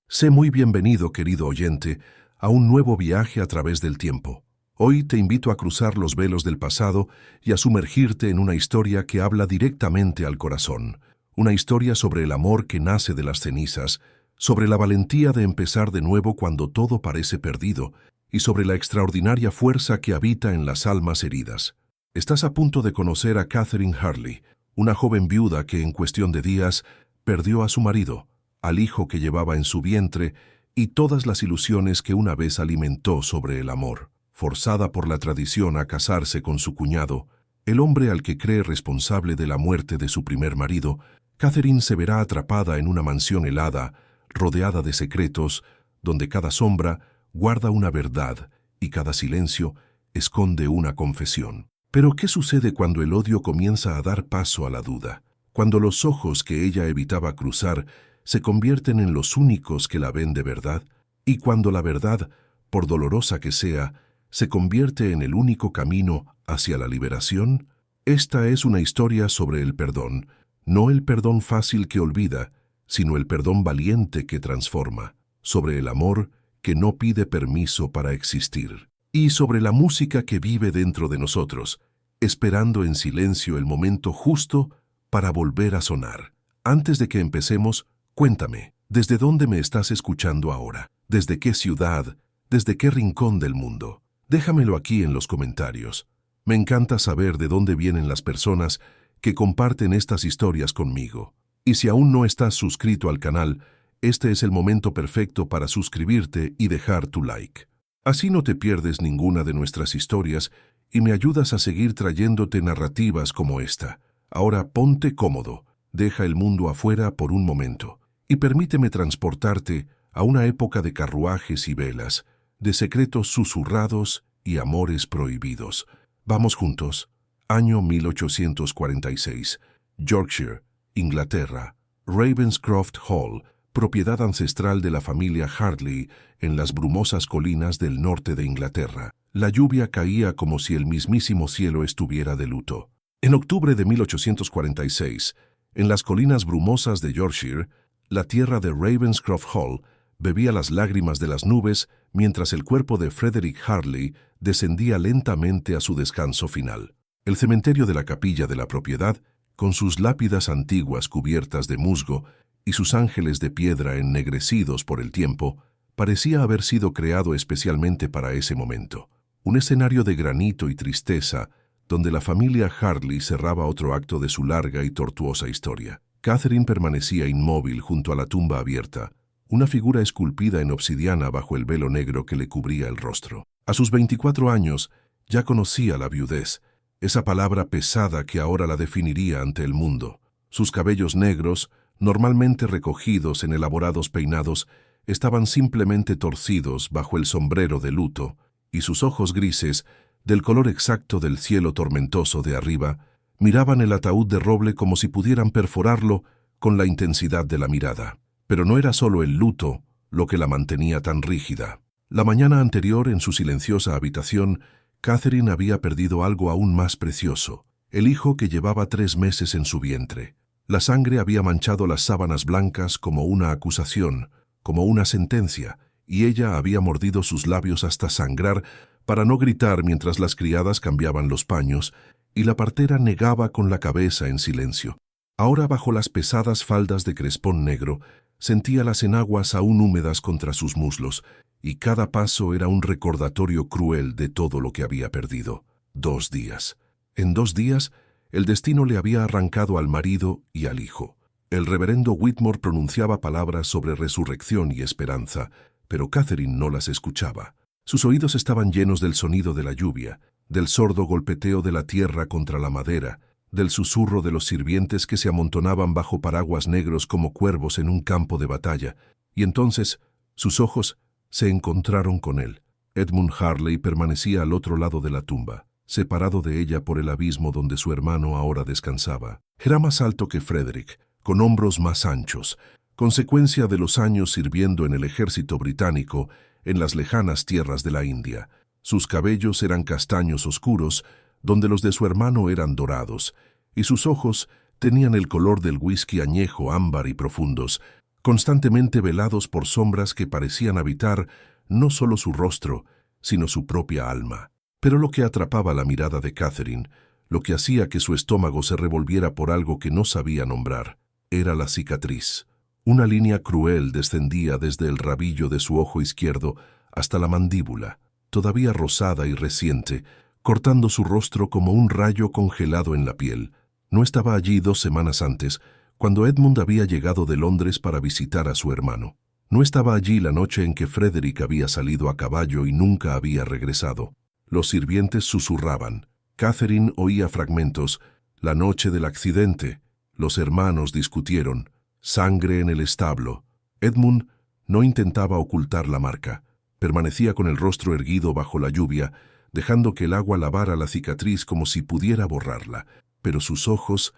Sé muy bienvenido, querido oyente, a un nuevo viaje a través del tiempo. Hoy te invito a cruzar los velos del pasado y a sumergirte en una historia que habla directamente al corazón. Una historia sobre el amor que nace de las cenizas, sobre la valentía de empezar de nuevo cuando todo parece perdido y sobre la extraordinaria fuerza que habita en las almas heridas. Estás a punto de conocer a Catherine Hurley, una joven viuda que en cuestión de días perdió a su marido, al hijo que llevaba en su vientre y todas las ilusiones que una vez alimentó sobre el amor. Forzada por la tradición a casarse con su cuñado, el hombre al que cree responsable de la muerte de su primer marido, Catherine se verá atrapada en una mansión helada, rodeada de secretos, donde cada sombra guarda una verdad y cada silencio esconde una confesión. Pero ¿qué sucede cuando el odio comienza a dar paso a la duda? Cuando los ojos que ella evitaba cruzar se convierten en los únicos que la ven de verdad, y cuando la verdad, por dolorosa que sea, se convierte en el único camino hacia la liberación. Esta es una historia sobre el perdón, no el perdón fácil que olvida, sino el perdón valiente que transforma, sobre el amor que no pide permiso para existir, y sobre la música que vive dentro de nosotros, esperando en silencio el momento justo para volver a sonar. Antes de que empecemos, cuéntame, ¿desde dónde me estás escuchando ahora? ¿Desde qué ciudad? ¿Desde qué rincón del mundo? Déjamelo aquí en los comentarios. Me encanta saber de dónde vienen las personas que comparten estas historias conmigo. Y si aún no estás suscrito al canal, este es el momento perfecto para suscribirte y dejar tu like. Así no te pierdes ninguna de nuestras historias y me ayudas a seguir trayéndote narrativas como esta. Ahora ponte cómodo, deja el mundo afuera por un momento y permíteme transportarte a una época de carruajes y velas, de secretos susurrados y amores prohibidos. Vamos juntos. Año 1846. Yorkshire, Inglaterra. Ravenscroft Hall, propiedad ancestral de la familia Hartley en las brumosas colinas del norte de Inglaterra. La lluvia caía como si el mismísimo cielo estuviera de luto. En octubre de 1846, en las colinas brumosas de Yorkshire, la tierra de Ravenscroft Hall bebía las lágrimas de las nubes mientras el cuerpo de Frederick Hartley descendía lentamente a su descanso final. El cementerio de la capilla de la propiedad, con sus lápidas antiguas cubiertas de musgo y sus ángeles de piedra ennegrecidos por el tiempo, parecía haber sido creado especialmente para ese momento. Un escenario de granito y tristeza, donde la familia Hartley cerraba otro acto de su larga y tortuosa historia. Catherine permanecía inmóvil junto a la tumba abierta, una figura esculpida en obsidiana bajo el velo negro que le cubría el rostro. A sus 24 años ya conocía la viudez, esa palabra pesada que ahora la definiría ante el mundo. Sus cabellos negros, normalmente recogidos en elaborados peinados, estaban simplemente torcidos bajo el sombrero de luto, y sus ojos grises, del color exacto del cielo tormentoso de arriba, miraban el ataúd de roble como si pudieran perforarlo con la intensidad de la mirada. Pero no era solo el luto lo que la mantenía tan rígida. La mañana anterior, en su silenciosa habitación, Catherine había perdido algo aún más precioso, el hijo que llevaba 3 meses en su vientre. La sangre había manchado las sábanas blancas como una acusación, como una sentencia, y ella había mordido sus labios hasta sangrar para no gritar mientras las criadas cambiaban los paños, y la partera negaba con la cabeza en silencio. Ahora, bajo las pesadas faldas de crespón negro, sentía las enaguas aún húmedas contra sus muslos, y cada paso era un recordatorio cruel de todo lo que había perdido. 2 días. En 2 días, el destino le había arrancado al marido y al hijo. El reverendo Whitmore pronunciaba palabras sobre resurrección y esperanza, pero Catherine no las escuchaba. Sus oídos estaban llenos del sonido de la lluvia, del sordo golpeteo de la tierra contra la madera, del susurro de los sirvientes que se amontonaban bajo paraguas negros como cuervos en un campo de batalla, y entonces sus ojos se encontraron con él. Edmund Hartley permanecía al otro lado de la tumba, separado de ella por el abismo donde su hermano ahora descansaba. Era más alto que Frederick, con hombros más anchos, consecuencia de los años sirviendo en el ejército británico en las lejanas tierras de la India. Sus cabellos eran castaños oscuros, donde los de su hermano eran dorados, y sus ojos tenían el color del whisky añejo, ámbar y profundos, constantemente velados por sombras que parecían habitar no solo su rostro, sino su propia alma. Pero lo que atrapaba la mirada de Catherine, lo que hacía que su estómago se revolviera por algo que no sabía nombrar, era la cicatriz. Una línea cruel descendía desde el rabillo de su ojo izquierdo hasta la mandíbula, todavía rosada y reciente, cortando su rostro como un rayo congelado en la piel. No estaba allí 2 semanas antes, cuando Edmund había llegado de Londres para visitar a su hermano. No estaba allí la noche en que Frederick había salido a caballo y nunca había regresado. Los sirvientes susurraban. Catherine oía fragmentos. La noche del accidente. Los hermanos discutieron. Sangre en el establo. Edmund no intentaba ocultar la marca. Permanecía con el rostro erguido bajo la lluvia, dejando que el agua lavara la cicatriz como si pudiera borrarla. Pero sus ojos,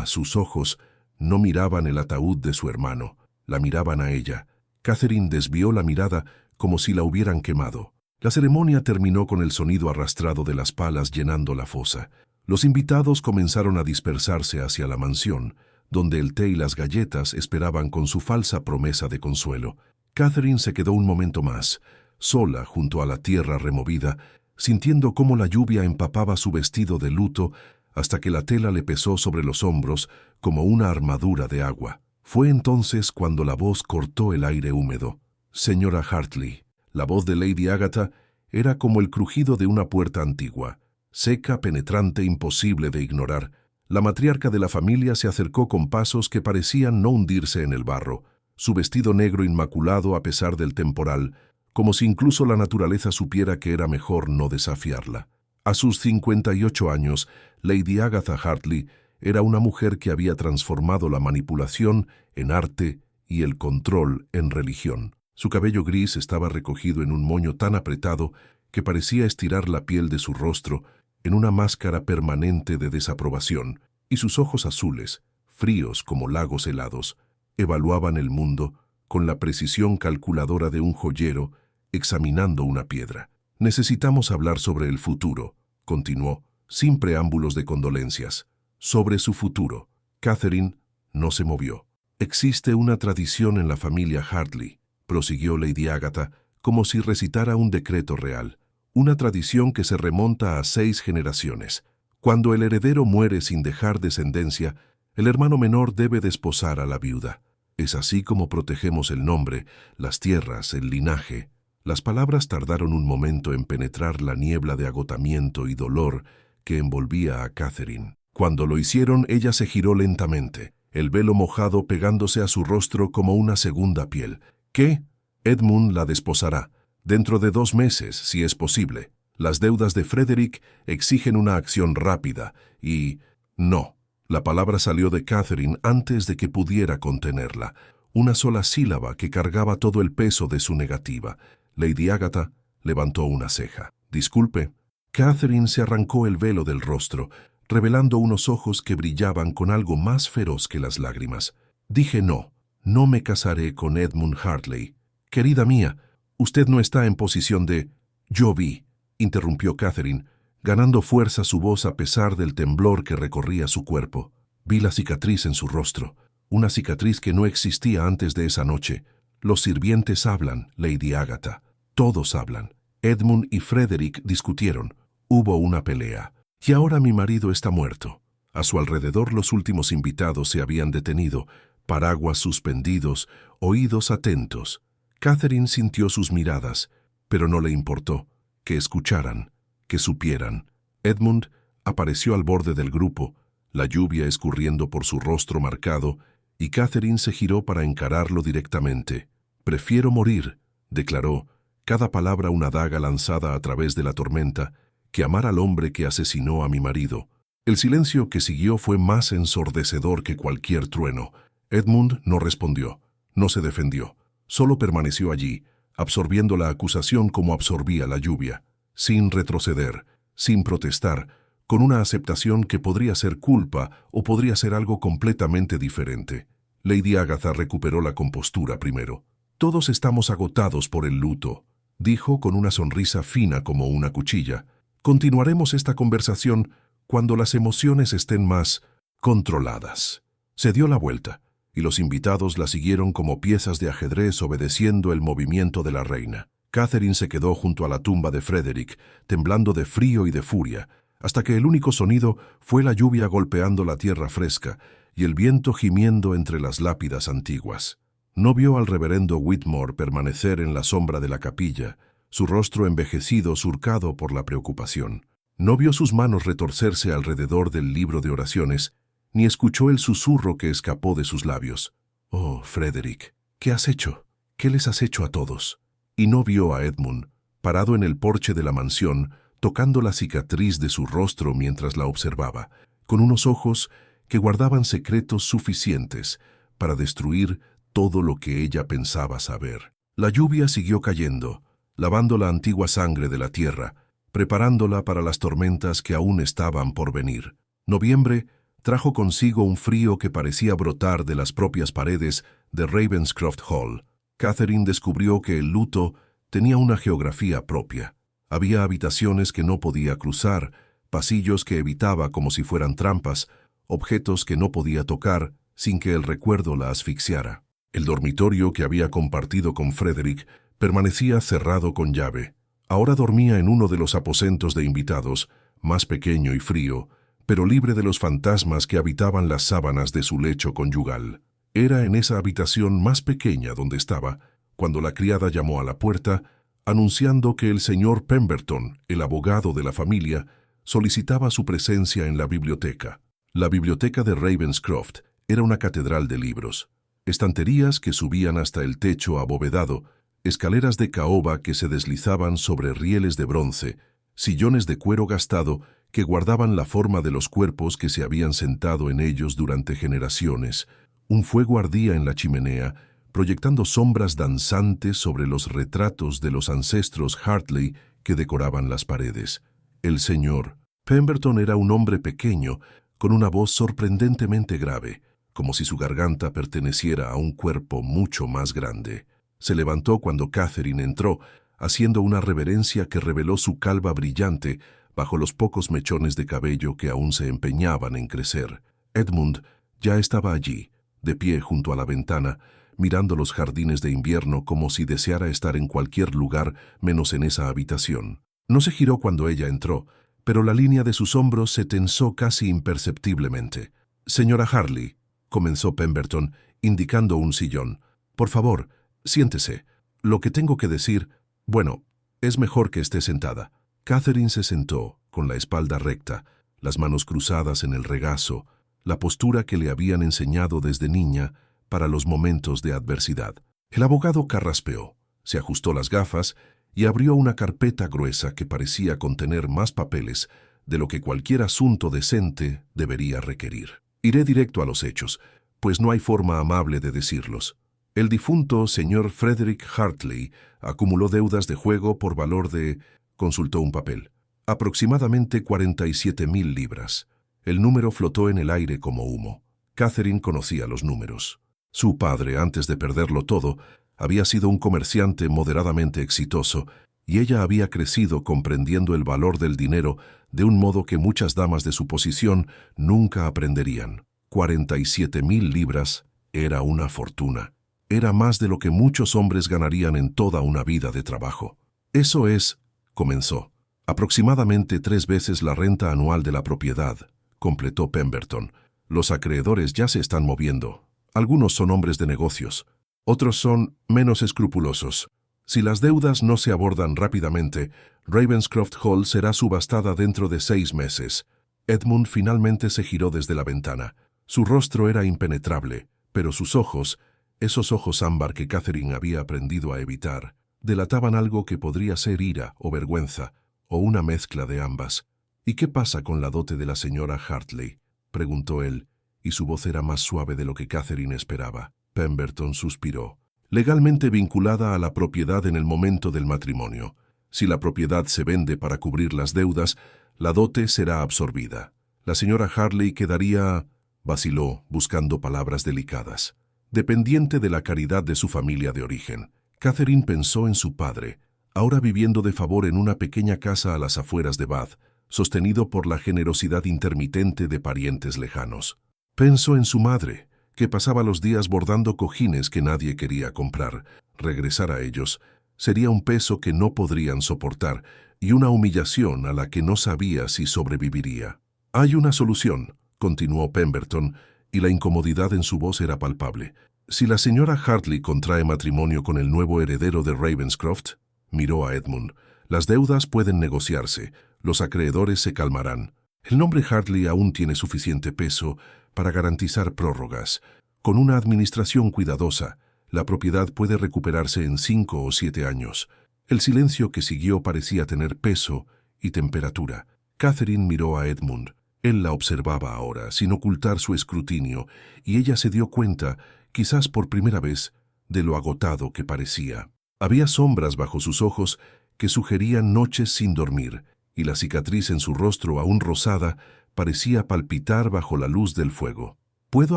sus ojos, no miraban el ataúd de su hermano. La miraban a ella. Catherine desvió la mirada como si la hubieran quemado. La ceremonia terminó con el sonido arrastrado de las palas llenando la fosa. Los invitados comenzaron a dispersarse hacia la mansión, donde el té y las galletas esperaban con su falsa promesa de consuelo. Catherine se quedó un momento más, sola junto a la tierra removida, sintiendo cómo la lluvia empapaba su vestido de luto hasta que la tela le pesó sobre los hombros como una armadura de agua. Fue entonces cuando la voz cortó el aire húmedo. «Señora Hartley». La voz de Lady Agatha era como el crujido de una puerta antigua, seca, penetrante, imposible de ignorar. La matriarca de la familia se acercó con pasos que parecían no hundirse en el barro, su vestido negro inmaculado a pesar del temporal, como si incluso la naturaleza supiera que era mejor no desafiarla. A sus 58 años, Lady Agatha Hartley era una mujer que había transformado la manipulación en arte y el control en religión. Su cabello gris estaba recogido en un moño tan apretado que parecía estirar la piel de su rostro en una máscara permanente de desaprobación, y sus ojos azules, fríos como lagos helados, evaluaban el mundo con la precisión calculadora de un joyero examinando una piedra. «Necesitamos hablar sobre el futuro», continuó, sin preámbulos de condolencias. «Sobre su futuro». Catherine no se movió. «Existe una tradición en la familia Hartley», prosiguió Lady Agatha, como si recitara un decreto real. «Una tradición que se remonta a 6 generaciones. Cuando el heredero muere sin dejar descendencia, el hermano menor debe desposar a la viuda. Es así como protegemos el nombre, las tierras, el linaje». Las palabras tardaron un momento en penetrar la niebla de agotamiento y dolor que envolvía a Catherine. Cuando lo hicieron, ella se giró lentamente, el velo mojado pegándose a su rostro como una segunda piel. «¿Qué? Edmund la desposará. Dentro de 2 meses, si es posible. Las deudas de Frederick exigen una acción rápida y... no». La palabra salió de Catherine antes de que pudiera contenerla. Una sola sílaba que cargaba todo el peso de su negativa. Lady Agatha levantó una ceja. «Disculpe». Catherine se arrancó el velo del rostro, revelando unos ojos que brillaban con algo más feroz que las lágrimas. «Dije no. No me casaré con Edmund Hartley. Querida mía, usted no está en posición de...» «Yo vi», interrumpió Catherine, ganando fuerza su voz a pesar del temblor que recorría su cuerpo. «Vi la cicatriz en su rostro, una cicatriz que no existía antes de esa noche. Los sirvientes hablan, Lady Agatha. Todos hablan. Edmund y Frederick discutieron. Hubo una pelea. Y ahora mi marido está muerto». A su alrededor los últimos invitados se habían detenido, paraguas suspendidos, oídos atentos. Catherine sintió sus miradas, pero no le importó. Que escucharan, que supieran. Edmund apareció al borde del grupo, la lluvia escurriendo por su rostro marcado, y Catherine se giró para encararlo directamente. «Prefiero morir», declaró, cada palabra una daga lanzada a través de la tormenta, «que amar al hombre que asesinó a mi marido». El silencio que siguió fue más ensordecedor que cualquier trueno. Edmund no respondió, no se defendió, solo permaneció allí, absorbiendo la acusación como absorbía la lluvia, sin retroceder, sin protestar, con una aceptación que podría ser culpa o podría ser algo completamente diferente. Lady Agatha recuperó la compostura primero. «Todos estamos agotados por el luto», dijo con una sonrisa fina como una cuchilla. «Continuaremos esta conversación cuando las emociones estén más controladas». Se dio la vuelta. y los invitados la siguieron como piezas de ajedrez obedeciendo el movimiento de la reina. Catherine se quedó junto a la tumba de Frederick, temblando de frío y de furia, hasta que el único sonido fue la lluvia golpeando la tierra fresca y el viento gimiendo entre las lápidas antiguas. No vio al reverendo Whitmore permanecer en la sombra de la capilla, su rostro envejecido surcado por la preocupación. No vio sus manos retorcerse alrededor del libro de oraciones, ni escuchó el susurro que escapó de sus labios. «Oh, Frederick, ¿qué has hecho? ¿Qué les has hecho a todos?» Y no vio a Edmund, parado en el porche de la mansión, tocando la cicatriz de su rostro mientras la observaba, con unos ojos que guardaban secretos suficientes para destruir todo lo que ella pensaba saber. La lluvia siguió cayendo, lavando la antigua sangre de la tierra, preparándola para las tormentas que aún estaban por venir. Noviembre trajo consigo un frío que parecía brotar de las propias paredes de Ravenscroft Hall. Catherine descubrió que el luto tenía una geografía propia. Había habitaciones que no podía cruzar, pasillos que evitaba como si fueran trampas, objetos que no podía tocar sin que el recuerdo la asfixiara. El dormitorio que había compartido con Frederick permanecía cerrado con llave. Ahora dormía en uno de los aposentos de invitados, más pequeño y frío, pero libre de los fantasmas que habitaban las sábanas de su lecho conyugal. Era en esa habitación más pequeña donde estaba, cuando la criada llamó a la puerta, anunciando que el señor Pemberton, el abogado de la familia, solicitaba su presencia en la biblioteca. La biblioteca de Ravenscroft era una catedral de libros. Estanterías que subían hasta el techo abovedado, escaleras de caoba que se deslizaban sobre rieles de bronce, sillones de cuero gastado que guardaban la forma de los cuerpos que se habían sentado en ellos durante generaciones. Un fuego ardía en la chimenea, proyectando sombras danzantes sobre los retratos de los ancestros Hartley que decoraban las paredes. El señor Pemberton era un hombre pequeño, con una voz sorprendentemente grave, como si su garganta perteneciera a un cuerpo mucho más grande. Se levantó cuando Catherine entró, haciendo una reverencia que reveló su calva brillante bajo los pocos mechones de cabello que aún se empeñaban en crecer. Edmund ya estaba allí, de pie junto a la ventana, mirando los jardines de invierno como si deseara estar en cualquier lugar menos en esa habitación. No se giró cuando ella entró, pero la línea de sus hombros se tensó casi imperceptiblemente. «Señora Hartley», comenzó Pemberton, indicando un sillón. «Por favor, siéntese. Lo que tengo que decir, bueno, es mejor que esté sentada». Catherine se sentó, con la espalda recta, las manos cruzadas en el regazo, la postura que le habían enseñado desde niña para los momentos de adversidad. El abogado carraspeó, se ajustó las gafas y abrió una carpeta gruesa que parecía contener más papeles de lo que cualquier asunto decente debería requerir. «Iré directo a los hechos, pues no hay forma amable de decirlos. El difunto señor Frederick Hartley acumuló deudas de juego por valor de...» consultó un papel. «Aproximadamente 47.000 libras. El número flotó en el aire como humo. Catherine conocía los números. Su padre, antes de perderlo todo, había sido un comerciante moderadamente exitoso, y ella había crecido comprendiendo el valor del dinero de un modo que muchas damas de su posición nunca aprenderían. 47.000 libras era una fortuna. Era más de lo que muchos hombres ganarían en toda una vida de trabajo. «Eso es», comenzó, «aproximadamente 3 veces la renta anual de la propiedad», completó Pemberton. «Los acreedores ya se están moviendo. Algunos son hombres de negocios. Otros son menos escrupulosos. Si las deudas no se abordan rápidamente, Ravenscroft Hall será subastada dentro de 6 meses». Edmund finalmente se giró desde la ventana. Su rostro era impenetrable, pero sus ojos, esos ojos ámbar que Catherine había aprendido a evitar, delataban algo que podría ser ira o vergüenza, o una mezcla de ambas. «¿Y qué pasa con la dote de la señora Hartley?», preguntó él, y su voz era más suave de lo que Catherine esperaba. Pemberton suspiró. «Legalmente vinculada a la propiedad en el momento del matrimonio. Si la propiedad se vende para cubrir las deudas, la dote será absorbida. La señora Hartley quedaría...» vaciló, buscando palabras delicadas. «Dependiente de la caridad de su familia de origen». Catherine pensó en su padre, ahora viviendo de favor en una pequeña casa a las afueras de Bath, sostenido por la generosidad intermitente de parientes lejanos. Pensó en su madre, que pasaba los días bordando cojines que nadie quería comprar. Regresar a ellos sería un peso que no podrían soportar y una humillación a la que no sabía si sobreviviría. «Hay una solución», continuó Pemberton, y la incomodidad en su voz era palpable. «Si la señora Hartley contrae matrimonio con el nuevo heredero de Ravenscroft», miró a Edmund, «las deudas pueden negociarse, los acreedores se calmarán. El nombre Hartley aún tiene suficiente peso para garantizar prórrogas. Con una administración cuidadosa, la propiedad puede recuperarse en 5 o 7 años». El silencio que siguió parecía tener peso y temperatura. Catherine miró a Edmund. Él la observaba ahora, sin ocultar su escrutinio, y ella se dio cuenta, quizás por primera vez, de lo agotado que parecía. Había sombras bajo sus ojos que sugerían noches sin dormir, y la cicatriz en su rostro aún rosada parecía palpitar bajo la luz del fuego. «¿Puedo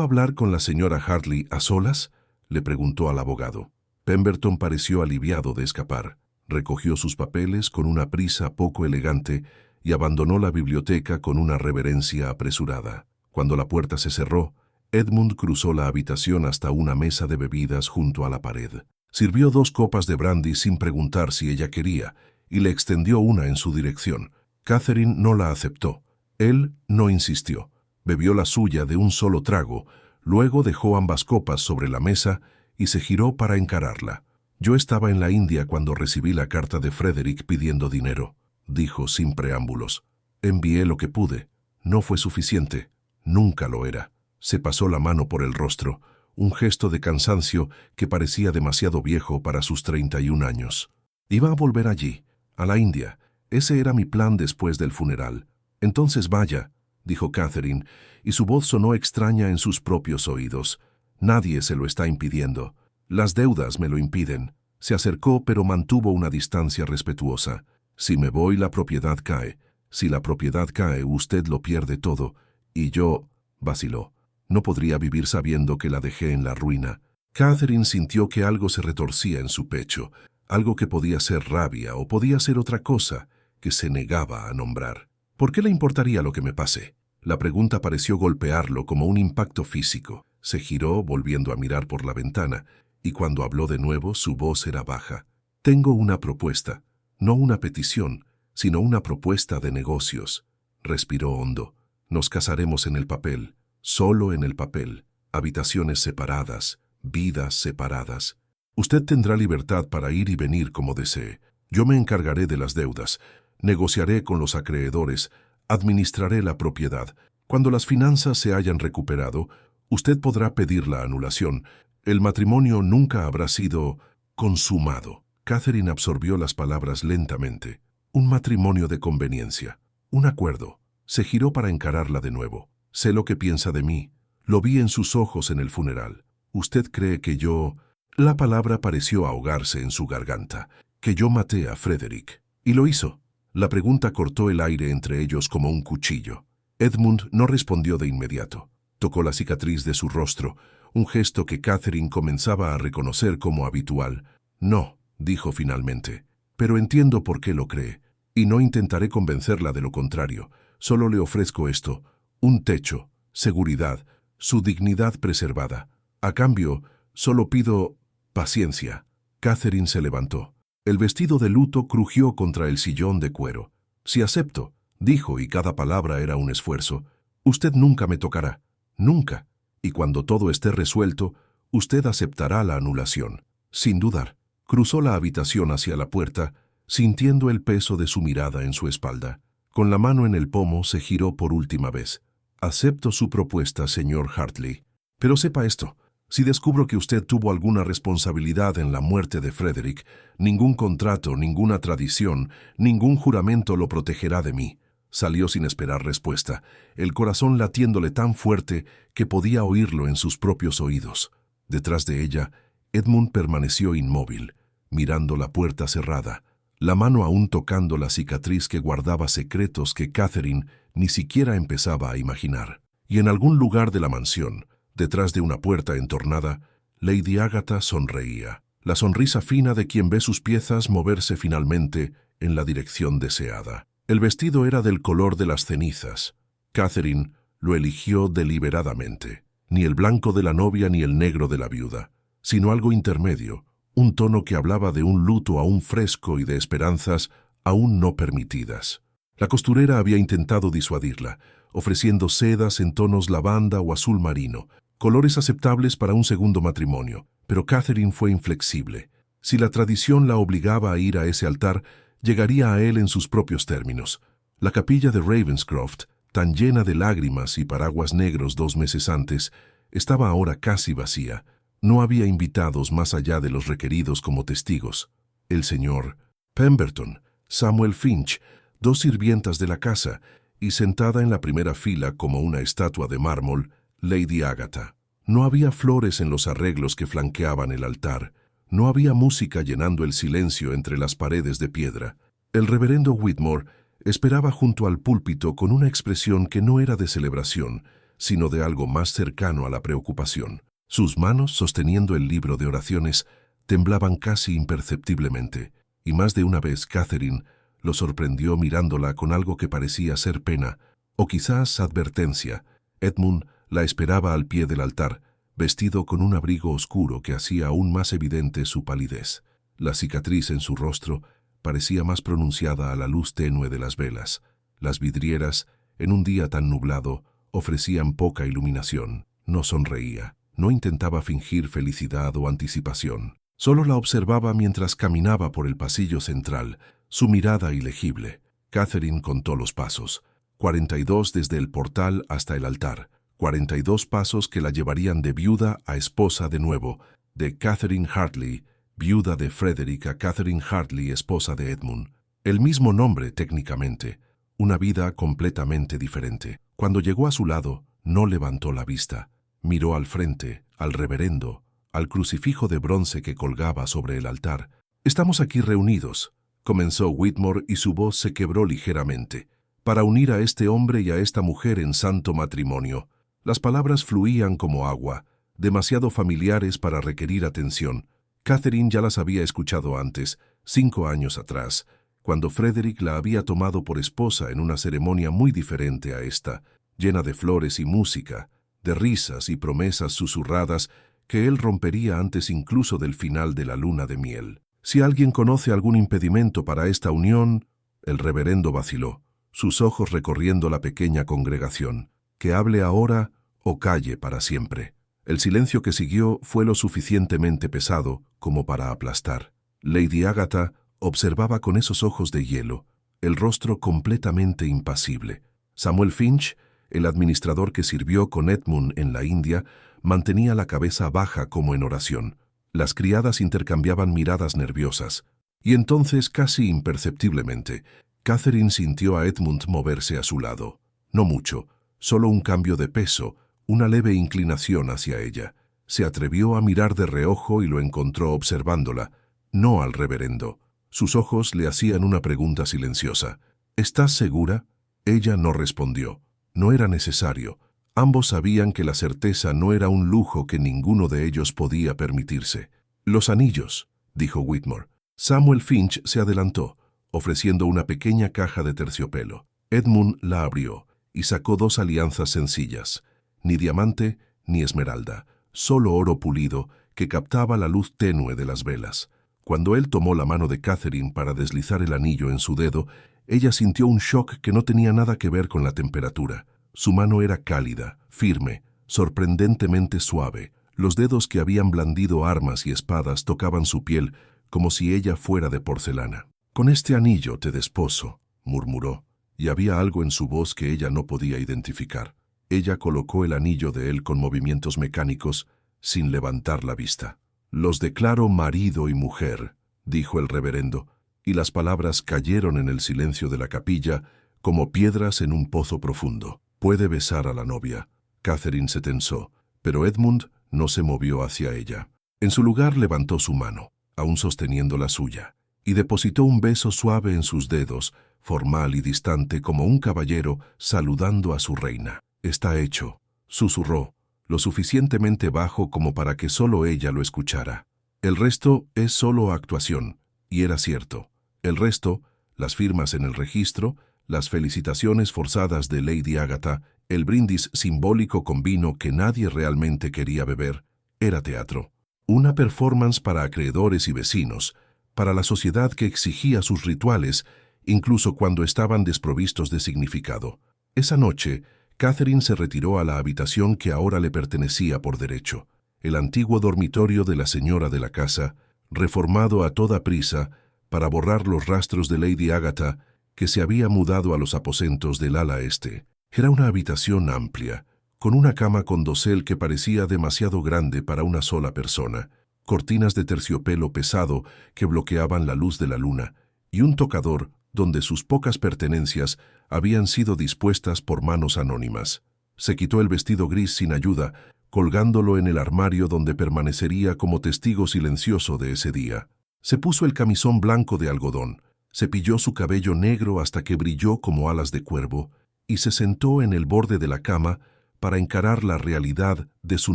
hablar con la señora Hartley a solas?», le preguntó al abogado. Pemberton pareció aliviado de escapar. Recogió sus papeles con una prisa poco elegante y abandonó la biblioteca con una reverencia apresurada. Cuando la puerta se cerró, Edmund cruzó la habitación hasta una mesa de bebidas junto a la pared. Sirvió 2 copas de brandy sin preguntar si ella quería, y le extendió una en su dirección. Catherine no la aceptó. Él no insistió. Bebió la suya de un solo trago, luego dejó ambas copas sobre la mesa y se giró para encararla. «Yo estaba en la India cuando recibí la carta de Frederick pidiendo dinero», dijo sin preámbulos. «Envié lo que pude. No fue suficiente. Nunca lo era». Se pasó la mano por el rostro, un gesto de cansancio que parecía demasiado viejo para sus 31 años. «Iba a volver allí, a la India. Ese era mi plan después del funeral». «Entonces vaya», dijo Catherine, y su voz sonó extraña en sus propios oídos. «Nadie se lo está impidiendo. Las deudas me lo impiden». Se acercó, pero mantuvo una distancia respetuosa. «Si me voy, la propiedad cae. Si la propiedad cae, usted lo pierde todo. Y yo», vaciló, «no podría vivir sabiendo que la dejé en la ruina». Catherine sintió que algo se retorcía en su pecho, algo que podía ser rabia o podía ser otra cosa que se negaba a nombrar. «¿Por qué le importaría lo que me pase?». La pregunta pareció golpearlo como un impacto físico. Se giró, volviendo a mirar por la ventana, y cuando habló de nuevo su voz era baja. «Tengo una propuesta, no una petición, sino una propuesta de negocios». Respiró hondo. «Nos casaremos en el papel, solo en el papel, habitaciones separadas, vidas separadas. Usted tendrá libertad para ir y venir como desee. Yo me encargaré de las deudas, negociaré con los acreedores, administraré la propiedad. Cuando las finanzas se hayan recuperado, usted podrá pedir la anulación. El matrimonio nunca habrá sido consumado». Catherine absorbió las palabras lentamente. «Un matrimonio de conveniencia, un acuerdo». Se giró para encararla de nuevo. «Sé lo que piensa de mí. Lo vi en sus ojos en el funeral. Usted cree que yo...». La palabra pareció ahogarse en su garganta. «Que yo maté a Frederick». «¿Y lo hizo?». La pregunta cortó el aire entre ellos como un cuchillo. Edmund no respondió de inmediato. Tocó la cicatriz de su rostro, un gesto que Catherine comenzaba a reconocer como habitual. «No», dijo finalmente, «pero entiendo por qué lo cree, y no intentaré convencerla de lo contrario. Solo le ofrezco esto, un techo, seguridad, su dignidad preservada. A cambio, solo pido paciencia». Catherine se levantó. El vestido de luto crujió contra el sillón de cuero. «Si acepto», dijo, y cada palabra era un esfuerzo, «usted nunca me tocará, nunca. Y cuando todo esté resuelto, usted aceptará la anulación». Sin dudar, cruzó la habitación hacia la puerta, sintiendo el peso de su mirada en su espalda. Con la mano en el pomo se giró por última vez. «Acepto su propuesta, señor Hartley. Pero sepa esto, si descubro que usted tuvo alguna responsabilidad en la muerte de Frederick, ningún contrato, ninguna tradición, ningún juramento lo protegerá de mí». Salió sin esperar respuesta, el corazón latiéndole tan fuerte que podía oírlo en sus propios oídos. Detrás de ella, Edmund permaneció inmóvil, mirando la puerta cerrada, la mano aún tocando la cicatriz que guardaba secretos que Catherine ni siquiera empezaba a imaginar. Y en algún lugar de la mansión, detrás de una puerta entornada, Lady Agatha sonreía, la sonrisa fina de quien ve sus piezas moverse finalmente en la dirección deseada. El vestido era del color de las cenizas. Catherine lo eligió deliberadamente. ni el blanco de la novia ni el negro de la viuda, sino algo intermedio, un tono que hablaba de un luto aún fresco y de esperanzas aún no permitidas. La costurera había intentado disuadirla, ofreciendo sedas en tonos lavanda o azul marino, colores aceptables para un segundo matrimonio, pero Catherine fue inflexible. Si la tradición la obligaba a ir a ese altar, llegaría a él en sus propios términos. La capilla de Ravenscroft, tan llena de lágrimas y paraguas negros 2 meses antes, estaba ahora casi vacía. No había invitados más allá de los requeridos como testigos. El señor Pemberton, Samuel Finch, 2 sirvientas de la casa, y sentada en la primera fila como una estatua de mármol, Lady Agatha. No había flores en los arreglos que flanqueaban el altar. No había música llenando el silencio entre las paredes de piedra. El reverendo Whitmore esperaba junto al púlpito con una expresión que no era de celebración, sino de algo más cercano a la preocupación. Sus manos, sosteniendo el libro de oraciones, temblaban casi imperceptiblemente, y más de una vez Catherine lo sorprendió mirándola con algo que parecía ser pena, o quizás advertencia. Edmund la esperaba al pie del altar, vestido con un abrigo oscuro que hacía aún más evidente su palidez. La cicatriz en su rostro parecía más pronunciada a la luz tenue de las velas. Las vidrieras, en un día tan nublado, ofrecían poca iluminación. No sonreía, no intentaba fingir felicidad o anticipación. Solo la observaba mientras caminaba por el pasillo central, su mirada ilegible. Catherine contó los pasos, 42 desde el portal hasta el altar, 42 pasos que la llevarían de viuda a esposa de nuevo, de Catherine Hartley, viuda de Frederick, a Catherine Hartley, esposa de Edmund. El mismo nombre técnicamente, una vida completamente diferente. Cuando llegó a su lado, no levantó la vista. Miró al frente, al reverendo, al crucifijo de bronce que colgaba sobre el altar. «Estamos aquí reunidos», comenzó Whitmore, y su voz se quebró ligeramente, «para unir a este hombre y a esta mujer en santo matrimonio». Las palabras fluían como agua, demasiado familiares para requerir atención. Catherine ya las había escuchado antes, 5 años atrás, cuando Frederick la había tomado por esposa en una ceremonia muy diferente a esta, llena de flores y música, de risas y promesas susurradas que él rompería antes incluso del final de la luna de miel. «Si alguien conoce algún impedimento para esta unión», el reverendo vaciló, sus ojos recorriendo la pequeña congregación, «que hable ahora o calle para siempre». El silencio que siguió fue lo suficientemente pesado como para aplastar. Lady Agatha observaba con esos ojos de hielo, el rostro completamente impasible. Samuel Finch, el administrador que sirvió con Edmund en la India, mantenía la cabeza baja como en oración. Las criadas intercambiaban miradas nerviosas. Y entonces, casi imperceptiblemente, Catherine sintió a Edmund moverse a su lado. No mucho, solo un cambio de peso, una leve inclinación hacia ella. Se atrevió a mirar de reojo y lo encontró observándola, no al reverendo. Sus ojos le hacían una pregunta silenciosa. «¿Estás segura?» Ella no respondió. No era necesario. Ambos sabían que la certeza no era un lujo que ninguno de ellos podía permitirse. «Los anillos», dijo Whitmore. Samuel Finch se adelantó, ofreciendo una pequeña caja de terciopelo. Edmund la abrió y sacó 2 alianzas sencillas. Ni diamante ni esmeralda, solo oro pulido que captaba la luz tenue de las velas. Cuando él tomó la mano de Catherine para deslizar el anillo en su dedo, ella sintió un shock que no tenía nada que ver con la temperatura. Su mano era cálida, firme, sorprendentemente suave. Los dedos que habían blandido armas y espadas tocaban su piel como si ella fuera de porcelana. «Con este anillo te desposo», murmuró, y había algo en su voz que ella no podía identificar. Ella colocó el anillo de él con movimientos mecánicos, sin levantar la vista. «Los declaro marido y mujer», dijo el reverendo, y las palabras cayeron en el silencio de la capilla como piedras en un pozo profundo. «Puede besar a la novia». Catherine se tensó, pero Edmund no se movió hacia ella. En su lugar levantó su mano, aún sosteniendo la suya, y depositó un beso suave en sus dedos, formal y distante como un caballero saludando a su reina. «Está hecho», susurró, lo suficientemente bajo como para que solo ella lo escuchara. «El resto es solo actuación», y era cierto. El resto, las firmas en el registro, las felicitaciones forzadas de Lady Agatha El brindis simbólico con vino que nadie realmente quería beber era teatro. Una performance para acreedores y vecinos, para la sociedad que exigía sus rituales, incluso cuando estaban desprovistos de significado. Esa noche, Catherine se retiró a la habitación que ahora le pertenecía por derecho, el antiguo dormitorio de la señora de la casa, reformado a toda prisa para borrar los rastros de Lady Agatha, que se había mudado a los aposentos del ala este. Era una habitación amplia, con una cama con dosel que parecía demasiado grande para una sola persona, cortinas de terciopelo pesado que bloqueaban la luz de la luna, y un tocador donde sus pocas pertenencias habían sido dispuestas por manos anónimas. Se quitó el vestido gris sin ayuda, colgándolo en el armario donde permanecería como testigo silencioso de ese día. Se puso el camisón blanco de algodón, cepilló su cabello negro hasta que brilló como alas de cuervo, y se sentó en el borde de la cama para encarar la realidad de su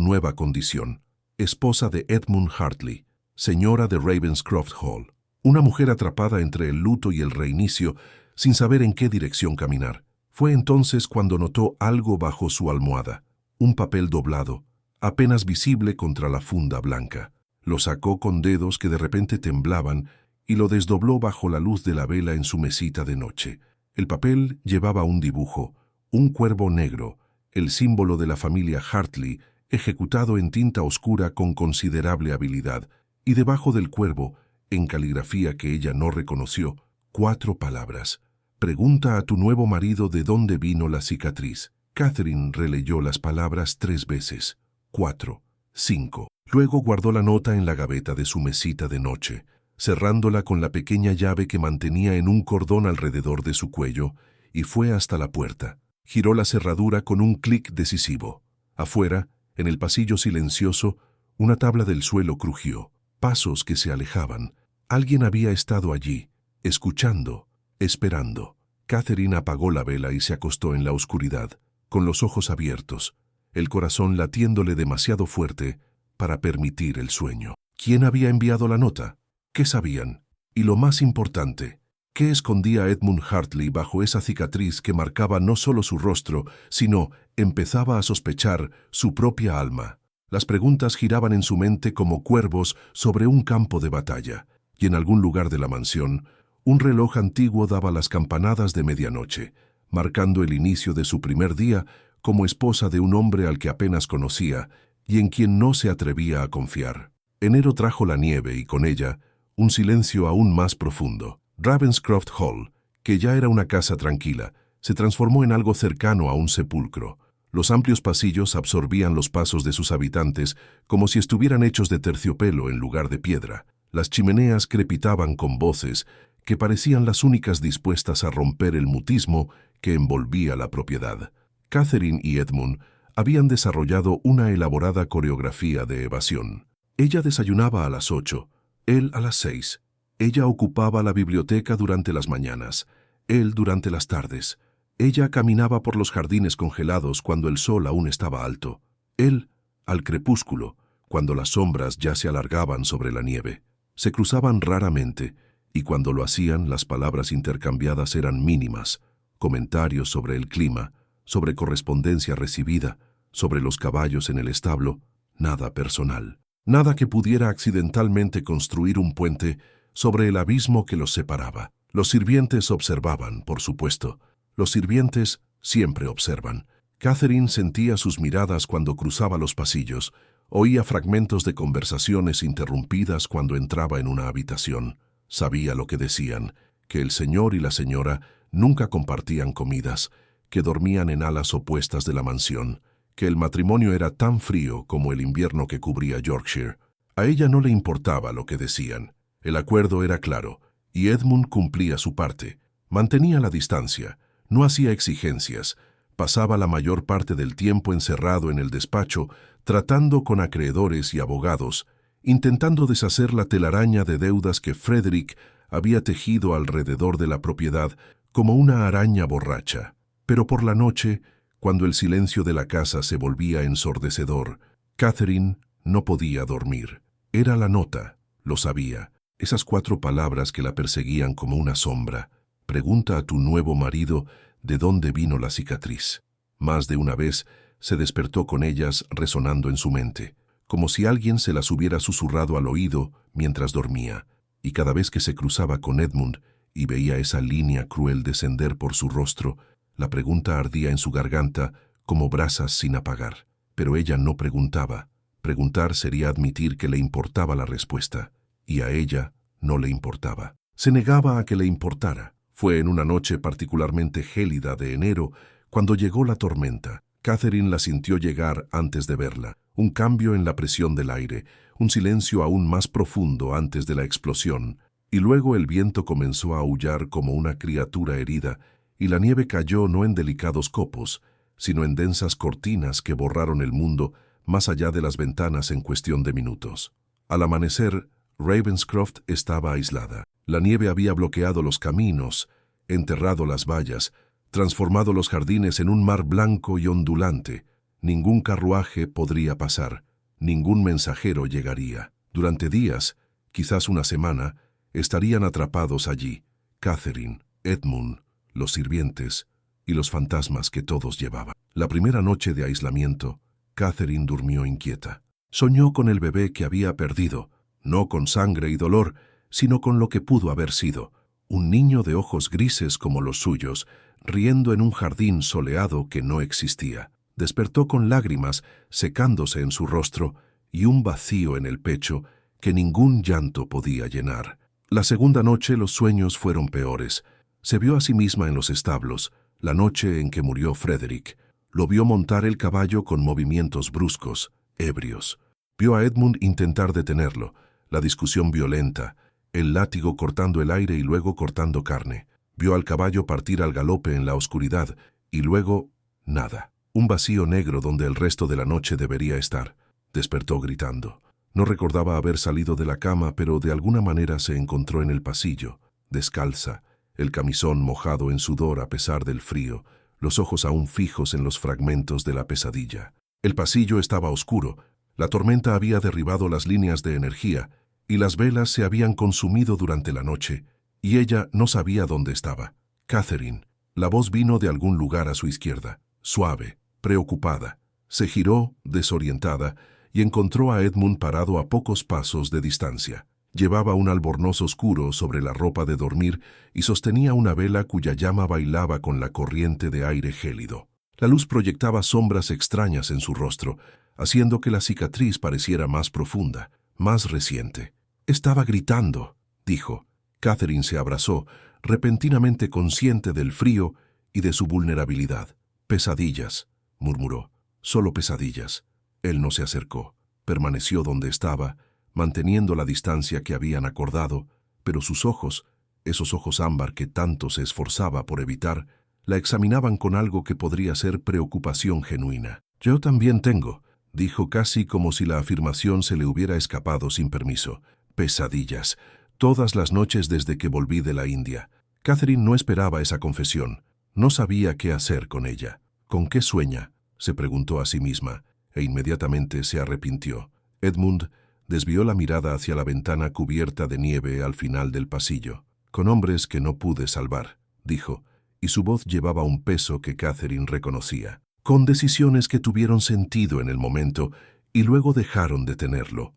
nueva condición. Esposa de Edmund Hartley, señora de Ravenscroft Hall. Una mujer atrapada entre el luto y el reinicio, sin saber en qué dirección caminar. Fue entonces cuando notó algo bajo su almohada, un papel doblado, apenas visible contra la funda blanca. Lo sacó con dedos que de repente temblaban y lo desdobló bajo la luz de la vela en su mesita de noche. El papel llevaba un dibujo, un cuervo negro, el símbolo de la familia Hartley, ejecutado en tinta oscura con considerable habilidad, y debajo del cuervo, en caligrafía que ella no reconoció, 4 palabras. Pregunta a tu nuevo marido de dónde vino la cicatriz. Catherine releyó las palabras 3 veces. 4, 5. Luego guardó la nota en la gaveta de su mesita de noche, cerrándola con la pequeña llave que mantenía en un cordón alrededor de su cuello, y fue hasta la puerta. Giró la cerradura con un clic decisivo. Afuera, en el pasillo silencioso, una tabla del suelo crujió. Pasos que se alejaban. Alguien había estado allí, escuchando, esperando. Catherine apagó la vela y se acostó en la oscuridad, con los ojos abiertos, el corazón latiéndole demasiado fuerte para permitir el sueño. ¿Quién había enviado la nota? ¿Qué sabían? Y lo más importante, ¿qué escondía Edmund Hartley bajo esa cicatriz que marcaba no solo su rostro, sino empezaba a sospechar su propia alma? Las preguntas giraban en su mente como cuervos sobre un campo de batalla, y en algún lugar de la mansión, un reloj antiguo daba las campanadas de medianoche, marcando el inicio de su primer día como esposa de un hombre al que apenas conocía y en quien no se atrevía a confiar. Enero trajo la nieve y con ella un silencio aún más profundo. Ravenscroft Hall, que ya era una casa tranquila, se transformó en algo cercano a un sepulcro. Los amplios pasillos absorbían los pasos de sus habitantes como si estuvieran hechos de terciopelo en lugar de piedra. Las chimeneas crepitaban con voces que parecían las únicas dispuestas a romper el mutismo que envolvía la propiedad. Catherine y Edmund habían desarrollado una elaborada coreografía de evasión. Ella desayunaba a las 8, él a las 6. Ella ocupaba la biblioteca durante las mañanas, él durante las tardes. Ella caminaba por los jardines congelados cuando el sol aún estaba alto, él al crepúsculo, cuando las sombras ya se alargaban sobre la nieve. Se cruzaban raramente, y cuando lo hacían las palabras intercambiadas eran mínimas, comentarios sobre el clima, sobre correspondencia recibida, sobre los caballos en el establo, nada personal. Nada que pudiera accidentalmente construir un puente sobre el abismo que los separaba. Los sirvientes observaban, por supuesto. Los sirvientes siempre observan. Catherine sentía sus miradas cuando cruzaba los pasillos, oía fragmentos de conversaciones interrumpidas cuando entraba en una habitación. Sabía lo que decían, que el señor y la señora nunca compartían comidas, que dormían en alas opuestas de la mansión, que el matrimonio era tan frío como el invierno que cubría Yorkshire. A ella no le importaba lo que decían. El acuerdo era claro, y Edmund cumplía su parte. Mantenía la distancia, no hacía exigencias, pasaba la mayor parte del tiempo encerrado en el despacho, tratando con acreedores y abogados, intentando deshacer la telaraña de deudas que Frederick había tejido alrededor de la propiedad como una araña borracha. Pero por la noche, cuando el silencio de la casa se volvía ensordecedor, Catherine no podía dormir. Era la nota, lo sabía, esas 4 palabras que la perseguían como una sombra. Pregunta a tu nuevo marido de dónde vino la cicatriz. Más de una vez se despertó con ellas resonando en su mente, como si alguien se las hubiera susurrado al oído mientras dormía, y cada vez que se cruzaba con Edmund y veía esa línea cruel descender por su rostro, la pregunta ardía en su garganta como brasas sin apagar. Pero ella no preguntaba. Preguntar sería admitir que le importaba la respuesta, y a ella no le importaba. Se negaba a que le importara. Fue en una noche particularmente gélida de enero cuando llegó la tormenta. Catherine la sintió llegar antes de verla. Un cambio en la presión del aire, un silencio aún más profundo antes de la explosión, y luego el viento comenzó a aullar como una criatura herida, y la nieve cayó no en delicados copos, sino en densas cortinas que borraron el mundo más allá de las ventanas en cuestión de minutos. Al amanecer, Ravenscroft estaba aislada. La nieve había bloqueado los caminos, enterrado las vallas, transformado los jardines en un mar blanco y ondulante. Ningún carruaje podría pasar, ningún mensajero llegaría. Durante días, quizás una semana, estarían atrapados allí, Catherine, Edmund, los sirvientes y los fantasmas que todos llevaban. La primera noche de aislamiento, Catherine durmió inquieta. Soñó con el bebé que había perdido, no con sangre y dolor, sino con lo que pudo haber sido, un niño de ojos grises como los suyos, riendo en un jardín soleado que no existía. Despertó con lágrimas secándose en su rostro y un vacío en el pecho que ningún llanto podía llenar. La segunda noche los sueños fueron peores. Se vio a sí misma en los establos, la noche en que murió Frederick. Lo vio montar el caballo con movimientos bruscos, ebrios. Vio a Edmund intentar detenerlo, la discusión violenta, el látigo cortando el aire y luego cortando carne. Vio al caballo partir al galope en la oscuridad y luego nada. Un vacío negro donde el resto de la noche debería estar. Despertó gritando. No recordaba haber salido de la cama, pero de alguna manera se encontró en el pasillo, descalza, el camisón mojado en sudor a pesar del frío, los ojos aún fijos en los fragmentos de la pesadilla. El pasillo estaba oscuro, la tormenta había derribado las líneas de energía y las velas se habían consumido durante la noche, y ella no sabía dónde estaba. Catherine. La voz vino de algún lugar a su izquierda, suave, preocupada. Se giró, desorientada, y encontró a Edmund parado a pocos pasos de distancia. Llevaba un albornoz oscuro sobre la ropa de dormir y sostenía una vela cuya llama bailaba con la corriente de aire gélido. La luz proyectaba sombras extrañas en su rostro, haciendo que la cicatriz pareciera más profunda, más reciente. «Estaba gritando», dijo. Catherine se abrazó, repentinamente consciente del frío y de su vulnerabilidad. «Pesadillas», murmuró. «Solo pesadillas». Él no se acercó. Permaneció donde estaba, manteniendo la distancia que habían acordado, pero sus ojos, esos ojos ámbar que tanto se esforzaba por evitar, la examinaban con algo que podría ser preocupación genuina. «Yo también tengo», dijo casi como si la afirmación se le hubiera escapado sin permiso. «Pesadillas. Todas las noches desde que volví de la India». Catherine no esperaba esa confesión. No sabía qué hacer con ella. «¿Con qué sueña?», se preguntó a sí misma, e inmediatamente se arrepintió. Edmund desvió la mirada hacia la ventana cubierta de nieve al final del pasillo. «Con hombres que no pude salvar», dijo, y su voz llevaba un peso que Catherine reconocía. «Con decisiones que tuvieron sentido en el momento y luego dejaron de tenerlo.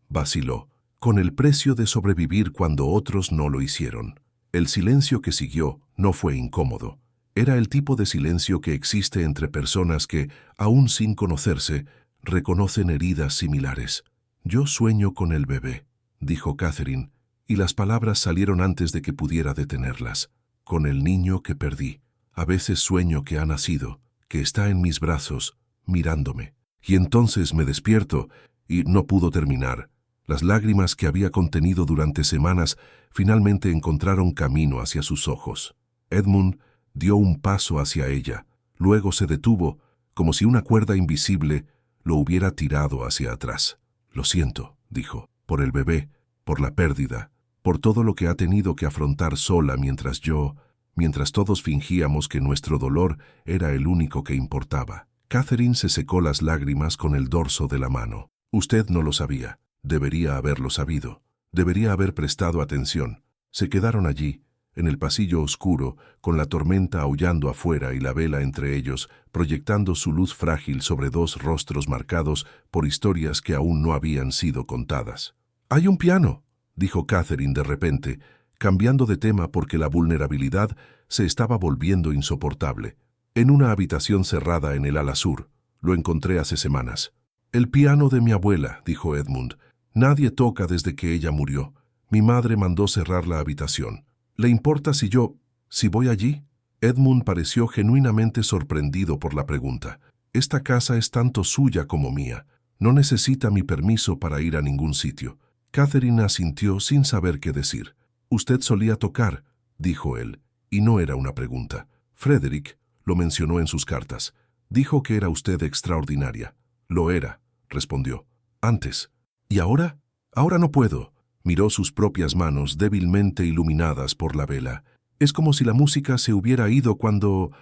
Vaciló, con el precio de sobrevivir cuando otros no lo hicieron». El silencio que siguió no fue incómodo. Era el tipo de silencio que existe entre personas que, aún sin conocerse, reconocen heridas similares. «Yo sueño con el bebé», dijo Catherine, y las palabras salieron antes de que pudiera detenerlas. «Con el niño que perdí. A veces sueño que ha nacido, que está en mis brazos, mirándome. Y entonces me despierto y no pudo terminar». Las lágrimas que había contenido durante semanas finalmente encontraron camino hacia sus ojos. Edmund dio un paso hacia ella, luego se detuvo, como si una cuerda invisible lo hubiera tirado hacia atrás. «Lo siento», dijo, «por el bebé, por la pérdida, por todo lo que ha tenido que afrontar sola mientras todos fingíamos que nuestro dolor era el único que importaba». Catherine se secó las lágrimas con el dorso de la mano. «Usted no lo sabía. Debería haberlo sabido. Debería haber prestado atención». Se quedaron allí, En el pasillo oscuro, con la tormenta aullando afuera y la vela entre ellos, proyectando su luz frágil sobre dos rostros marcados por historias que aún no habían sido contadas. «Hay un piano», dijo Catherine de repente, cambiando de tema porque la vulnerabilidad se estaba volviendo insoportable. «En una habitación cerrada en el ala sur. Lo encontré hace semanas». «El piano de mi abuela», dijo Edmund. «Nadie toca desde que ella murió. Mi madre mandó cerrar la habitación. ¿Le importa si voy allí?» Edmund pareció genuinamente sorprendido por la pregunta. «Esta casa es tanto suya como mía. No necesita mi permiso para ir a ningún sitio». Catherine asintió sin saber qué decir. «Usted solía tocar», dijo él, y no era una pregunta. «Frederick lo mencionó en sus cartas. Dijo que era usted extraordinaria». «Lo era», respondió. «Antes». «¿Y ahora?» «Ahora no puedo». Miró sus propias manos débilmente iluminadas por la vela. «Es como si la música se hubiera ido cuando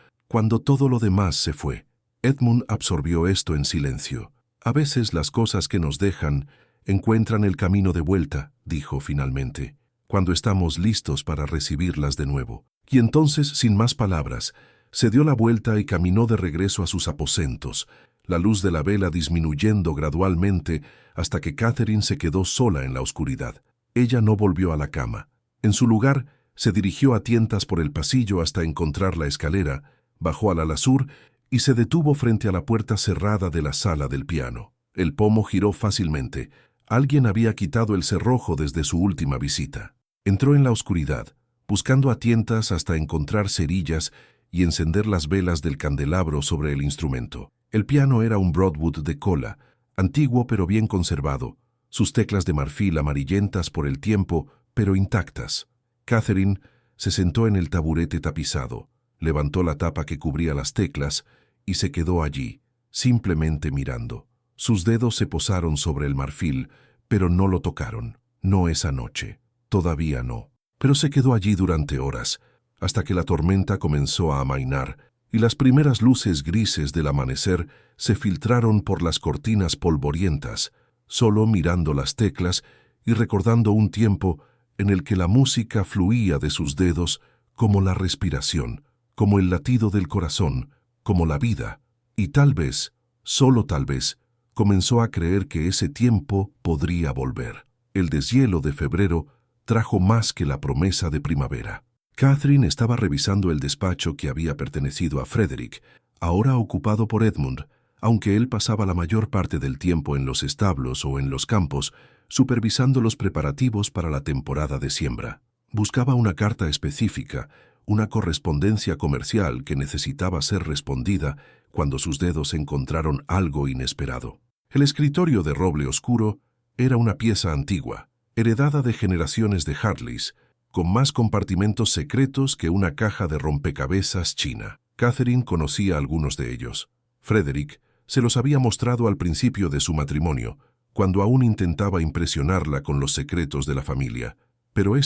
todo lo demás se fue». Edmund absorbió esto en silencio. «A veces las cosas que nos dejan encuentran el camino de vuelta», dijo finalmente, «cuando estamos listos para recibirlas de nuevo». Y entonces, sin más palabras, se dio la vuelta y caminó de regreso a sus aposentos, la luz de la vela disminuyendo gradualmente hasta que Catherine se quedó sola en la oscuridad. Ella no volvió a la cama. En su lugar, se dirigió a tientas por el pasillo hasta encontrar la escalera, bajó al ala sur y se detuvo frente a la puerta cerrada de la sala del piano. El pomo giró fácilmente. Alguien había quitado el cerrojo desde su última visita. Entró en la oscuridad, buscando a tientas hasta encontrar cerillas y encender las velas del candelabro sobre el instrumento. El piano era un Broadwood de cola, antiguo pero bien conservado, sus teclas de marfil amarillentas por el tiempo, pero intactas. Catherine se sentó en el taburete tapizado, levantó la tapa que cubría las teclas y se quedó allí, simplemente mirando. Sus dedos se posaron sobre el marfil, pero no lo tocaron. No esa noche. Todavía no. Pero se quedó allí durante horas, hasta que la tormenta comenzó a amainar y las primeras luces grises del amanecer se filtraron por las cortinas polvorientas, solo mirando las teclas y recordando un tiempo en el que la música fluía de sus dedos como la respiración, como el latido del corazón, como la vida, y tal vez, solo tal vez, comenzó a creer que ese tiempo podría volver. El deshielo de febrero trajo más que la promesa de primavera. Catherine estaba revisando el despacho que había pertenecido a Frederick, ahora ocupado por Edmund, aunque él pasaba la mayor parte del tiempo en los establos o en los campos, supervisando los preparativos para la temporada de siembra. Buscaba una carta específica, una correspondencia comercial que necesitaba ser respondida cuando sus dedos encontraron algo inesperado. El escritorio de roble oscuro era una pieza antigua, heredada de generaciones de Hartleys, con más compartimentos secretos que una caja de rompecabezas china. Catherine conocía algunos de ellos. Frederick se los había mostrado al principio de su matrimonio, cuando aún intentaba impresionarla con los secretos de la familia. Pero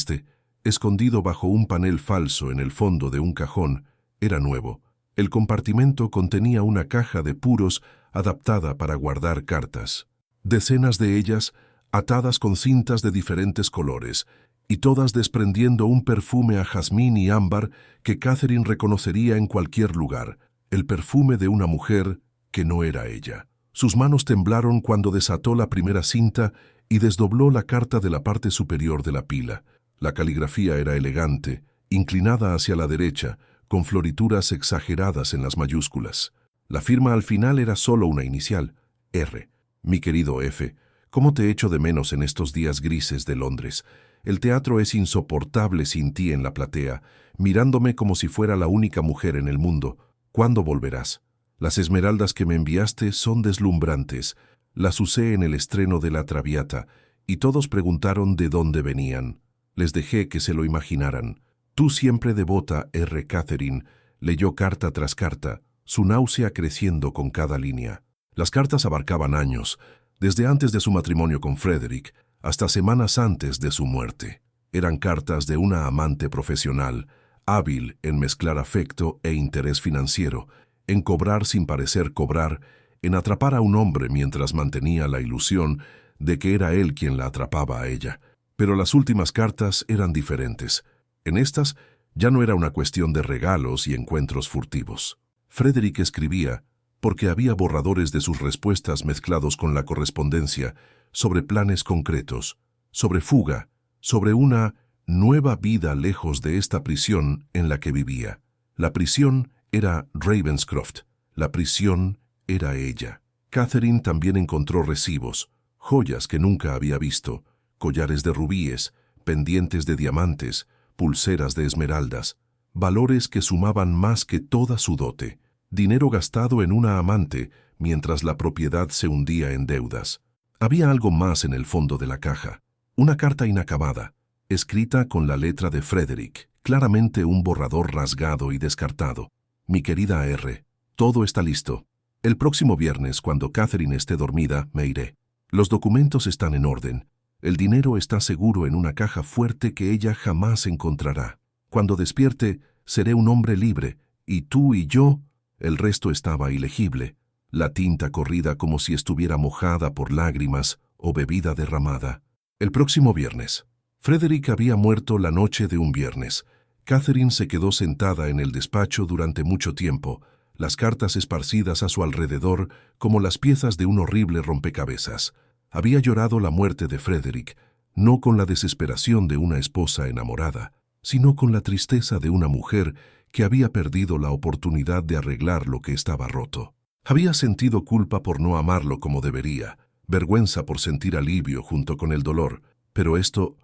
escondido bajo un panel falso en el fondo de un cajón, era nuevo. El compartimento contenía una caja de puros adaptada para guardar cartas. Decenas de ellas atadas con cintas de diferentes colores, y todas desprendiendo un perfume a jazmín y ámbar que Catherine reconocería en cualquier lugar, el perfume de una mujer que no era ella. Sus manos temblaron cuando desató la primera cinta y desdobló la carta de la parte superior de la pila. La caligrafía era elegante, inclinada hacia la derecha, con florituras exageradas en las mayúsculas. La firma al final era solo una inicial, R. Mi querido F., ¿cómo te echo de menos en estos días grises de Londres? El teatro es insoportable sin ti en la platea, mirándome como si fuera la única mujer en el mundo. ¿Cuándo volverás? Las esmeraldas que me enviaste son deslumbrantes. Las usé en el estreno de La Traviata, y todos preguntaron de dónde venían. Les dejé que se lo imaginaran. Tú siempre devota, R. Catherine, leyó carta tras carta, su náusea creciendo con cada línea. Las cartas abarcaban años, desde antes de su matrimonio con Frederick hasta semanas antes de su muerte. Eran cartas de una amante profesional, hábil en mezclar afecto e interés financiero, en cobrar sin parecer cobrar, en atrapar a un hombre mientras mantenía la ilusión de que era él quien la atrapaba a ella. Pero las últimas cartas eran diferentes. En estas, Ya no era una cuestión de regalos y encuentros furtivos. Frederick escribía, porque había borradores de sus respuestas mezclados con la correspondencia, sobre planes concretos, sobre fuga, sobre una nueva vida lejos de esta prisión en la que vivía. La prisión era Ravenscroft, la prisión era ella. Catherine también encontró recibos, joyas que nunca había visto, collares de rubíes, pendientes de diamantes, pulseras de esmeraldas, valores que sumaban más que toda su dote, dinero gastado en una amante mientras la propiedad se hundía en deudas. Había algo más en el fondo de la caja, una carta inacabada, escrita con la letra de Frederick, claramente un borrador rasgado y descartado. Mi querida R, todo está listo. El próximo viernes, cuando Catherine esté dormida, me iré. Los documentos están en orden. El dinero está seguro en una caja fuerte que ella jamás encontrará. Cuando despierte, seré un hombre libre, y tú y yo. El resto estaba ilegible, la tinta corrida como si estuviera mojada por lágrimas o bebida derramada. El próximo viernes. Frederick había muerto la noche de un viernes. Catherine se quedó sentada en el despacho durante mucho tiempo, las cartas esparcidas a su alrededor como las piezas de un horrible rompecabezas. Había llorado la muerte de Frederick, no con la desesperación de una esposa enamorada, sino con la tristeza de una mujer que había perdido la oportunidad de arreglar lo que estaba roto. Había sentido culpa por no amarlo como debería, vergüenza por sentir alivio junto con el dolor, pero esto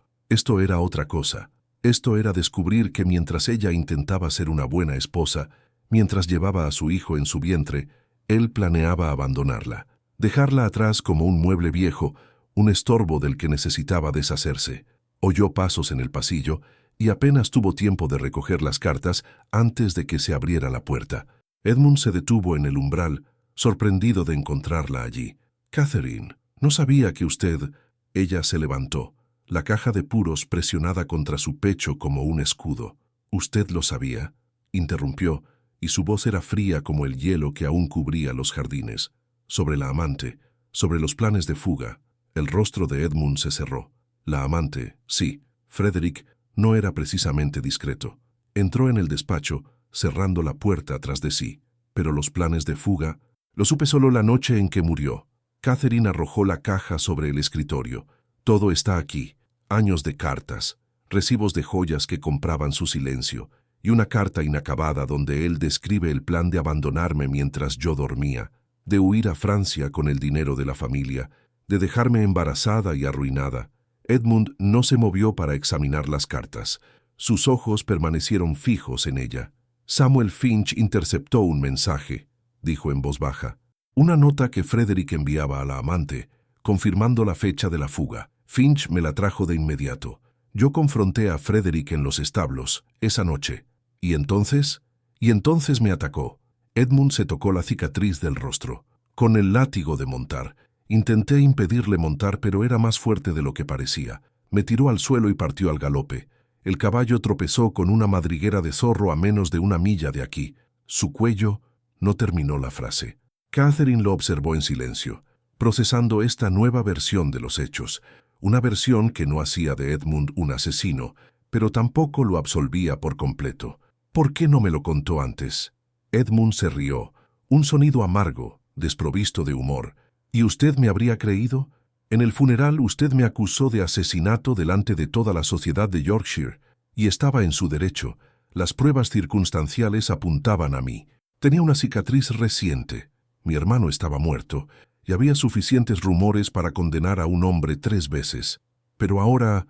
era otra cosa. Esto era descubrir que mientras ella intentaba ser una buena esposa, mientras llevaba a su hijo en su vientre, él planeaba abandonarla, dejarla atrás como un mueble viejo, un estorbo del que necesitaba deshacerse. Oyó pasos en el pasillo y apenas tuvo tiempo de recoger las cartas antes de que se abriera la puerta. Edmund se detuvo en el umbral, sorprendido de encontrarla allí. «Catherine, no sabía que usted...» Ella se levantó, la caja de puros presionada contra su pecho como un escudo. «¿Usted lo sabía?», interrumpió, y su voz era fría como el hielo que aún cubría los jardines. Sobre la amante, sobre los planes de fuga, el rostro de Edmund se cerró. La amante, sí, Frederick, no era precisamente discreto. Entró en el despacho, cerrando la puerta tras de sí. Pero los planes de fuga, lo supe solo la noche en que murió. Catherine arrojó la caja sobre el escritorio. Todo está aquí. Años de cartas, recibos de joyas que compraban su silencio, y una carta inacabada donde él describe el plan de abandonarme mientras yo dormía, de huir a Francia con el dinero de la familia, de dejarme embarazada y arruinada. Edmund no se movió para examinar las cartas. Sus ojos permanecieron fijos en ella. Samuel Finch interceptó un mensaje, dijo en voz baja. Una nota que Frederick enviaba a la amante, confirmando la fecha de la fuga. Finch me la trajo de inmediato. Yo confronté a Frederick en los establos, esa noche. ¿Y entonces? Y entonces me atacó. Edmund se tocó la cicatriz del rostro. Con el látigo de montar. Intenté impedirle montar, pero era más fuerte de lo que parecía. Me tiró al suelo y partió al galope. El caballo tropezó con una madriguera de zorro a menos de 1 milla de aquí. Su cuello no terminó la frase. Catherine lo observó en silencio, procesando esta nueva versión de los hechos. Una versión que no hacía de Edmund un asesino, pero tampoco lo absolvía por completo. ¿Por qué no me lo contó antes? Edmund se rió, un sonido amargo, desprovisto de humor. ¿Y usted me habría creído? En el funeral usted me acusó de asesinato delante de toda la sociedad de Yorkshire, y estaba en su derecho. Las pruebas circunstanciales apuntaban a mí. Tenía una cicatriz reciente. Mi hermano estaba muerto, y había suficientes rumores para condenar a un hombre 3 veces. Pero ahora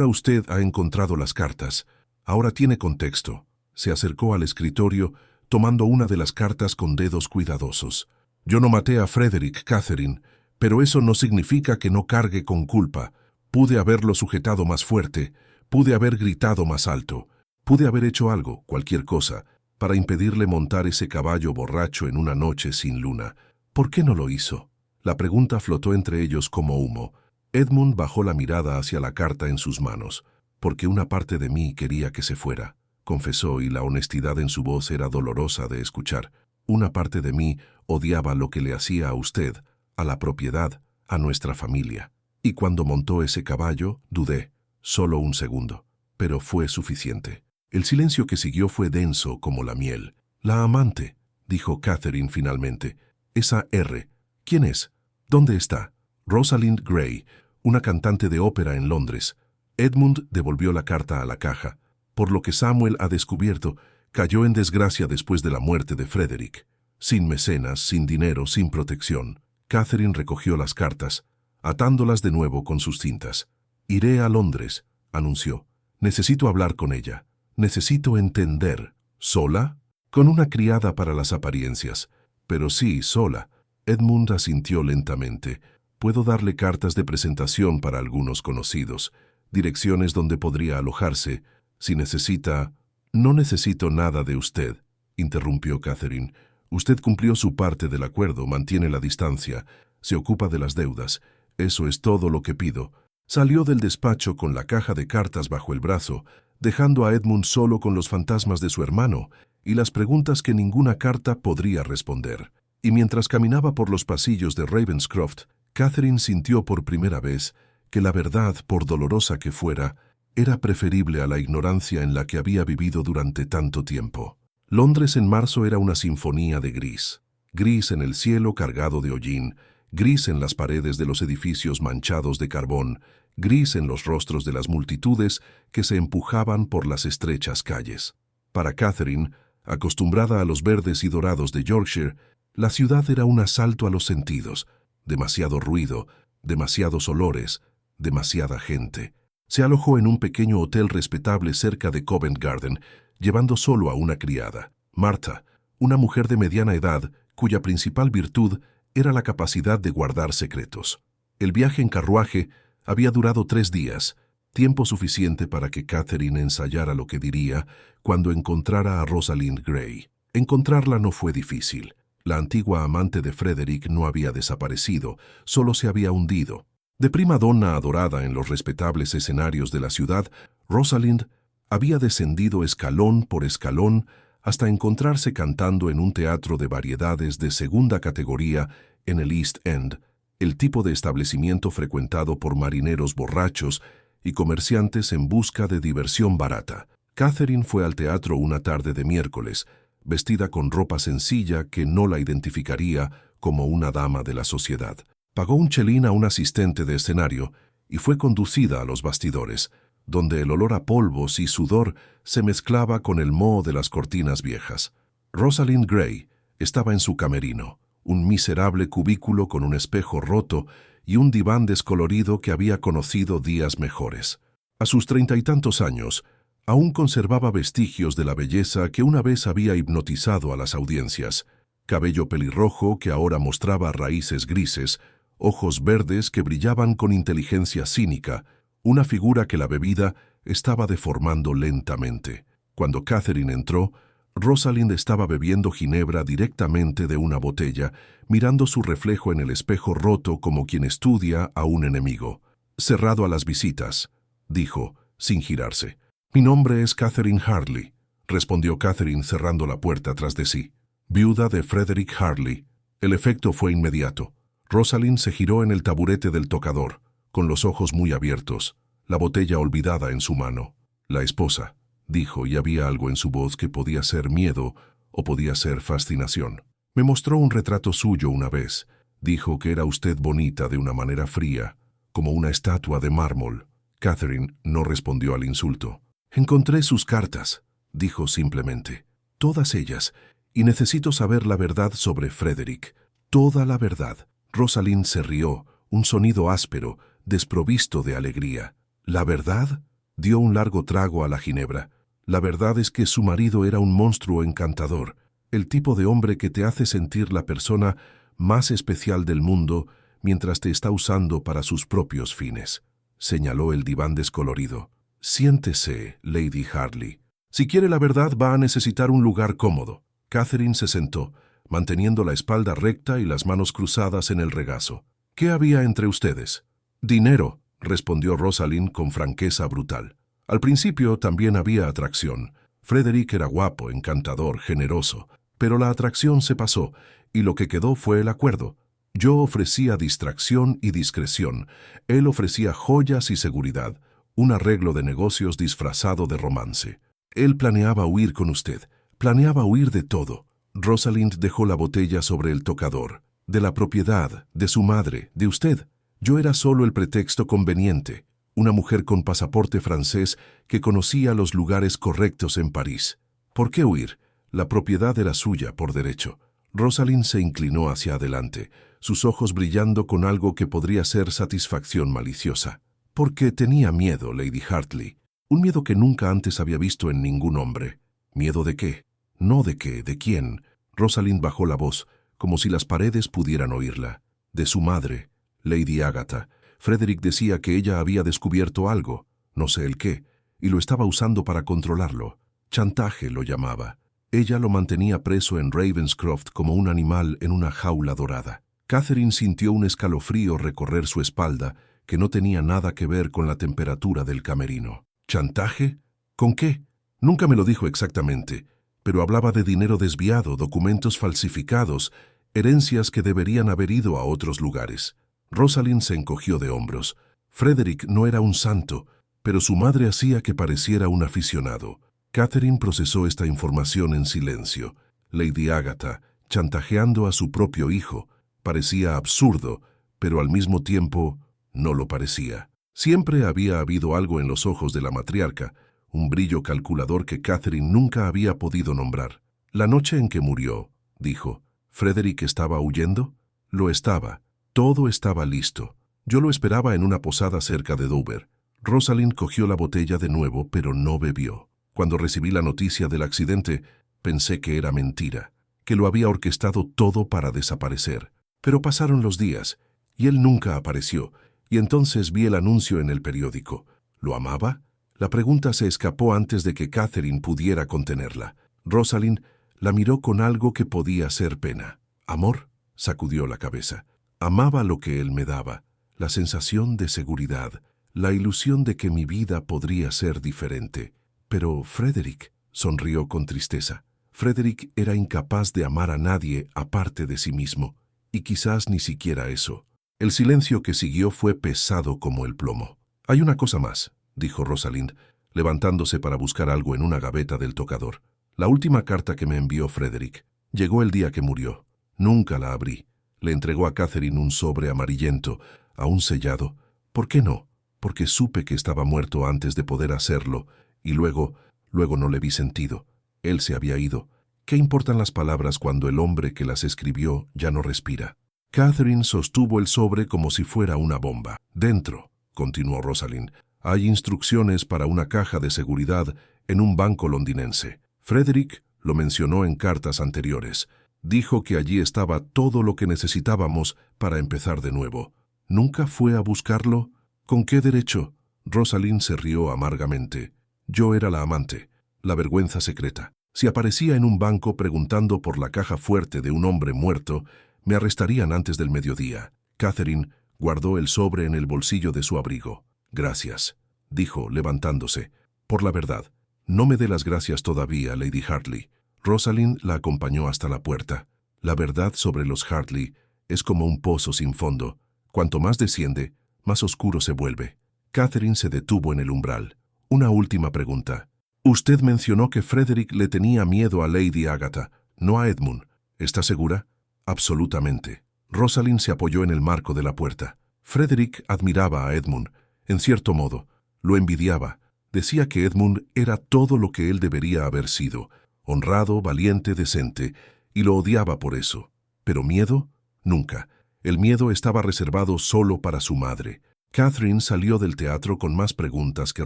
usted ha encontrado las cartas. Ahora tiene contexto. Se acercó al escritorio, tomando una de las cartas con dedos cuidadosos. Yo no maté a Frederick, Catherine, pero eso no significa que no cargue con culpa. Pude haberlo sujetado más fuerte, pude haber gritado más alto, pude haber hecho algo, cualquier cosa, para impedirle montar ese caballo borracho en una noche sin luna. ¿Por qué no lo hizo? La pregunta flotó entre ellos como humo. Edmund bajó la mirada hacia la carta en sus manos. Porque una parte de mí quería que se fuera, confesó, y la honestidad en su voz era dolorosa de escuchar. Una parte de mí odiaba lo que le hacía a usted, a la propiedad, a nuestra familia. Y cuando montó ese caballo, dudé, solo un segundo, pero fue suficiente. El silencio que siguió fue denso como la miel. «La amante», dijo Catherine finalmente. «Esa R. ¿Quién es? ¿Dónde está?» «Rosalind Gray, una cantante de ópera en Londres». Edmund devolvió la carta a la caja. Por lo que Samuel ha descubierto, cayó en desgracia después de la muerte de Frederick. Sin mecenas, sin dinero, sin protección. Catherine recogió las cartas, atándolas de nuevo con sus cintas. «Iré a Londres», anunció. «Necesito hablar con ella. Necesito entender». «¿Sola?» «Con una criada para las apariencias. Pero sí, sola». Edmund asintió lentamente. «Puedo darle cartas de presentación para algunos conocidos, direcciones donde podría alojarse. Si necesita...» «No necesito nada de usted», interrumpió Catherine. «Usted cumplió su parte del acuerdo, mantiene la distancia, se ocupa de las deudas. Eso es todo lo que pido». Salió del despacho con la caja de cartas bajo el brazo, dejando a Edmund solo con los fantasmas de su hermano y las preguntas que ninguna carta podría responder. Y mientras caminaba por los pasillos de Ravenscroft, Catherine sintió por primera vez que la verdad, por dolorosa que fuera, era preferible a la ignorancia en la que había vivido durante tanto tiempo. Londres en marzo era una sinfonía de gris. Gris en el cielo cargado de hollín, gris en las paredes de los edificios manchados de carbón, gris en los rostros de las multitudes que se empujaban por las estrechas calles. Para Catherine, acostumbrada a los verdes y dorados de Yorkshire, la ciudad era un asalto a los sentidos, demasiado ruido, demasiados olores, demasiada gente. Se alojó en un pequeño hotel respetable cerca de Covent Garden, llevando solo a una criada, Martha, una mujer de mediana edad cuya principal virtud era la capacidad de guardar secretos. El viaje en carruaje había durado 3 días, tiempo suficiente para que Catherine ensayara lo que diría cuando encontrara a Rosalind Gray. Encontrarla no fue difícil. La antigua amante de Frederick no había desaparecido, solo se había hundido. De prima donna adorada en los respetables escenarios de la ciudad, Rosalind había descendido escalón por escalón hasta encontrarse cantando en un teatro de variedades de segunda categoría en el East End, el tipo de establecimiento frecuentado por marineros borrachos y comerciantes en busca de diversión barata. Catherine fue al teatro una tarde de miércoles, vestida con ropa sencilla que no la identificaría como una dama de la sociedad. Pagó un chelín a un asistente de escenario y fue conducida a los bastidores, donde el olor a polvos y sudor se mezclaba con el moho de las cortinas viejas. Rosalind Gray estaba en su camerino, un miserable cubículo con un espejo roto y un diván descolorido que había conocido días mejores. A sus 30 y tantos años, aún conservaba vestigios de la belleza que una vez había hipnotizado a las audiencias. Cabello pelirrojo que ahora mostraba raíces grises, ojos verdes que brillaban con inteligencia cínica, una figura que la bebida estaba deformando lentamente. Cuando Catherine entró, Rosalind estaba bebiendo ginebra directamente de una botella, mirando su reflejo en el espejo roto como quien estudia a un enemigo. «Cerrado a las visitas», dijo, sin girarse. «Mi nombre es Catherine Harley», respondió Catherine cerrando la puerta tras de sí. «Viuda de Frederick Harley». El efecto fue inmediato. Rosalind se giró en el taburete del tocador, con los ojos muy abiertos, la botella olvidada en su mano. «La esposa», dijo, y había algo en su voz que podía ser miedo o podía ser fascinación. «Me mostró un retrato suyo una vez. Dijo que era usted bonita de una manera fría, como una estatua de mármol». Catherine no respondió al insulto. «Encontré sus cartas», dijo simplemente. «Todas ellas, y necesito saber la verdad sobre Frederick. Toda la verdad». Rosalind se rió, un sonido áspero, desprovisto de alegría. «¿La verdad?», dio un largo trago a la ginebra. «La verdad es que su marido era un monstruo encantador, el tipo de hombre que te hace sentir la persona más especial del mundo mientras te está usando para sus propios fines». Señaló el diván descolorido. «Siéntese, Lady Harley. Si quiere la verdad va a necesitar un lugar cómodo». Catherine se sentó, manteniendo la espalda recta y las manos cruzadas en el regazo. «¿Qué había entre ustedes?» «Dinero», respondió Rosalind con franqueza brutal. Al principio también había atracción. Frederick era guapo, encantador, generoso, pero la atracción se pasó, y lo que quedó fue el acuerdo. Yo ofrecía distracción y discreción. Él ofrecía joyas y seguridad, un arreglo de negocios disfrazado de romance. Él planeaba huir con usted. Planeaba huir de todo. Rosalind dejó la botella sobre el tocador. De la propiedad, de su madre, de usted. Yo era solo el pretexto conveniente. Una mujer con pasaporte francés que conocía los lugares correctos en París. ¿Por qué huir? La propiedad era suya por derecho. Rosalind se inclinó hacia adelante, sus ojos brillando con algo que podría ser satisfacción maliciosa. Porque tenía miedo, Lady Hartley. Un miedo que nunca antes había visto en ningún hombre. ¿Miedo de qué? No de qué, ¿de quién? Rosalind bajó la voz, como si las paredes pudieran oírla. De su madre, Lady Agatha. Frederick decía que ella había descubierto algo, no sé el qué, y lo estaba usando para controlarlo. Chantaje lo llamaba. Ella lo mantenía preso en Ravenscroft como un animal en una jaula dorada. Catherine sintió un escalofrío recorrer su espalda que no tenía nada que ver con la temperatura del camerino. ¿Chantaje? ¿Con qué? Nunca me lo dijo exactamente, pero hablaba de dinero desviado, documentos falsificados, herencias que deberían haber ido a otros lugares. Rosalind se encogió de hombros. Frederick no era un santo, pero su madre hacía que pareciera un aficionado. Catherine procesó esta información en silencio. Lady Agatha, chantajeando a su propio hijo, parecía absurdo, pero al mismo tiempo no lo parecía. Siempre había habido algo en los ojos de la matriarca, un brillo calculador que Catherine nunca había podido nombrar. La noche en que murió, dijo, ¿Frederick estaba huyendo? Lo estaba. Todo estaba listo. Yo lo esperaba en una posada cerca de Dover. Rosalind cogió la botella de nuevo, pero no bebió. Cuando recibí la noticia del accidente, pensé que era mentira, que lo había orquestado todo para desaparecer. Pero pasaron los días, y él nunca apareció, y entonces vi el anuncio en el periódico. ¿Lo amaba? La pregunta se escapó antes de que Catherine pudiera contenerla. Rosalind la miró con algo que podía ser pena. ¿Amor? Sacudió la cabeza. Amaba lo que él me daba, la sensación de seguridad, la ilusión de que mi vida podría ser diferente. Pero Frederick, sonrió con tristeza. Frederick era incapaz de amar a nadie aparte de sí mismo, y quizás ni siquiera eso. El silencio que siguió fue pesado como el plomo. Hay una cosa más, dijo Rosalind, levantándose para buscar algo en una gaveta del tocador. La última carta que me envió Frederick llegó el día que murió. Nunca la abrí. Le entregó a Catherine un sobre amarillento, aún sellado. ¿Por qué no? Porque supe que estaba muerto antes de poder hacerlo, y luego no le vi sentido. Él se había ido. ¿Qué importan las palabras cuando el hombre que las escribió ya no respira? Catherine sostuvo el sobre como si fuera una bomba. Dentro, continuó Rosalind, hay instrucciones para una caja de seguridad en un banco londinense. Frederick lo mencionó en cartas anteriores. Dijo que allí estaba todo lo que necesitábamos para empezar de nuevo. ¿Nunca fue a buscarlo? ¿Con qué derecho? Rosalind se rió amargamente. Yo era la amante, la vergüenza secreta. Si aparecía en un banco preguntando por la caja fuerte de un hombre muerto, me arrestarían antes del mediodía. Catherine guardó el sobre en el bolsillo de su abrigo. Gracias, dijo, levantándose. Por la verdad, no me dé las gracias todavía, Lady Hartley. Rosalind la acompañó hasta la puerta. La verdad sobre los Hartley es como un pozo sin fondo. Cuanto más desciende, más oscuro se vuelve. Catherine se detuvo en el umbral. Una última pregunta. Usted mencionó que Frederick le tenía miedo a Lady Agatha, no a Edmund. ¿Está segura? Absolutamente. Rosalind se apoyó en el marco de la puerta. Frederick admiraba a Edmund, en cierto modo. Lo envidiaba. Decía que Edmund era todo lo que él debería haber sido. Honrado, valiente, decente, y lo odiaba por eso. ¿Pero miedo? Nunca. El miedo estaba reservado solo para su madre. Catherine salió del teatro con más preguntas que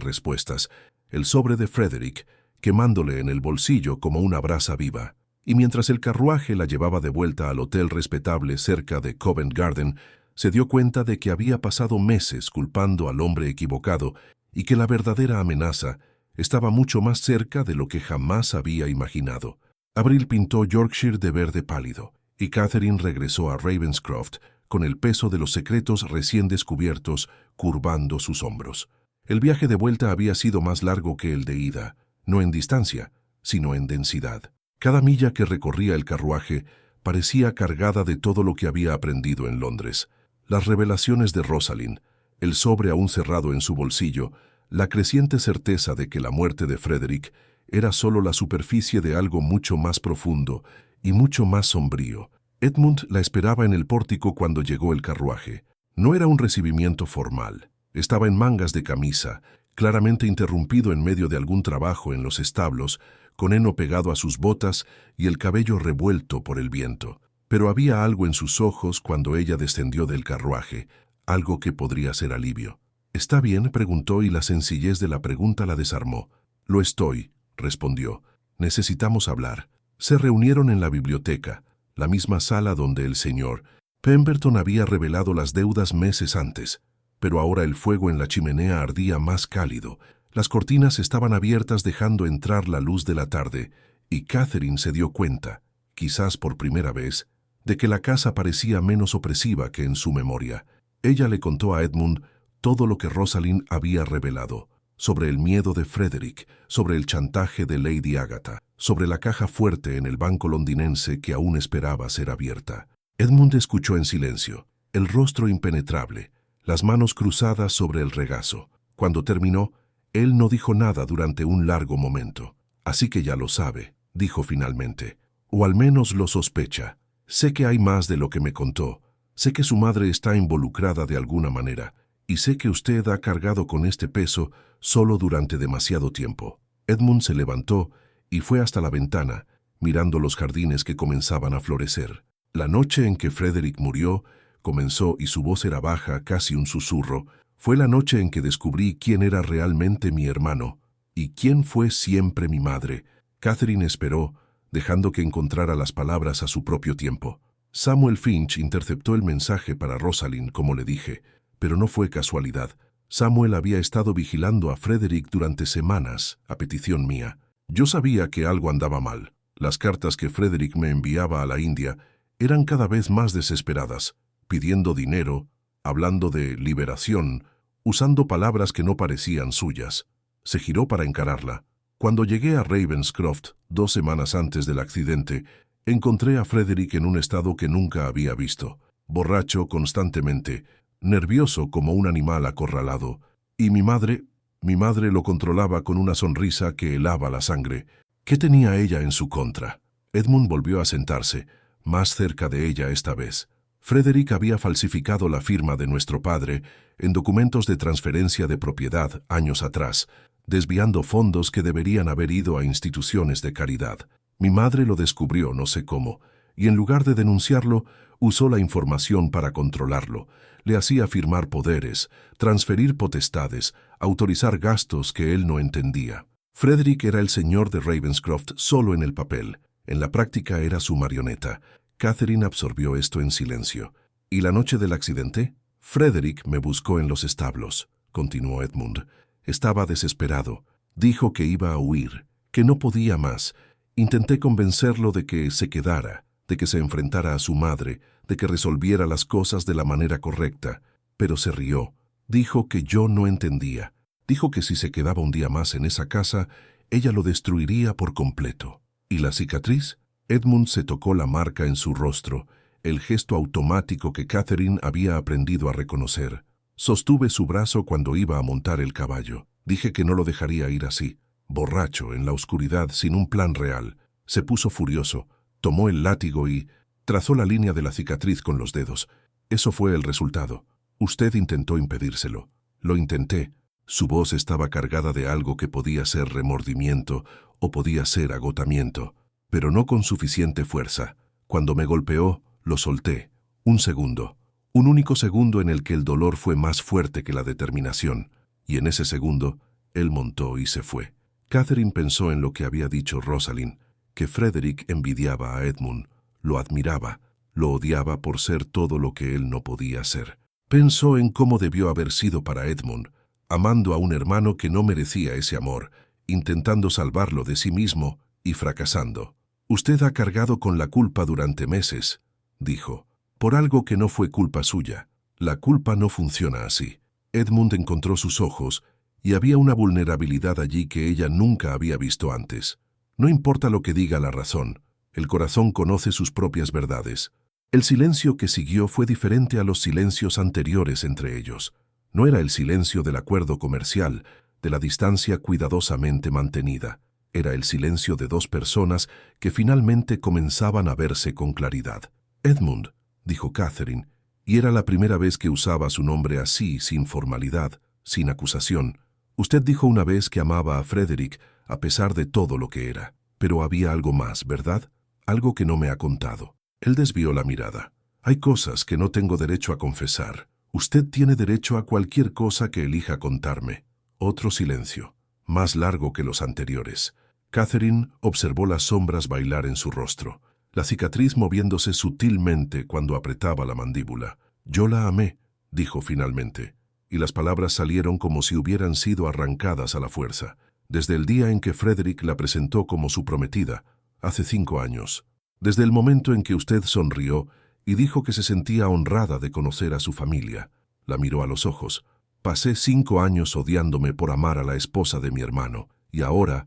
respuestas, el sobre de Frederick quemándole en el bolsillo como una brasa viva. Y mientras el carruaje la llevaba de vuelta al hotel respetable cerca de Covent Garden, se dio cuenta de que había pasado meses culpando al hombre equivocado y que la verdadera amenaza estaba mucho más cerca de lo que jamás había imaginado. Abril pintó Yorkshire de verde pálido, y Catherine regresó a Ravenscroft con el peso de los secretos recién descubiertos curvando sus hombros. El viaje de vuelta había sido más largo que el de ida, no en distancia, sino en densidad. Cada milla que recorría el carruaje parecía cargada de todo lo que había aprendido en Londres. Las revelaciones de Rosalind, el sobre aún cerrado en su bolsillo, la creciente certeza de que la muerte de Frederick era solo la superficie de algo mucho más profundo y mucho más sombrío. Edmund la esperaba en el pórtico cuando llegó el carruaje. No era un recibimiento formal. Estaba en mangas de camisa, claramente interrumpido en medio de algún trabajo en los establos, con heno pegado a sus botas y el cabello revuelto por el viento. Pero había algo en sus ojos cuando ella descendió del carruaje, algo que podría ser alivio. «¿Está bien?», preguntó, y la sencillez de la pregunta la desarmó. «Lo estoy», respondió. «Necesitamos hablar». Se reunieron en la biblioteca, la misma sala donde el señor Pemberton había revelado las deudas meses antes, pero ahora el fuego en la chimenea ardía más cálido. Las cortinas estaban abiertas dejando entrar la luz de la tarde, y Catherine se dio cuenta, quizás por primera vez, de que la casa parecía menos opresiva que en su memoria. Ella le contó a Edmund todo lo que Rosalind había revelado, sobre el miedo de Frederick, sobre el chantaje de Lady Agatha, sobre la caja fuerte en el banco londinense que aún esperaba ser abierta. Edmund escuchó en silencio, el rostro impenetrable, las manos cruzadas sobre el regazo. Cuando terminó, él no dijo nada durante un largo momento. «Así que ya lo sabe», dijo finalmente, «o al menos lo sospecha. Sé que hay más de lo que me contó. Sé que su madre está involucrada de alguna manera, y sé que usted ha cargado con este peso solo durante demasiado tiempo». Edmund se levantó y fue hasta la ventana, mirando los jardines que comenzaban a florecer. La noche en que Frederick murió, comenzó, y su voz era baja, casi un susurro, fue la noche en que descubrí quién era realmente mi hermano y quién fue siempre mi madre. Catherine esperó, dejando que encontrara las palabras a su propio tiempo. Samuel Finch interceptó el mensaje para Rosalind, como le dije, pero no fue casualidad. Samuel había estado vigilando a Frederick durante semanas, a petición mía. Yo sabía que algo andaba mal. Las cartas que Frederick me enviaba a la India eran cada vez más desesperadas, pidiendo dinero, hablando de liberación, usando palabras que no parecían suyas. Se giró para encararla. Cuando llegué a Ravenscroft, 2 semanas antes del accidente, encontré a Frederick en un estado que nunca había visto, borracho constantemente, nervioso como un animal acorralado, y mi madre lo controlaba con una sonrisa que helaba la sangre. ¿Qué tenía ella en su contra? Edmund volvió a sentarse, más cerca de ella esta vez. Frederick había falsificado la firma de nuestro padre en documentos de transferencia de propiedad años atrás, desviando fondos que deberían haber ido a instituciones de caridad. Mi madre lo descubrió, no sé cómo, y en lugar de denunciarlo, usó la información para controlarlo. Le hacía firmar poderes, transferir potestades, autorizar gastos que él no entendía. Frederick era el señor de Ravenscroft solo en el papel. En la práctica era su marioneta. Catherine absorbió esto en silencio. ¿Y la noche del accidente? Frederick me buscó en los establos, continuó Edmund. Estaba desesperado. Dijo que iba a huir, que no podía más. Intenté convencerlo de que se quedara, de que se enfrentara a su madre, de que resolviera las cosas de la manera correcta, pero se rió. Dijo que yo no entendía. Dijo que si se quedaba un día más en esa casa, ella lo destruiría por completo. ¿Y la cicatriz? Edmund se tocó la marca en su rostro, el gesto automático que Catherine había aprendido a reconocer. Sostuve su brazo cuando iba a montar el caballo. Dije que no lo dejaría ir así, borracho, en la oscuridad, sin un plan real. Se puso furioso, tomó el látigo y trazó la línea de la cicatriz con los dedos. Eso fue el resultado. Usted intentó impedírselo. Lo intenté. Su voz estaba cargada de algo que podía ser remordimiento o podía ser agotamiento, pero no con suficiente fuerza. Cuando me golpeó, lo solté. Un segundo. Un único segundo en el que el dolor fue más fuerte que la determinación. Y en ese segundo, él montó y se fue. Catherine pensó en lo que había dicho Rosalind, que Frederick envidiaba a Edmund, lo admiraba, lo odiaba por ser todo lo que él no podía ser. Pensó en cómo debió haber sido para Edmund, amando a un hermano que no merecía ese amor, intentando salvarlo de sí mismo y fracasando. «Usted ha cargado con la culpa durante meses», dijo, «por algo que no fue culpa suya. La culpa no funciona así». Edmund encontró sus ojos y había una vulnerabilidad allí que ella nunca había visto antes. No importa lo que diga la razón, el corazón conoce sus propias verdades. El silencio que siguió fue diferente a los silencios anteriores entre ellos. No era el silencio del acuerdo comercial, de la distancia cuidadosamente mantenida. Era el silencio de dos personas que finalmente comenzaban a verse con claridad. «Edmund», dijo Catherine, y era la primera vez que usaba su nombre así, sin formalidad, sin acusación. «Usted dijo una vez que amaba a Frederick, a pesar de todo lo que era. Pero había algo más, ¿verdad? Algo que no me ha contado». Él desvió la mirada. «Hay cosas que no tengo derecho a confesar. Usted tiene derecho a cualquier cosa que elija contarme». Otro silencio, más largo que los anteriores. Catherine observó las sombras bailar en su rostro, la cicatriz moviéndose sutilmente cuando apretaba la mandíbula. «Yo la amé», dijo finalmente, y las palabras salieron como si hubieran sido arrancadas a la fuerza. «Desde el día en que Frederick la presentó como su prometida, hace 5 años. Desde el momento en que usted sonrió y dijo que se sentía honrada de conocer a su familia». La miró a los ojos. «Pasé 5 años odiándome por amar a la esposa de mi hermano, y ahora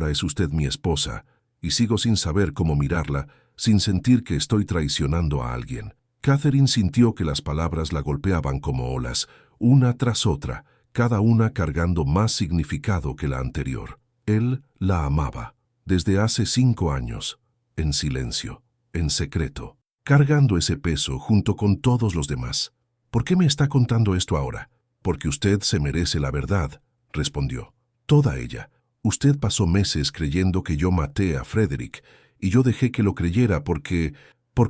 es usted mi esposa, y sigo sin saber cómo mirarla, sin sentir que estoy traicionando a alguien». Catherine sintió que las palabras la golpeaban como olas, una tras otra, cada una cargando más significado que la anterior. Él la amaba, desde hace 5 años, en silencio, en secreto, cargando ese peso junto con todos los demás. «¿Por qué me está contando esto ahora?» «Porque usted se merece la verdad», respondió. «Toda ella. Usted pasó meses creyendo que yo maté a Frederick, y yo dejé que lo creyera porque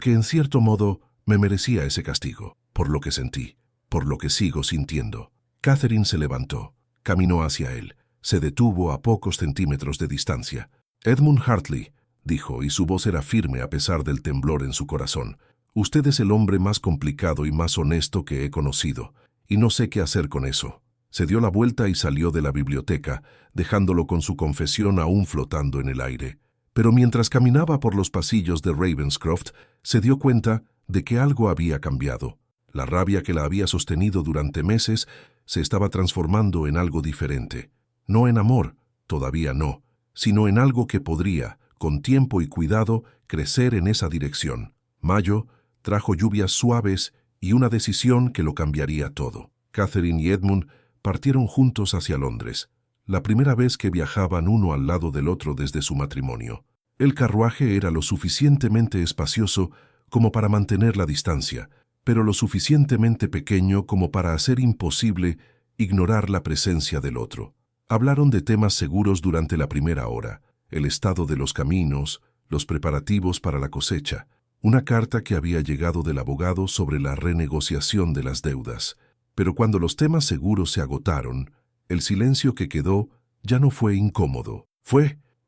en cierto modo me merecía ese castigo, por lo que sentí, por lo que sigo sintiendo». Catherine se levantó, caminó hacia él, se detuvo a pocos centímetros de distancia. «Edmund Hartley», dijo, y su voz era firme a pesar del temblor en su corazón. «Usted es el hombre más complicado y más honesto que he conocido, y no sé qué hacer con eso». Se dio la vuelta y salió de la biblioteca, dejándolo con su confesión aún flotando en el aire. Pero mientras caminaba por los pasillos de Ravenscroft, se dio cuenta de que algo había cambiado. La rabia que la había sostenido durante meses se estaba transformando en algo diferente. No en amor, todavía no, sino en algo que podría, con tiempo y cuidado, crecer en esa dirección. Mayo trajo lluvias suaves y una decisión que lo cambiaría todo. Catherine y Edmund partieron juntos hacia Londres, la primera vez que viajaban uno al lado del otro desde su matrimonio. El carruaje era lo suficientemente espacioso como para mantener la distancia, pero lo suficientemente pequeño como para hacer imposible ignorar la presencia del otro. Hablaron de temas seguros durante la primera hora: el estado de los caminos, los preparativos para la cosecha, una carta que había llegado del abogado sobre la renegociación de las deudas. Pero cuando los temas seguros se agotaron, el silencio que quedó ya no fue incómodo.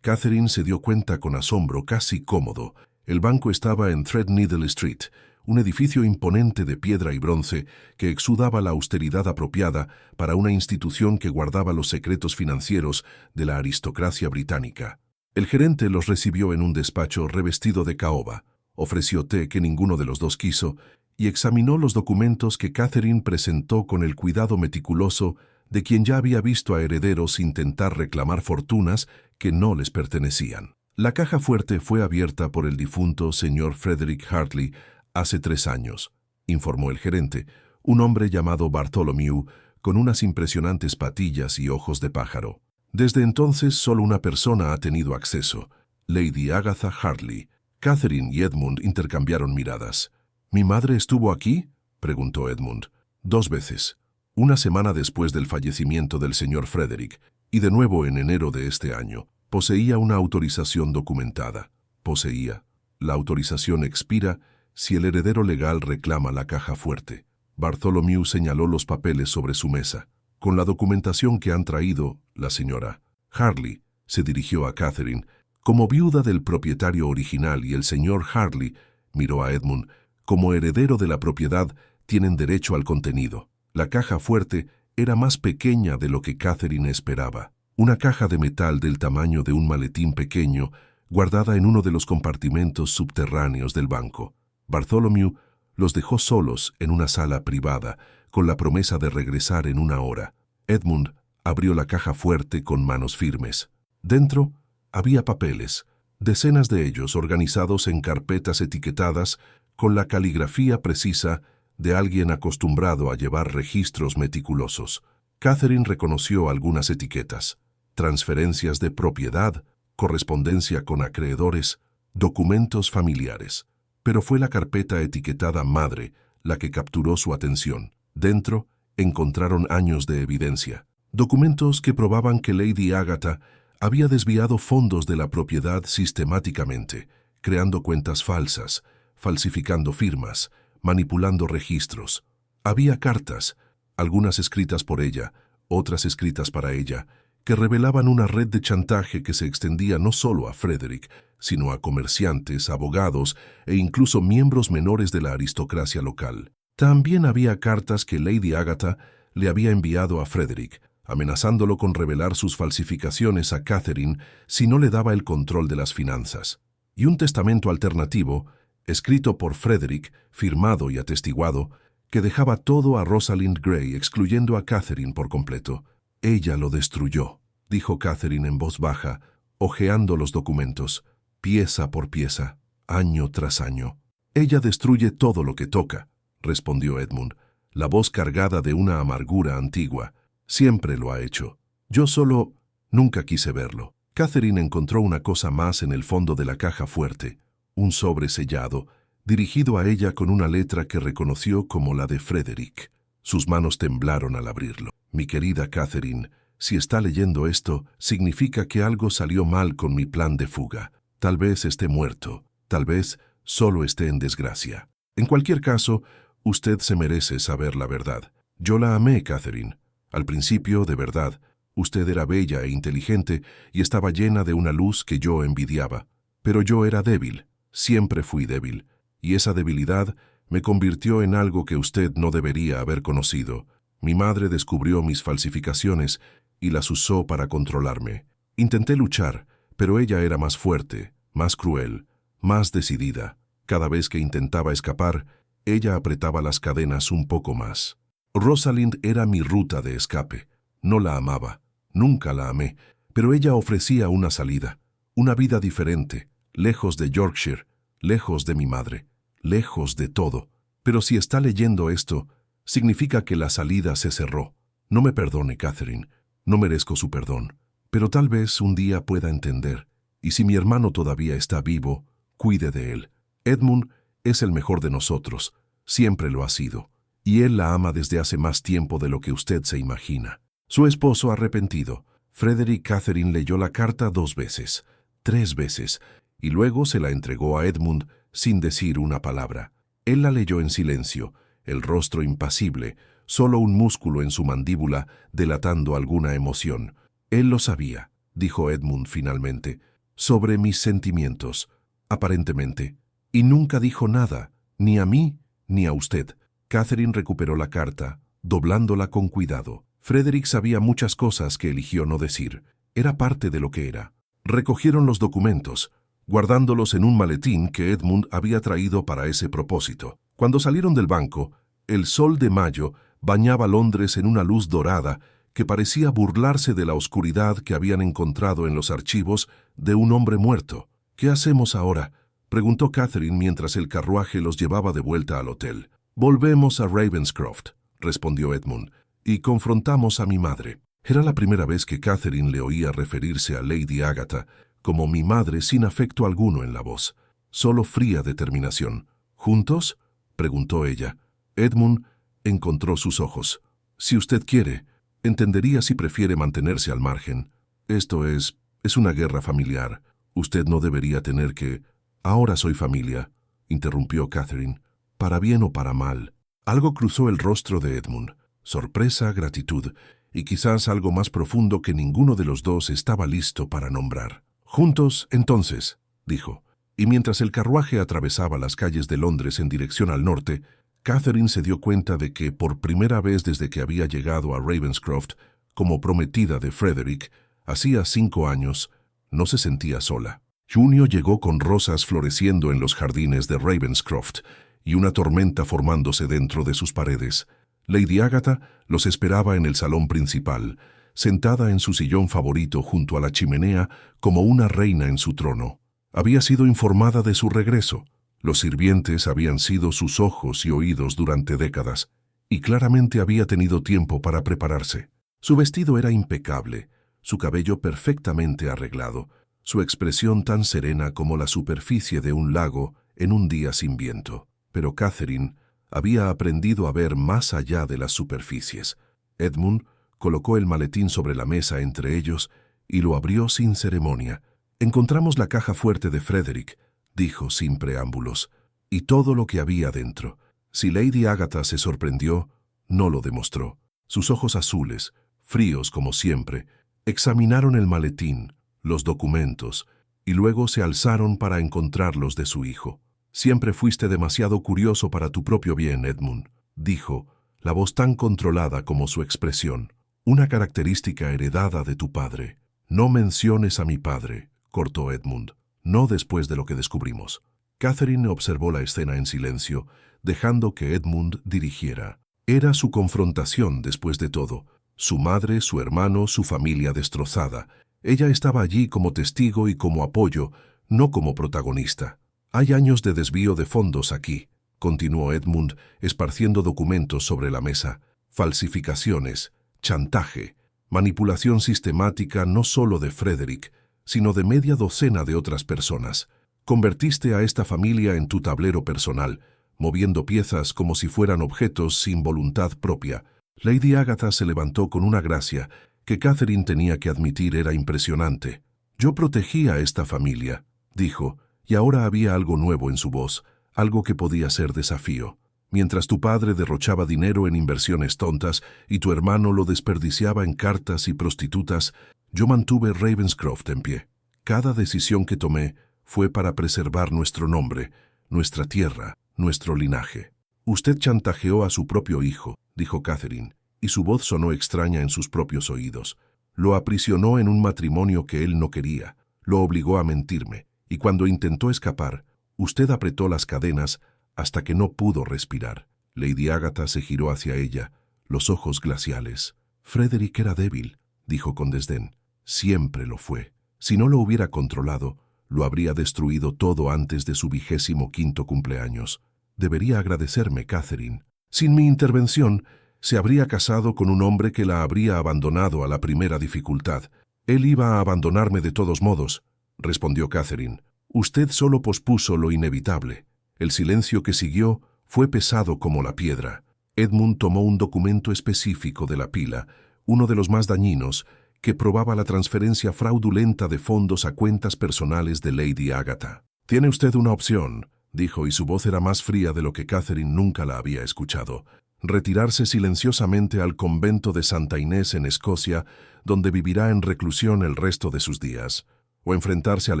Catherine se dio cuenta con asombro, casi cómodo. El banco estaba en Threadneedle Street, un edificio imponente de piedra y bronce que exudaba la austeridad apropiada para una institución que guardaba los secretos financieros de la aristocracia británica. El gerente los recibió en un despacho revestido de caoba, ofreció té que ninguno de los dos quiso, y examinó los documentos que Catherine presentó con el cuidado meticuloso de quien ya había visto a herederos intentar reclamar fortunas que no les pertenecían. La caja fuerte fue abierta por el difunto señor Frederick Hartley hace 3 años, informó el gerente, un hombre llamado Bartholomew, con unas impresionantes patillas y ojos de pájaro. Desde entonces solo una persona ha tenido acceso, Lady Agatha Hartley. Catherine y Edmund intercambiaron miradas. «¿Mi madre estuvo aquí?», preguntó Edmund. «2 veces. Una semana después del fallecimiento del señor Frederick, y de nuevo en enero de este año. Poseía una autorización documentada. Poseía. La autorización expira si el heredero legal reclama la caja fuerte». Bartholomew señaló los papeles sobre su mesa. «Con la documentación que han traído, la señora Hartley», se dirigió a Catherine, «como viuda del propietario original, y el señor Hartley», miró a Edmund, «como heredero de la propiedad, tienen derecho al contenido». La caja fuerte era más pequeña de lo que Catherine esperaba. Una caja de metal del tamaño de un maletín pequeño, guardada en uno de los compartimentos subterráneos del banco. Bartholomew los dejó solos en una sala privada, con la promesa de regresar en 1 hora. Edmund abrió la caja fuerte con manos firmes. Dentro había papeles, decenas de ellos organizados en carpetas etiquetadas con la caligrafía precisa de alguien acostumbrado a llevar registros meticulosos. Catherine reconoció algunas etiquetas: transferencias de propiedad, correspondencia con acreedores, documentos familiares. Pero fue la carpeta etiquetada Madre la que capturó su atención. Dentro encontraron años de evidencia. Documentos que probaban que Lady Agatha había desviado fondos de la propiedad sistemáticamente, creando cuentas falsas, falsificando firmas, manipulando registros. Había cartas, algunas escritas por ella, otras escritas para ella, que revelaban una red de chantaje que se extendía no solo a Frederick, sino a comerciantes, abogados e incluso miembros menores de la aristocracia local. También había cartas que Lady Agatha le había enviado a Frederick, amenazándolo con revelar sus falsificaciones a Catherine si no le daba el control de las finanzas. Y un testamento alternativo, escrito por Frederick, firmado y atestiguado, que dejaba todo a Rosalind Gray, excluyendo a Catherine por completo. Ella lo destruyó, dijo Catherine en voz baja, hojeando los documentos, pieza por pieza, año tras año. Ella destruye todo lo que toca, respondió Edmund, la voz cargada de una amargura antigua. Siempre lo ha hecho. Yo solo nunca quise verlo. Catherine encontró una cosa más en el fondo de la caja fuerte, un sobre sellado, dirigido a ella con una letra que reconoció como la de Frederick. Sus manos temblaron al abrirlo. Mi querida Catherine, si está leyendo esto, significa que algo salió mal con mi plan de fuga. Tal vez esté muerto, tal vez solo esté en desgracia. En cualquier caso, usted se merece saber la verdad. Yo la amé, Catherine. Al principio, de verdad, usted era bella e inteligente y estaba llena de una luz que yo envidiaba. Pero yo era débil, siempre fui débil, y esa debilidad me convirtió en algo que usted no debería haber conocido. Mi madre descubrió mis falsificaciones y las usó para controlarme. Intenté luchar, pero ella era más fuerte, más cruel, más decidida. Cada vez que intentaba escapar, ella apretaba las cadenas un poco más. Rosalind era mi ruta de escape. No la amaba, nunca la amé, pero ella ofrecía una salida, una vida diferente, lejos de Yorkshire, lejos de mi madre, lejos de todo. Pero si está leyendo esto, significa que la salida se cerró. No me perdone, Catherine, no merezco su perdón, pero tal vez un día pueda entender, y si mi hermano todavía está vivo, cuide de él. Edmund es el mejor de nosotros, siempre lo ha sido. Y él la ama desde hace más tiempo de lo que usted se imagina. Su esposo arrepentido. Frederick Catherine leyó la carta 2 veces, 3 veces, y luego se la entregó a Edmund sin decir una palabra. Él la leyó en silencio, el rostro impasible, solo un músculo en su mandíbula delatando alguna emoción. Él lo sabía, dijo Edmund finalmente, sobre mis sentimientos, aparentemente, y nunca dijo nada, ni a mí ni a usted. Catherine recuperó la carta, doblándola con cuidado. Frederick sabía muchas cosas que eligió no decir. Era parte de lo que era. Recogieron los documentos, guardándolos en un maletín que Edmund había traído para ese propósito. Cuando salieron del banco, el sol de mayo bañaba Londres en una luz dorada que parecía burlarse de la oscuridad que habían encontrado en los archivos de un hombre muerto. ¿Qué hacemos ahora?, preguntó Catherine mientras el carruaje los llevaba de vuelta al hotel. Volvemos a Ravenscroft, respondió Edmund, y confrontamos a mi madre. Era la primera vez que Catherine le oía referirse a Lady Agatha como mi madre sin afecto alguno en la voz, solo fría determinación. ¿Juntos?, preguntó ella. Edmund encontró sus ojos. Si usted quiere, entendería si prefiere mantenerse al margen. Esto es una guerra familiar. Usted no debería tener que... Ahora soy familia, interrumpió Catherine. Para bien o para mal. Algo cruzó el rostro de Edmund. Sorpresa, gratitud, y quizás algo más profundo que ninguno de los dos estaba listo para nombrar. Juntos, entonces, dijo. Y mientras el carruaje atravesaba las calles de Londres en dirección al norte, Catherine se dio cuenta de que, por primera vez desde que había llegado a Ravenscroft, como prometida de Frederick, hacía 5 años, no se sentía sola. Junio llegó con rosas floreciendo en los jardines de Ravenscroft y una tormenta formándose dentro de sus paredes. Lady Agatha los esperaba en el salón principal, sentada en su sillón favorito junto a la chimenea como una reina en su trono. Había sido informada de su regreso. Los sirvientes habían sido sus ojos y oídos durante décadas, y claramente había tenido tiempo para prepararse. Su vestido era impecable, su cabello perfectamente arreglado, su expresión tan serena como la superficie de un lago en un día sin viento. Pero Catherine había aprendido a ver más allá de las superficies. Edmund colocó el maletín sobre la mesa entre ellos y lo abrió sin ceremonia. «Encontramos la caja fuerte de Frederick», dijo sin preámbulos, «y todo lo que había dentro». Si Lady Agatha se sorprendió, no lo demostró. Sus ojos azules, fríos como siempre, examinaron el maletín, los documentos, y luego se alzaron para encontrar los de su hijo. «Siempre fuiste demasiado curioso para tu propio bien, Edmund», dijo, la voz tan controlada como su expresión. «Una característica heredada de tu padre». «No menciones a mi padre», cortó Edmund, «no después de lo que descubrimos». Catherine observó la escena en silencio, dejando que Edmund dirigiera. Era su confrontación después de todo. Su madre, su hermano, su familia destrozada. Ella estaba allí como testigo y como apoyo, no como protagonista. «Hay años de desvío de fondos aquí», continuó Edmund, esparciendo documentos sobre la mesa. «Falsificaciones, chantaje, manipulación sistemática no solo de Frederick, sino de media docena de otras personas. Convertiste a esta familia en tu tablero personal, moviendo piezas como si fueran objetos sin voluntad propia». Lady Agatha se levantó con una gracia que Catherine tenía que admitir era impresionante. «Yo protegí a esta familia», dijo, y ahora había algo nuevo en su voz, algo que podía ser desafío. «Mientras tu padre derrochaba dinero en inversiones tontas y tu hermano lo desperdiciaba en cartas y prostitutas, yo mantuve Ravenscroft en pie. Cada decisión que tomé fue para preservar nuestro nombre, nuestra tierra, nuestro linaje». «Usted chantajeó a su propio hijo», dijo Catherine, y su voz sonó extraña en sus propios oídos. «Lo aprisionó en un matrimonio que él no quería, lo obligó a mentirme, y cuando intentó escapar, usted apretó las cadenas hasta que no pudo respirar». Lady Agatha se giró hacia ella, los ojos glaciales. «Frederick era débil», dijo con desdén. «Siempre lo fue. Si no lo hubiera controlado, lo habría destruido todo antes de su 25º cumpleaños. Debería agradecerme, Catherine. Sin mi intervención, se habría casado con un hombre que la habría abandonado a la primera dificultad. Él iba a abandonarme de todos modos», respondió Catherine. «Usted solo pospuso lo inevitable». El silencio que siguió fue pesado como la piedra. Edmund tomó un documento específico de la pila, uno de los más dañinos, que probaba la transferencia fraudulenta de fondos a cuentas personales de Lady Agatha. «Tiene usted una opción», dijo, y su voz era más fría de lo que Catherine nunca la había escuchado. «Retirarse silenciosamente al convento de Santa Inés en Escocia, donde vivirá en reclusión el resto de sus días, o enfrentarse al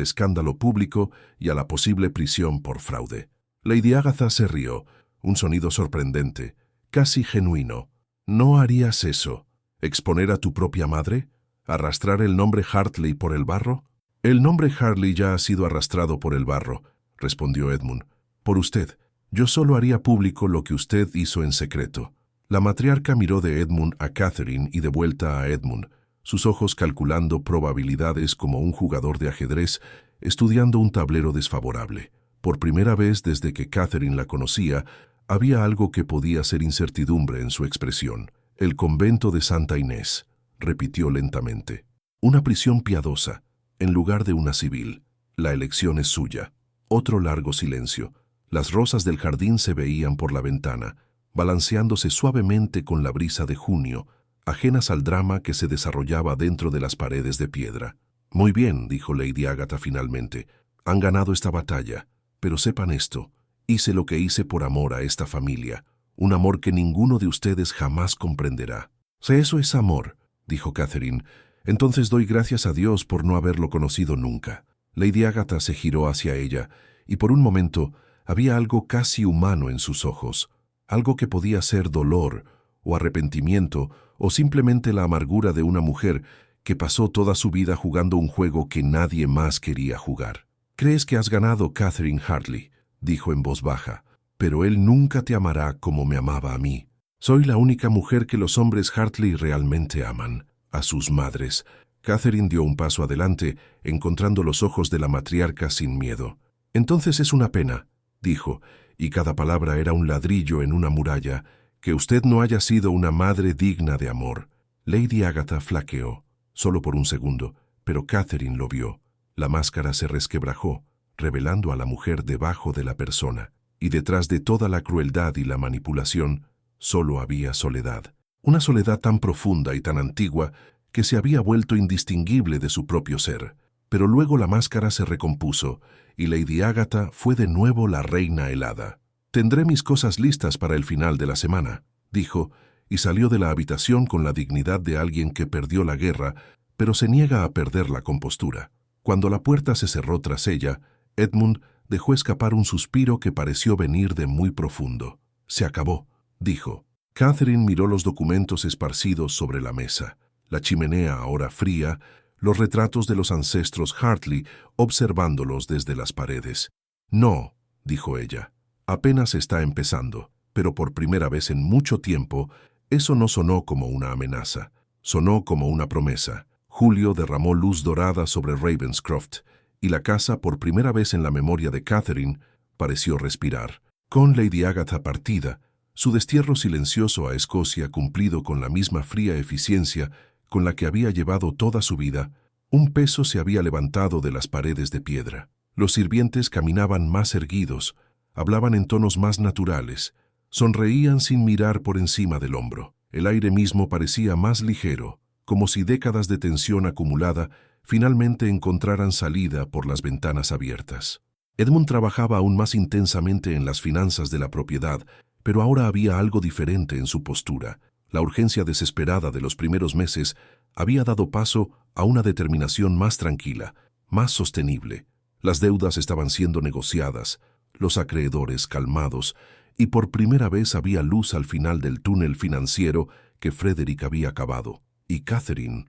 escándalo público y a la posible prisión por fraude». Lady Agatha se rió, un sonido sorprendente, casi genuino. «¿No harías eso? ¿Exponer a tu propia madre? ¿Arrastrar el nombre Hartley por el barro?» «El nombre Hartley ya ha sido arrastrado por el barro», respondió Edmund. «Por usted. Yo solo haría público lo que usted hizo en secreto». La matriarca miró de Edmund a Catherine y de vuelta a Edmund, sus ojos calculando probabilidades como un jugador de ajedrez estudiando un tablero desfavorable. Por primera vez desde que Catherine la conocía, había algo que podía ser incertidumbre en su expresión. «El convento de Santa Inés», repitió lentamente. «Una prisión piadosa, en lugar de una civil. La elección es suya». Otro largo silencio. Las rosas del jardín se veían por la ventana, balanceándose suavemente con la brisa de junio, ajenas al drama que se desarrollaba dentro de las paredes de piedra. «Muy bien», dijo Lady Agatha finalmente. «Han ganado esta batalla, pero sepan esto. Hice lo que hice por amor a esta familia, un amor que ninguno de ustedes jamás comprenderá». «Si eso es amor», dijo Catherine, «entonces doy gracias a Dios por no haberlo conocido nunca». Lady Agatha se giró hacia ella, y por un momento había algo casi humano en sus ojos, algo que podía ser dolor, o arrepentimiento, o simplemente la amargura de una mujer que pasó toda su vida jugando un juego que nadie más quería jugar. «Crees que has ganado, Catherine Hartley», dijo en voz baja, «pero él nunca te amará como me amaba a mí. Soy la única mujer que los hombres Hartley realmente aman, a sus madres». Catherine dio un paso adelante, encontrando los ojos de la matriarca sin miedo. «Entonces es una pena», dijo, y cada palabra era un ladrillo en una muralla, «que usted no haya sido una madre digna de amor». Lady Agatha flaqueó, solo por un segundo, pero Catherine lo vio. La máscara se resquebrajó, revelando a la mujer debajo de la persona, y detrás de toda la crueldad y la manipulación, solo había soledad. Una soledad tan profunda y tan antigua que se había vuelto indistinguible de su propio ser. Pero luego la máscara se recompuso, y Lady Agatha fue de nuevo la reina helada. «Tendré mis cosas listas para el final de la semana», dijo, y salió de la habitación con la dignidad de alguien que perdió la guerra, pero se niega a perder la compostura. Cuando la puerta se cerró tras ella, Edmund dejó escapar un suspiro que pareció venir de muy profundo. «Se acabó», dijo. Catherine miró los documentos esparcidos sobre la mesa, la chimenea ahora fría, los retratos de los ancestros Hartley observándolos desde las paredes. «No», dijo ella, «apenas está empezando», pero por primera vez en mucho tiempo, eso no sonó como una amenaza, sonó como una promesa. Julio derramó luz dorada sobre Ravenscroft, y la casa, por primera vez en la memoria de Catherine, pareció respirar. Con Lady Agatha partida, su destierro silencioso a Escocia cumplido con la misma fría eficiencia con la que había llevado toda su vida, un peso se había levantado de las paredes de piedra. Los sirvientes caminaban más erguidos, hablaban en tonos más naturales, sonreían sin mirar por encima del hombro. El aire mismo parecía más ligero, como si décadas de tensión acumulada finalmente encontraran salida por las ventanas abiertas. Edmund trabajaba aún más intensamente en las finanzas de la propiedad, pero ahora había algo diferente en su postura. La urgencia desesperada de los primeros meses había dado paso a una determinación más tranquila, más sostenible. Las deudas estaban siendo negociadas, los acreedores calmados, y por primera vez había luz al final del túnel financiero que Frederick había cavado. Y Catherine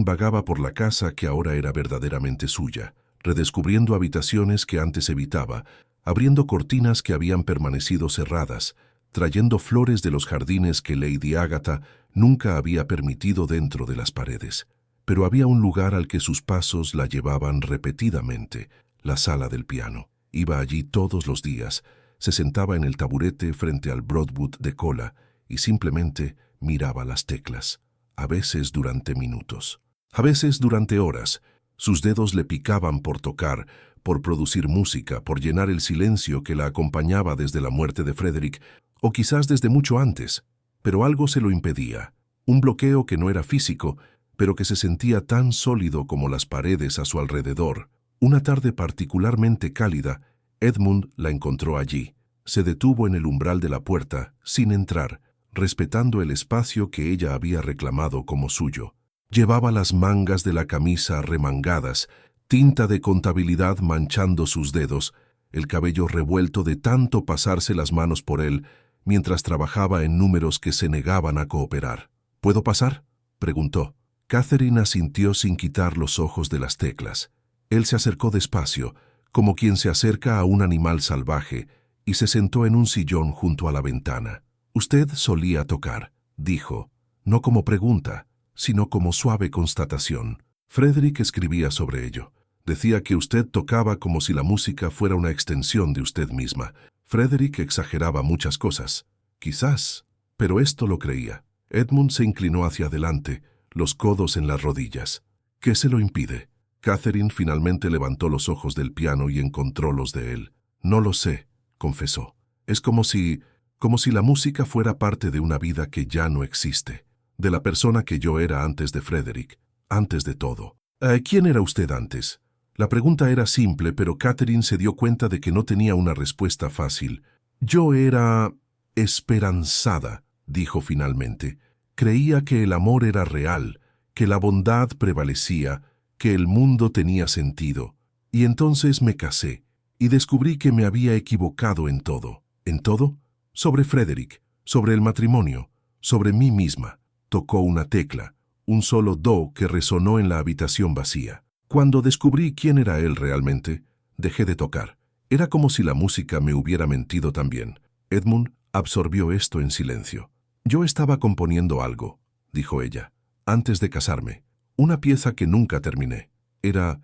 vagaba por la casa que ahora era verdaderamente suya, redescubriendo habitaciones que antes evitaba, abriendo cortinas que habían permanecido cerradas, trayendo flores de los jardines que Lady Agatha nunca había permitido dentro de las paredes. Pero había un lugar al que sus pasos la llevaban repetidamente, la sala del piano. Iba allí todos los días, se sentaba en el taburete frente al Broadwood de cola y simplemente miraba las teclas, a veces durante minutos, a veces durante horas. Sus dedos le picaban por tocar, por producir música, por llenar el silencio que la acompañaba desde la muerte de Frederick, o quizás desde mucho antes, pero algo se lo impedía, un bloqueo que no era físico, pero que se sentía tan sólido como las paredes a su alrededor. Una tarde particularmente cálida, Edmund la encontró allí. Se detuvo en el umbral de la puerta, sin entrar, respetando el espacio que ella había reclamado como suyo. Llevaba las mangas de la camisa remangadas, tinta de contabilidad manchando sus dedos, el cabello revuelto de tanto pasarse las manos por él, mientras trabajaba en números que se negaban a cooperar. «¿Puedo pasar?», preguntó. Catherine asintió sin quitar los ojos de las teclas. Él se acercó despacio, como quien se acerca a un animal salvaje, y se sentó en un sillón junto a la ventana. «Usted solía tocar», dijo, no como pregunta, sino como suave constatación. Frederick escribía sobre ello. Decía que usted tocaba como si la música fuera una extensión de usted misma. Frederick exageraba muchas cosas. Quizás, pero esto lo creía. Edmund se inclinó hacia adelante, los codos en las rodillas. «¿Qué se lo impide?». Catherine finalmente levantó los ojos del piano y encontró los de él. «No lo sé», confesó. «Es como si la música fuera parte de una vida que ya no existe, de la persona que yo era antes de Frederick, antes de todo». «¿Quién era usted antes?». La pregunta era simple, pero Catherine se dio cuenta de que no tenía una respuesta fácil. «Yo era esperanzada», dijo finalmente. «Creía que el amor era real, que la bondad prevalecía, que el mundo tenía sentido. Y entonces me casé, y descubrí que me había equivocado en todo». «¿En todo?». «Sobre Frederick, sobre el matrimonio, sobre mí misma». Tocó una tecla, un solo do que resonó en la habitación vacía. «Cuando descubrí quién era él realmente, dejé de tocar. Era como si la música me hubiera mentido también». Edmund absorbió esto en silencio. «Yo estaba componiendo algo», dijo ella, «antes de casarme. Una pieza que nunca terminé. Era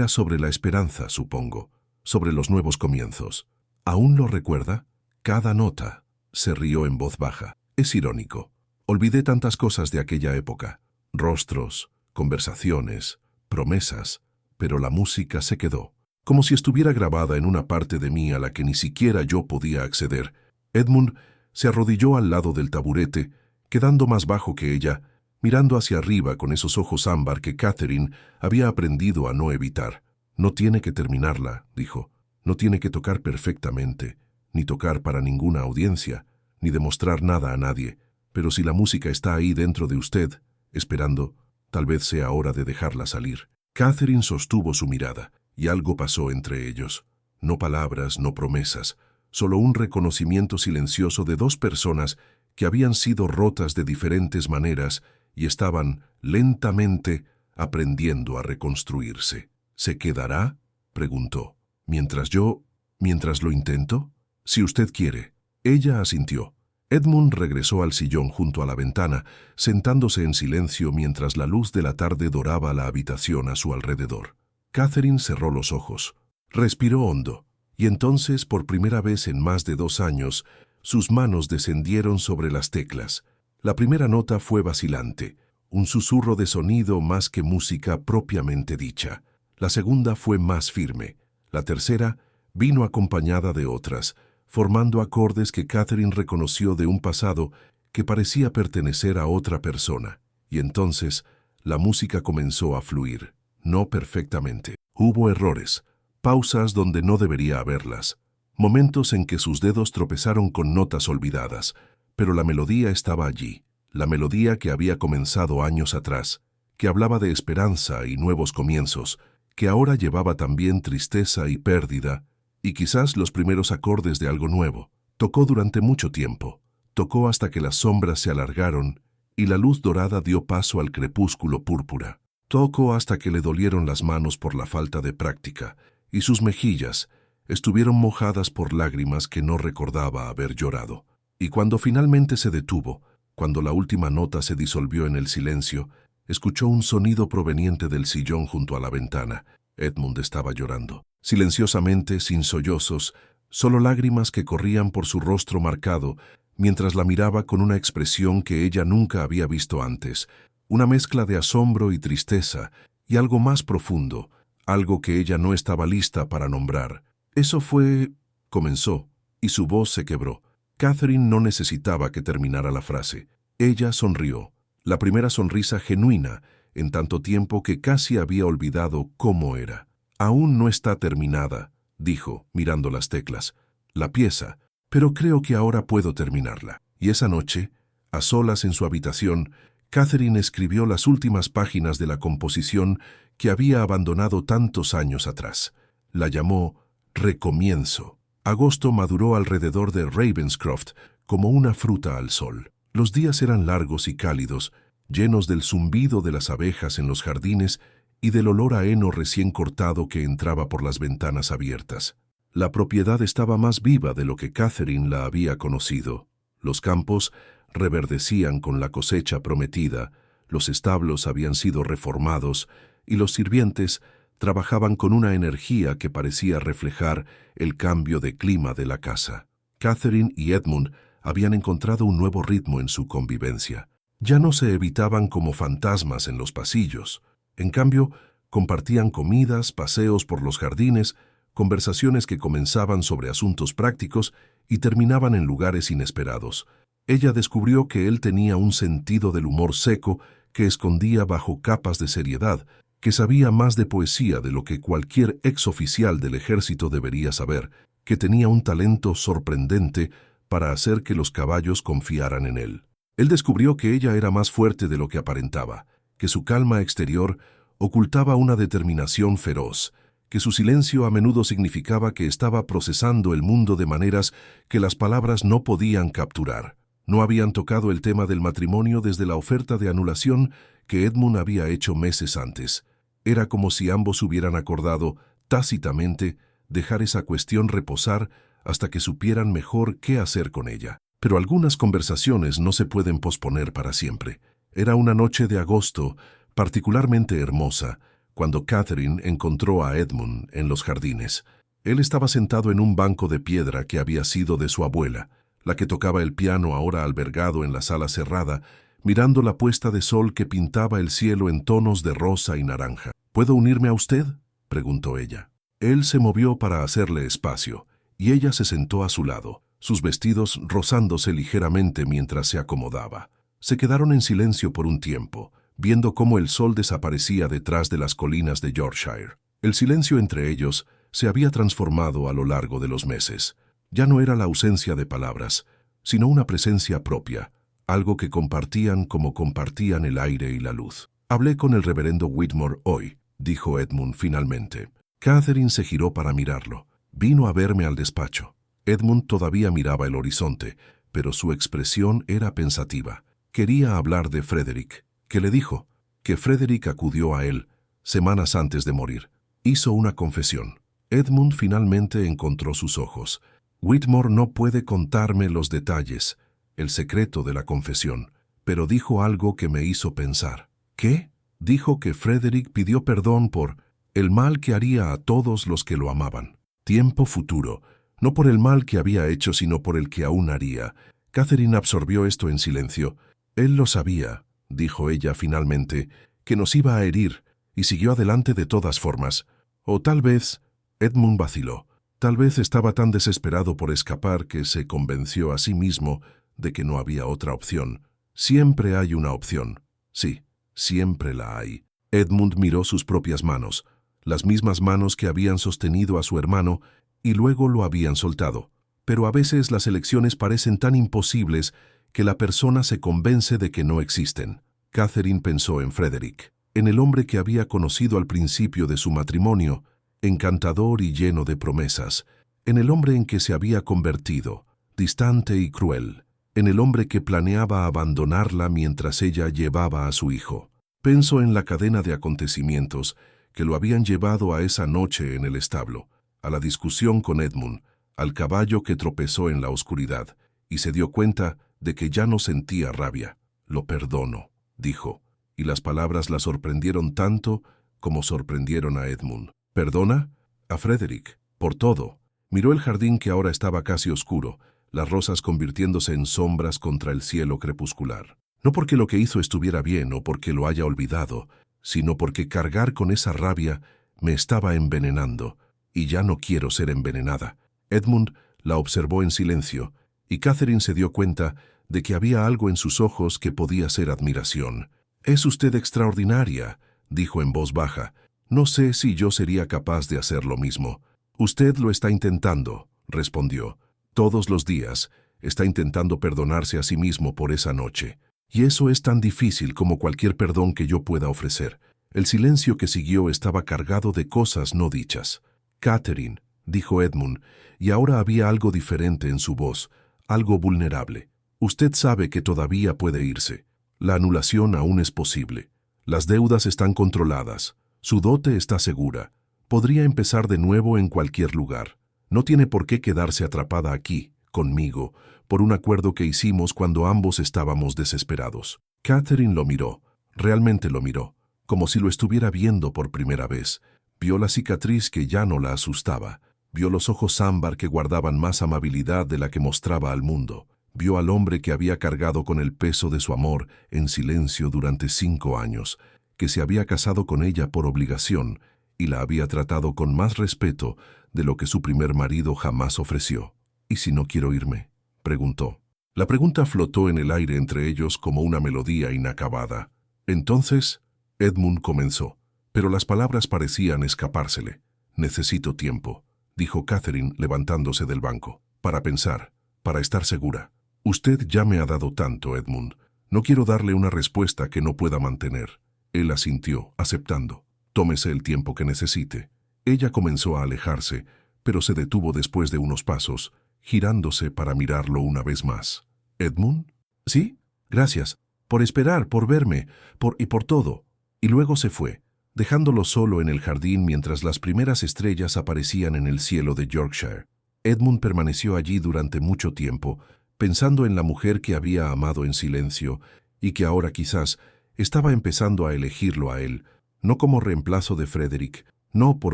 sobre la esperanza, supongo, sobre los nuevos comienzos». «¿Aún lo recuerda?». «Cada nota», se rió en voz baja. «Es irónico. Olvidé tantas cosas de aquella época. Rostros, conversaciones, promesas, pero la música se quedó, como si estuviera grabada en una parte de mí a la que ni siquiera yo podía acceder. Edmund se arrodilló al lado del taburete, quedando más bajo que ella, mirando hacia arriba con esos ojos ámbar que Catherine había aprendido a no evitar. «No tiene que terminarla», dijo. «No tiene que tocar perfectamente, ni tocar para ninguna audiencia, ni demostrar nada a nadie. Pero si la música está ahí dentro de usted, esperando, tal vez sea hora de dejarla salir». Catherine sostuvo su mirada, y algo pasó entre ellos. No palabras, no promesas, solo un reconocimiento silencioso de dos personas que habían sido rotas de diferentes maneras y estaban lentamente aprendiendo a reconstruirse. «¿Se quedará?», preguntó. «¿Mientras lo intento?» «Si usted quiere». Ella asintió. Edmund regresó al sillón junto a la ventana, sentándose en silencio mientras la luz de la tarde doraba la habitación a su alrededor. Catherine cerró los ojos, respiró hondo, y entonces, por primera vez en más de 2 años, sus manos descendieron sobre las teclas. La primera nota fue vacilante, un susurro de sonido más que música propiamente dicha. La segunda fue más firme. La tercera vino acompañada de otras, formando acordes que Catherine reconoció de un pasado que parecía pertenecer a otra persona. Y entonces la música comenzó a fluir, no perfectamente. Hubo errores, pausas donde no debería haberlas, momentos en que sus dedos tropezaron con notas olvidadas, pero la melodía estaba allí, la melodía que había comenzado años atrás, que hablaba de esperanza y nuevos comienzos, que ahora llevaba también tristeza y pérdida, y quizás los primeros acordes de algo nuevo. Tocó durante mucho tiempo, tocó hasta que las sombras se alargaron y la luz dorada dio paso al crepúsculo púrpura. Tocó hasta que le dolieron las manos por la falta de práctica, y sus mejillas estuvieron mojadas por lágrimas que no recordaba haber llorado. Y cuando finalmente se detuvo, cuando la última nota se disolvió en el silencio, escuchó un sonido proveniente del sillón junto a la ventana. Edmund estaba llorando. Silenciosamente, sin sollozos, solo lágrimas que corrían por su rostro marcado, mientras la miraba con una expresión que ella nunca había visto antes, una mezcla de asombro y tristeza, y algo más profundo, algo que ella no estaba lista para nombrar. «Eso fue...», comenzó, y su voz se quebró. Catherine no necesitaba que terminara la frase. Ella sonrió, la primera sonrisa genuina, en tanto tiempo que casi había olvidado cómo era. «Aún no está terminada», dijo, mirando las teclas, «la pieza, pero creo que ahora puedo terminarla». Y esa noche, a solas en su habitación, Catherine escribió las últimas páginas de la composición que había abandonado tantos años atrás. La llamó Recomienzo. Agosto maduró alrededor de Ravenscroft como una fruta al sol. Los días eran largos y cálidos, llenos del zumbido de las abejas en los jardines y del olor a heno recién cortado que entraba por las ventanas abiertas. La propiedad estaba más viva de lo que Catherine la había conocido. Los campos reverdecían con la cosecha prometida, los establos habían sido reformados y los sirvientes trabajaban con una energía que parecía reflejar el cambio de clima de la casa. Catherine y Edmund habían encontrado un nuevo ritmo en su convivencia. Ya no se evitaban como fantasmas en los pasillos. En cambio, compartían comidas, paseos por los jardines, conversaciones que comenzaban sobre asuntos prácticos y terminaban en lugares inesperados. Ella descubrió que él tenía un sentido del humor seco que escondía bajo capas de seriedad, que sabía más de poesía de lo que cualquier exoficial del ejército debería saber, que tenía un talento sorprendente para hacer que los caballos confiaran en él. Él descubrió que ella era más fuerte de lo que aparentaba, que su calma exterior ocultaba una determinación feroz, que su silencio a menudo significaba que estaba procesando el mundo de maneras que las palabras no podían capturar. No habían tocado el tema del matrimonio desde la oferta de anulación que Edmund había hecho meses antes. Era como si ambos hubieran acordado, tácitamente, dejar esa cuestión reposar hasta que supieran mejor qué hacer con ella. Pero algunas conversaciones no se pueden posponer para siempre. Era una noche de agosto, particularmente hermosa, cuando Catherine encontró a Edmund en los jardines. Él estaba sentado en un banco de piedra que había sido de su abuela, la que tocaba el piano ahora albergado en la sala cerrada, mirando la puesta de sol que pintaba el cielo en tonos de rosa y naranja. «¿Puedo unirme a usted?», preguntó ella. Él se movió para hacerle espacio, y ella se sentó a su lado, sus vestidos rozándose ligeramente mientras se acomodaba. Se quedaron en silencio por un tiempo, viendo cómo el sol desaparecía detrás de las colinas de Yorkshire. El silencio entre ellos se había transformado a lo largo de los meses. Ya no era la ausencia de palabras, sino una presencia propia, algo que compartían como compartían el aire y la luz. «Hablé con el reverendo Whitmore hoy», dijo Edmund finalmente. Catherine se giró para mirarlo. Vino a verme al despacho. Edmund todavía miraba el horizonte, pero su expresión era pensativa. Quería hablar de Frederick. ¿Qué le dijo? Que Frederick acudió a él, semanas antes de morir. Hizo una confesión. Edmund finalmente encontró sus ojos. Whitmore no puede contarme los detalles, el secreto de la confesión, pero dijo algo que me hizo pensar. ¿Qué? Dijo que Frederick pidió perdón por el mal que haría a todos los que lo amaban. Tiempo futuro, no por el mal que había hecho, sino por el que aún haría. Catherine absorbió esto en silencio. Él lo sabía, dijo ella finalmente, que nos iba a herir, y siguió adelante de todas formas. O tal vez, Edmund vaciló. Tal vez estaba tan desesperado por escapar que se convenció a sí mismo de que no había otra opción. Siempre hay una opción. Sí, siempre la hay. Edmund miró sus propias manos, las mismas manos que habían sostenido a su hermano y luego lo habían soltado. Pero a veces las elecciones parecen tan imposibles que la persona se convence de que no existen. Catherine pensó en Frederick, en el hombre que había conocido al principio de su matrimonio, encantador y lleno de promesas, en el hombre en que se había convertido, distante y cruel, en el hombre que planeaba abandonarla mientras ella llevaba a su hijo. Pensó en la cadena de acontecimientos que lo habían llevado a esa noche en el establo, a la discusión con Edmund, al caballo que tropezó en la oscuridad, y se dio cuenta de que ya no sentía rabia. «Lo perdono», dijo, y las palabras la sorprendieron tanto como sorprendieron a Edmund. «¿Perdona?» «A Frederick, por todo». Miró el jardín que ahora estaba casi oscuro, las rosas convirtiéndose en sombras contra el cielo crepuscular. No porque lo que hizo estuviera bien o porque lo haya olvidado, sino porque cargar con esa rabia me estaba envenenando, y ya no quiero ser envenenada. Edmund la observó en silencio, y Catherine se dio cuenta de que había algo en sus ojos que podía ser admiración. «Es usted extraordinaria», dijo en voz baja. «No sé si yo sería capaz de hacer lo mismo». «Usted lo está intentando», respondió. «Todos los días está intentando perdonarse a sí mismo por esa noche. Y eso es tan difícil como cualquier perdón que yo pueda ofrecer». El silencio que siguió estaba cargado de cosas no dichas. «Catherine», dijo Edmund, y ahora había algo diferente en su voz, algo vulnerable. «Usted sabe que todavía puede irse. La anulación aún es posible. Las deudas están controladas. Su dote está segura. Podría empezar de nuevo en cualquier lugar. No tiene por qué quedarse atrapada aquí, conmigo, por un acuerdo que hicimos cuando ambos estábamos desesperados». Catherine lo miró, realmente lo miró, como si lo estuviera viendo por primera vez. Vio la cicatriz que ya no la asustaba. Vio los ojos ámbar que guardaban más amabilidad de la que mostraba al mundo. Vio al hombre que había cargado con el peso de su amor en silencio durante 5 años, que se había casado con ella por obligación y la había tratado con más respeto de lo que su primer marido jamás ofreció. «¿Y si no quiero irme?», preguntó. La pregunta flotó en el aire entre ellos como una melodía inacabada. «Entonces», Edmund comenzó, pero las palabras parecían escapársele. «Necesito tiempo», dijo Catherine levantándose del banco, «para pensar, para estar segura. Usted ya me ha dado tanto, Edmund. No quiero darle una respuesta que no pueda mantener». Él asintió, aceptando. «Tómese el tiempo que necesite». Ella comenzó a alejarse, pero se detuvo después de unos pasos, girándose para mirarlo una vez más. «¿Edmund?» «Sí, gracias. Por esperar, por verme, por todo». Y luego se fue, dejándolo solo en el jardín mientras las primeras estrellas aparecían en el cielo de Yorkshire. Edmund permaneció allí durante mucho tiempo, pensando en la mujer que había amado en silencio y que ahora quizás estaba empezando a elegirlo a él, no como reemplazo de Frederick, no por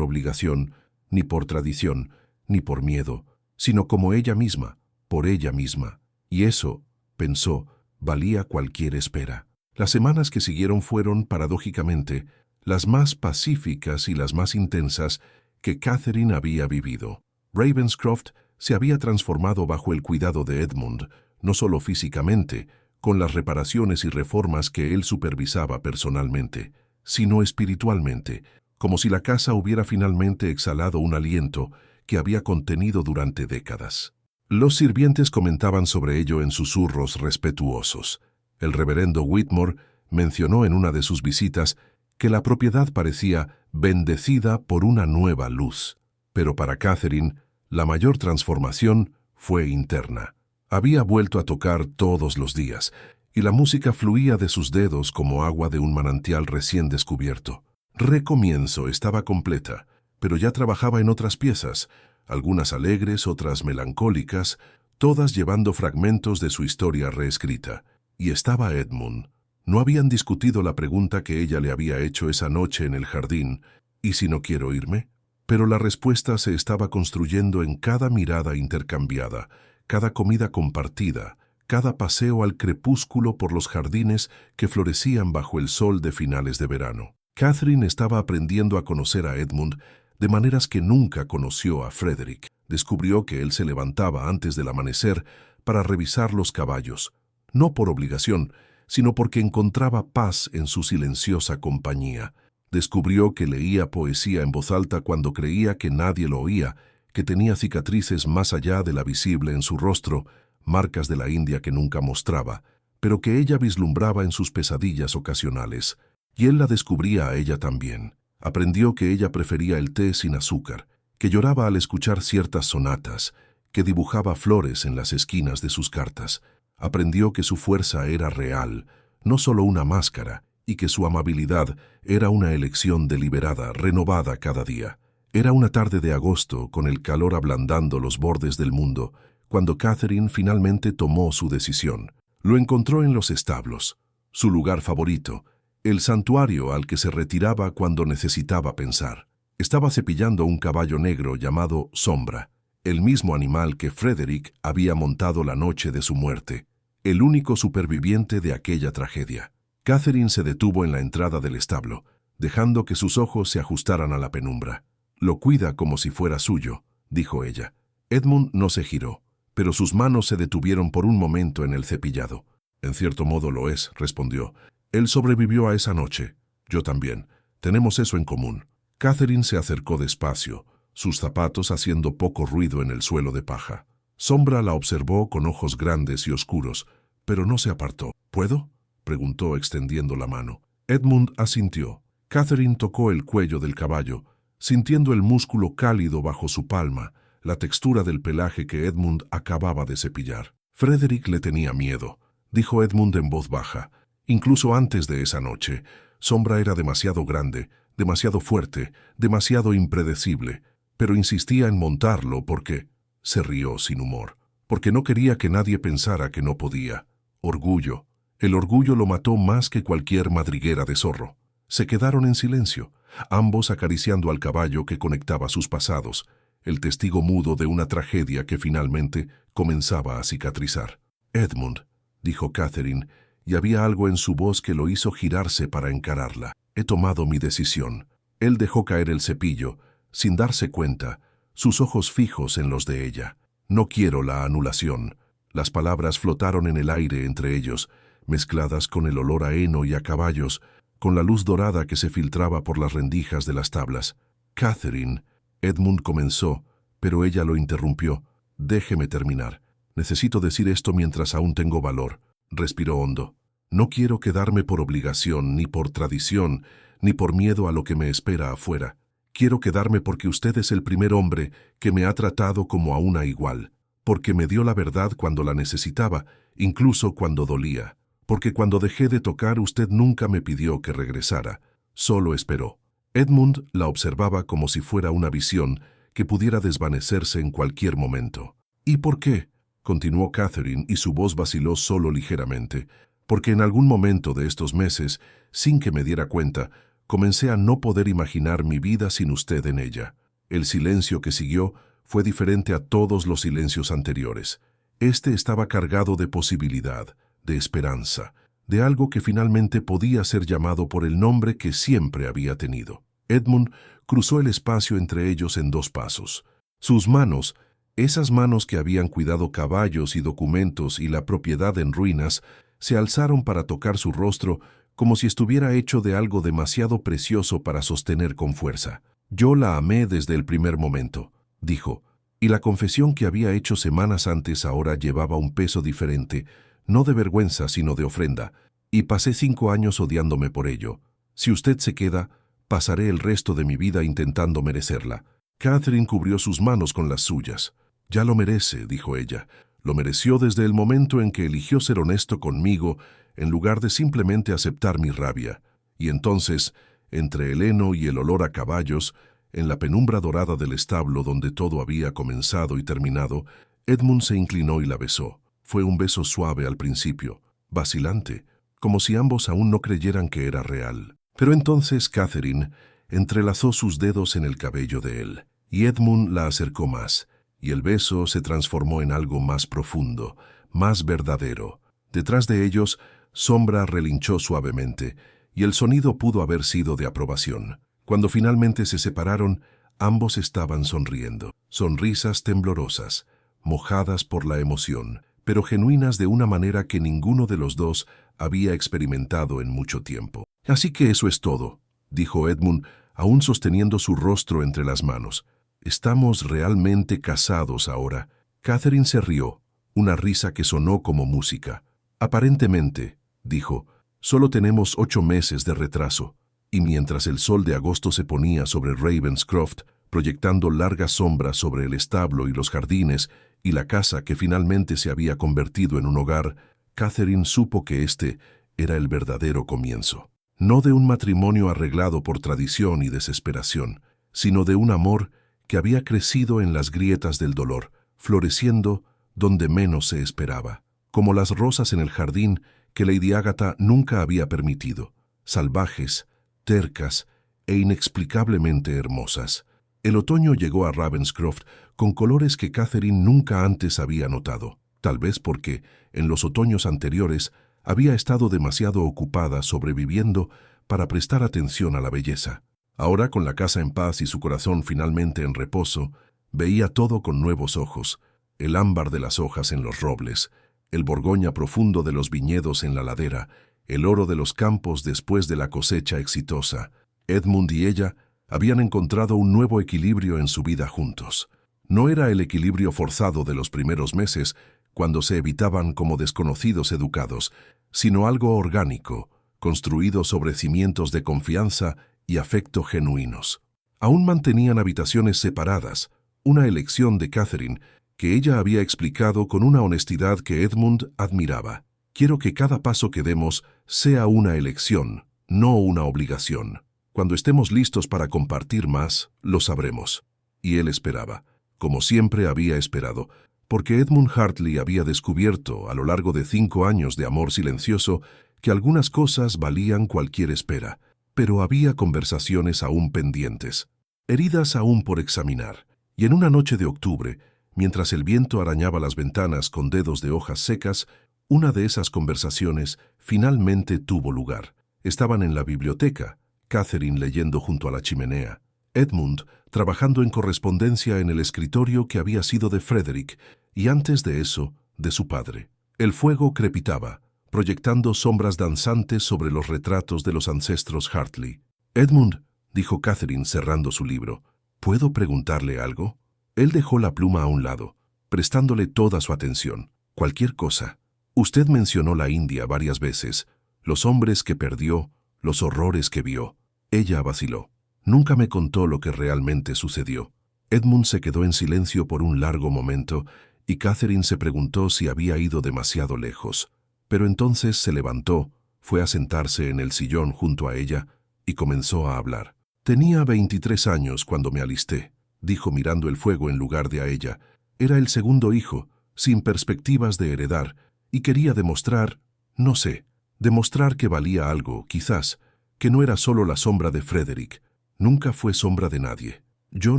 obligación, ni por tradición, ni por miedo, sino como ella misma, por ella misma. Y eso, pensó, valía cualquier espera. Las semanas que siguieron fueron, paradójicamente, las más pacíficas y las más intensas que Catherine había vivido. Ravenscroft se había transformado bajo el cuidado de Edmund, no solo físicamente, con las reparaciones y reformas que él supervisaba personalmente, sino espiritualmente, como si la casa hubiera finalmente exhalado un aliento que había contenido durante décadas. Los sirvientes comentaban sobre ello en susurros respetuosos. El reverendo Whitmore mencionó en una de sus visitas que la propiedad parecía bendecida por una nueva luz. Pero para Catherine, la mayor transformación fue interna. Había vuelto a tocar todos los días, y la música fluía de sus dedos como agua de un manantial recién descubierto. Recomienzo estaba completa, pero ya trabajaba en otras piezas, algunas alegres, otras melancólicas, todas llevando fragmentos de su historia reescrita. Y estaba Edmund. No habían discutido la pregunta que ella le había hecho esa noche en el jardín, ¿y si no quiero irme? Pero la respuesta se estaba construyendo en cada mirada intercambiada, cada comida compartida, cada paseo al crepúsculo por los jardines que florecían bajo el sol de finales de verano. Catherine estaba aprendiendo a conocer a Edmund de maneras que nunca conoció a Frederick. Descubrió que él se levantaba antes del amanecer para revisar los caballos, no por obligación, sino porque encontraba paz en su silenciosa compañía. Descubrió que leía poesía en voz alta cuando creía que nadie lo oía, que tenía cicatrices más allá de la visible en su rostro, marcas de la India que nunca mostraba, pero que ella vislumbraba en sus pesadillas ocasionales. Y él la descubría a ella también. Aprendió que ella prefería el té sin azúcar, que lloraba al escuchar ciertas sonatas, que dibujaba flores en las esquinas de sus cartas. Aprendió que su fuerza era real, no solo una máscara, y que su amabilidad era una elección deliberada, renovada cada día. Era una tarde de agosto, con el calor ablandando los bordes del mundo, cuando Catherine finalmente tomó su decisión. Lo encontró en los establos, su lugar favorito, el santuario al que se retiraba cuando necesitaba pensar. Estaba cepillando un caballo negro llamado Sombra, el mismo animal que Frederick había montado la noche de su muerte, el único superviviente de aquella tragedia. Catherine se detuvo en la entrada del establo, dejando que sus ojos se ajustaran a la penumbra. «Lo cuida como si fuera suyo», dijo ella. Edmund no se giró, pero sus manos se detuvieron por un momento en el cepillado. «En cierto modo lo es», respondió. «Él sobrevivió a esa noche. Yo también. Tenemos eso en común». Catherine se acercó despacio, sus zapatos haciendo poco ruido en el suelo de paja. Sombra la observó con ojos grandes y oscuros, pero no se apartó. «¿Puedo?», preguntó extendiendo la mano. Edmund asintió. Catherine tocó el cuello del caballo, sintiendo el músculo cálido bajo su palma, la textura del pelaje que Edmund acababa de cepillar. Frederick le tenía miedo, dijo Edmund en voz baja. Incluso antes de esa noche, Sombra era demasiado grande, demasiado fuerte, demasiado impredecible, pero insistía en montarlo porque... Se rió sin humor, porque no quería que nadie pensara que no podía. Orgullo. El orgullo lo mató más que cualquier madriguera de zorro. Se quedaron en silencio, ambos acariciando al caballo que conectaba sus pasados, el testigo mudo de una tragedia que finalmente comenzaba a cicatrizar. «Edmund», dijo Catherine, y había algo en su voz que lo hizo girarse para encararla. «He tomado mi decisión». Él dejó caer el cepillo, sin darse cuenta, sus ojos fijos en los de ella. «No quiero la anulación». Las palabras flotaron en el aire entre ellos, mezcladas con el olor a heno y a caballos, con la luz dorada que se filtraba por las rendijas de las tablas. «Catherine», Edmund comenzó, pero ella lo interrumpió. «Déjeme terminar. Necesito decir esto mientras aún tengo valor». Respiró hondo. «No quiero quedarme por obligación, ni por tradición, ni por miedo a lo que me espera afuera. Quiero quedarme porque usted es el primer hombre que me ha tratado como a una igual, porque me dio la verdad cuando la necesitaba, incluso cuando dolía, porque cuando dejé de tocar usted nunca me pidió que regresara, solo esperó». Edmund la observaba como si fuera una visión que pudiera desvanecerse en cualquier momento. «¿Y por qué?», continuó Catherine, y su voz vaciló solo ligeramente. «Porque en algún momento de estos meses, sin que me diera cuenta, comencé a no poder imaginar mi vida sin usted en ella. El silencio que siguió fue diferente a todos los silencios anteriores. Este estaba cargado de posibilidad, de esperanza, de algo que finalmente podía ser llamado por el nombre que siempre había tenido. Edmund cruzó el espacio entre ellos en 2 pasos. Sus manos, esas manos que habían cuidado caballos y documentos y la propiedad en ruinas, se alzaron para tocar su rostro como si estuviera hecho de algo demasiado precioso para sostener con fuerza. «Yo la amé desde el primer momento», dijo, y la confesión que había hecho semanas antes ahora llevaba un peso diferente, no de vergüenza sino de ofrenda, y pasé 5 años odiándome por ello. Si usted se queda, pasaré el resto de mi vida intentando merecerla. Catherine cubrió sus manos con las suyas. «Ya lo merece», dijo ella. «Lo mereció desde el momento en que eligió ser honesto conmigo en lugar de simplemente aceptar mi rabia. Y entonces, entre el heno y el olor a caballos, en la penumbra dorada del establo donde todo había comenzado y terminado, Edmund se inclinó y la besó. Fue un beso suave al principio, vacilante, como si ambos aún no creyeran que era real. Pero entonces Catherine entrelazó sus dedos en el cabello de él, y Edmund la acercó más, y el beso se transformó en algo más profundo, más verdadero. Detrás de ellos, Sombra relinchó suavemente, y el sonido pudo haber sido de aprobación. Cuando finalmente se separaron, ambos estaban sonriendo, sonrisas temblorosas, mojadas por la emoción, pero genuinas de una manera que ninguno de los dos había experimentado en mucho tiempo. «Así que eso es todo», dijo Edmund, aún sosteniendo su rostro entre las manos. «Estamos realmente casados ahora». Catherine se rió, una risa que sonó como música. «Aparentemente», dijo, «solo tenemos 8 meses de retraso». Y mientras el sol de agosto se ponía sobre Ravenscroft, proyectando largas sombras sobre el establo y los jardines y la casa que finalmente se había convertido en un hogar, Catherine supo que este era el verdadero comienzo. No de un matrimonio arreglado por tradición y desesperación, sino de un amor que había crecido en las grietas del dolor, floreciendo donde menos se esperaba, como las rosas en el jardín que Lady Agatha nunca había permitido, salvajes, tercas e inexplicablemente hermosas. El otoño llegó a Ravenscroft con colores que Catherine nunca antes había notado, tal vez porque, en los otoños anteriores, había estado demasiado ocupada sobreviviendo para prestar atención a la belleza. Ahora, con la casa en paz y su corazón finalmente en reposo, veía todo con nuevos ojos, el ámbar de las hojas en los robles, el borgoña profundo de los viñedos en la ladera, el oro de los campos después de la cosecha exitosa. Edmund y ella habían encontrado un nuevo equilibrio en su vida juntos. No era el equilibrio forzado de los primeros meses, cuando se evitaban como desconocidos educados, sino algo orgánico, construido sobre cimientos de confianza y afecto genuinos. Aún mantenían habitaciones separadas, una elección de Catherine que ella había explicado con una honestidad que Edmund admiraba. «Quiero que cada paso que demos sea una elección, no una obligación. Cuando estemos listos para compartir más, lo sabremos». Y él esperaba, como siempre había esperado, porque Edmund Hartley había descubierto, a lo largo de 5 años de amor silencioso, que algunas cosas valían cualquier espera, pero había conversaciones aún pendientes, heridas aún por examinar. Y en una noche de octubre, mientras el viento arañaba las ventanas con dedos de hojas secas, una de esas conversaciones finalmente tuvo lugar. Estaban en la biblioteca, Catherine leyendo junto a la chimenea, Edmund trabajando en correspondencia en el escritorio que había sido de Frederick y antes de eso, de su padre. El fuego crepitaba, proyectando sombras danzantes sobre los retratos de los ancestros Hartley. «Edmund», dijo Catherine cerrando su libro, «¿puedo preguntarle algo?» Él dejó la pluma a un lado, prestándole toda su atención. «Cualquier cosa. Usted mencionó la India varias veces, los hombres que perdió, los horrores que vio». Ella vaciló. «Nunca me contó lo que realmente sucedió». Edmund se quedó en silencio por un largo momento y Catherine se preguntó si había ido demasiado lejos. Pero entonces se levantó, fue a sentarse en el sillón junto a ella y comenzó a hablar. «Tenía 23 años cuando me alisté», dijo mirando el fuego en lugar de a ella. «Era el segundo hijo, sin perspectivas de heredar, y quería demostrar, no sé, demostrar que valía algo, quizás, que no era solo la sombra de Frederick. Nunca fue sombra de nadie. Yo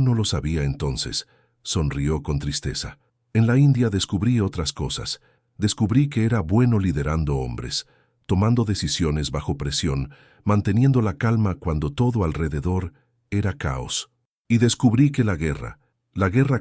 no lo sabía entonces», sonrió con tristeza. «En la India descubrí otras cosas. Descubrí que era bueno liderando hombres, tomando decisiones bajo presión, manteniendo la calma cuando todo alrededor era caos. Y descubrí que la guerra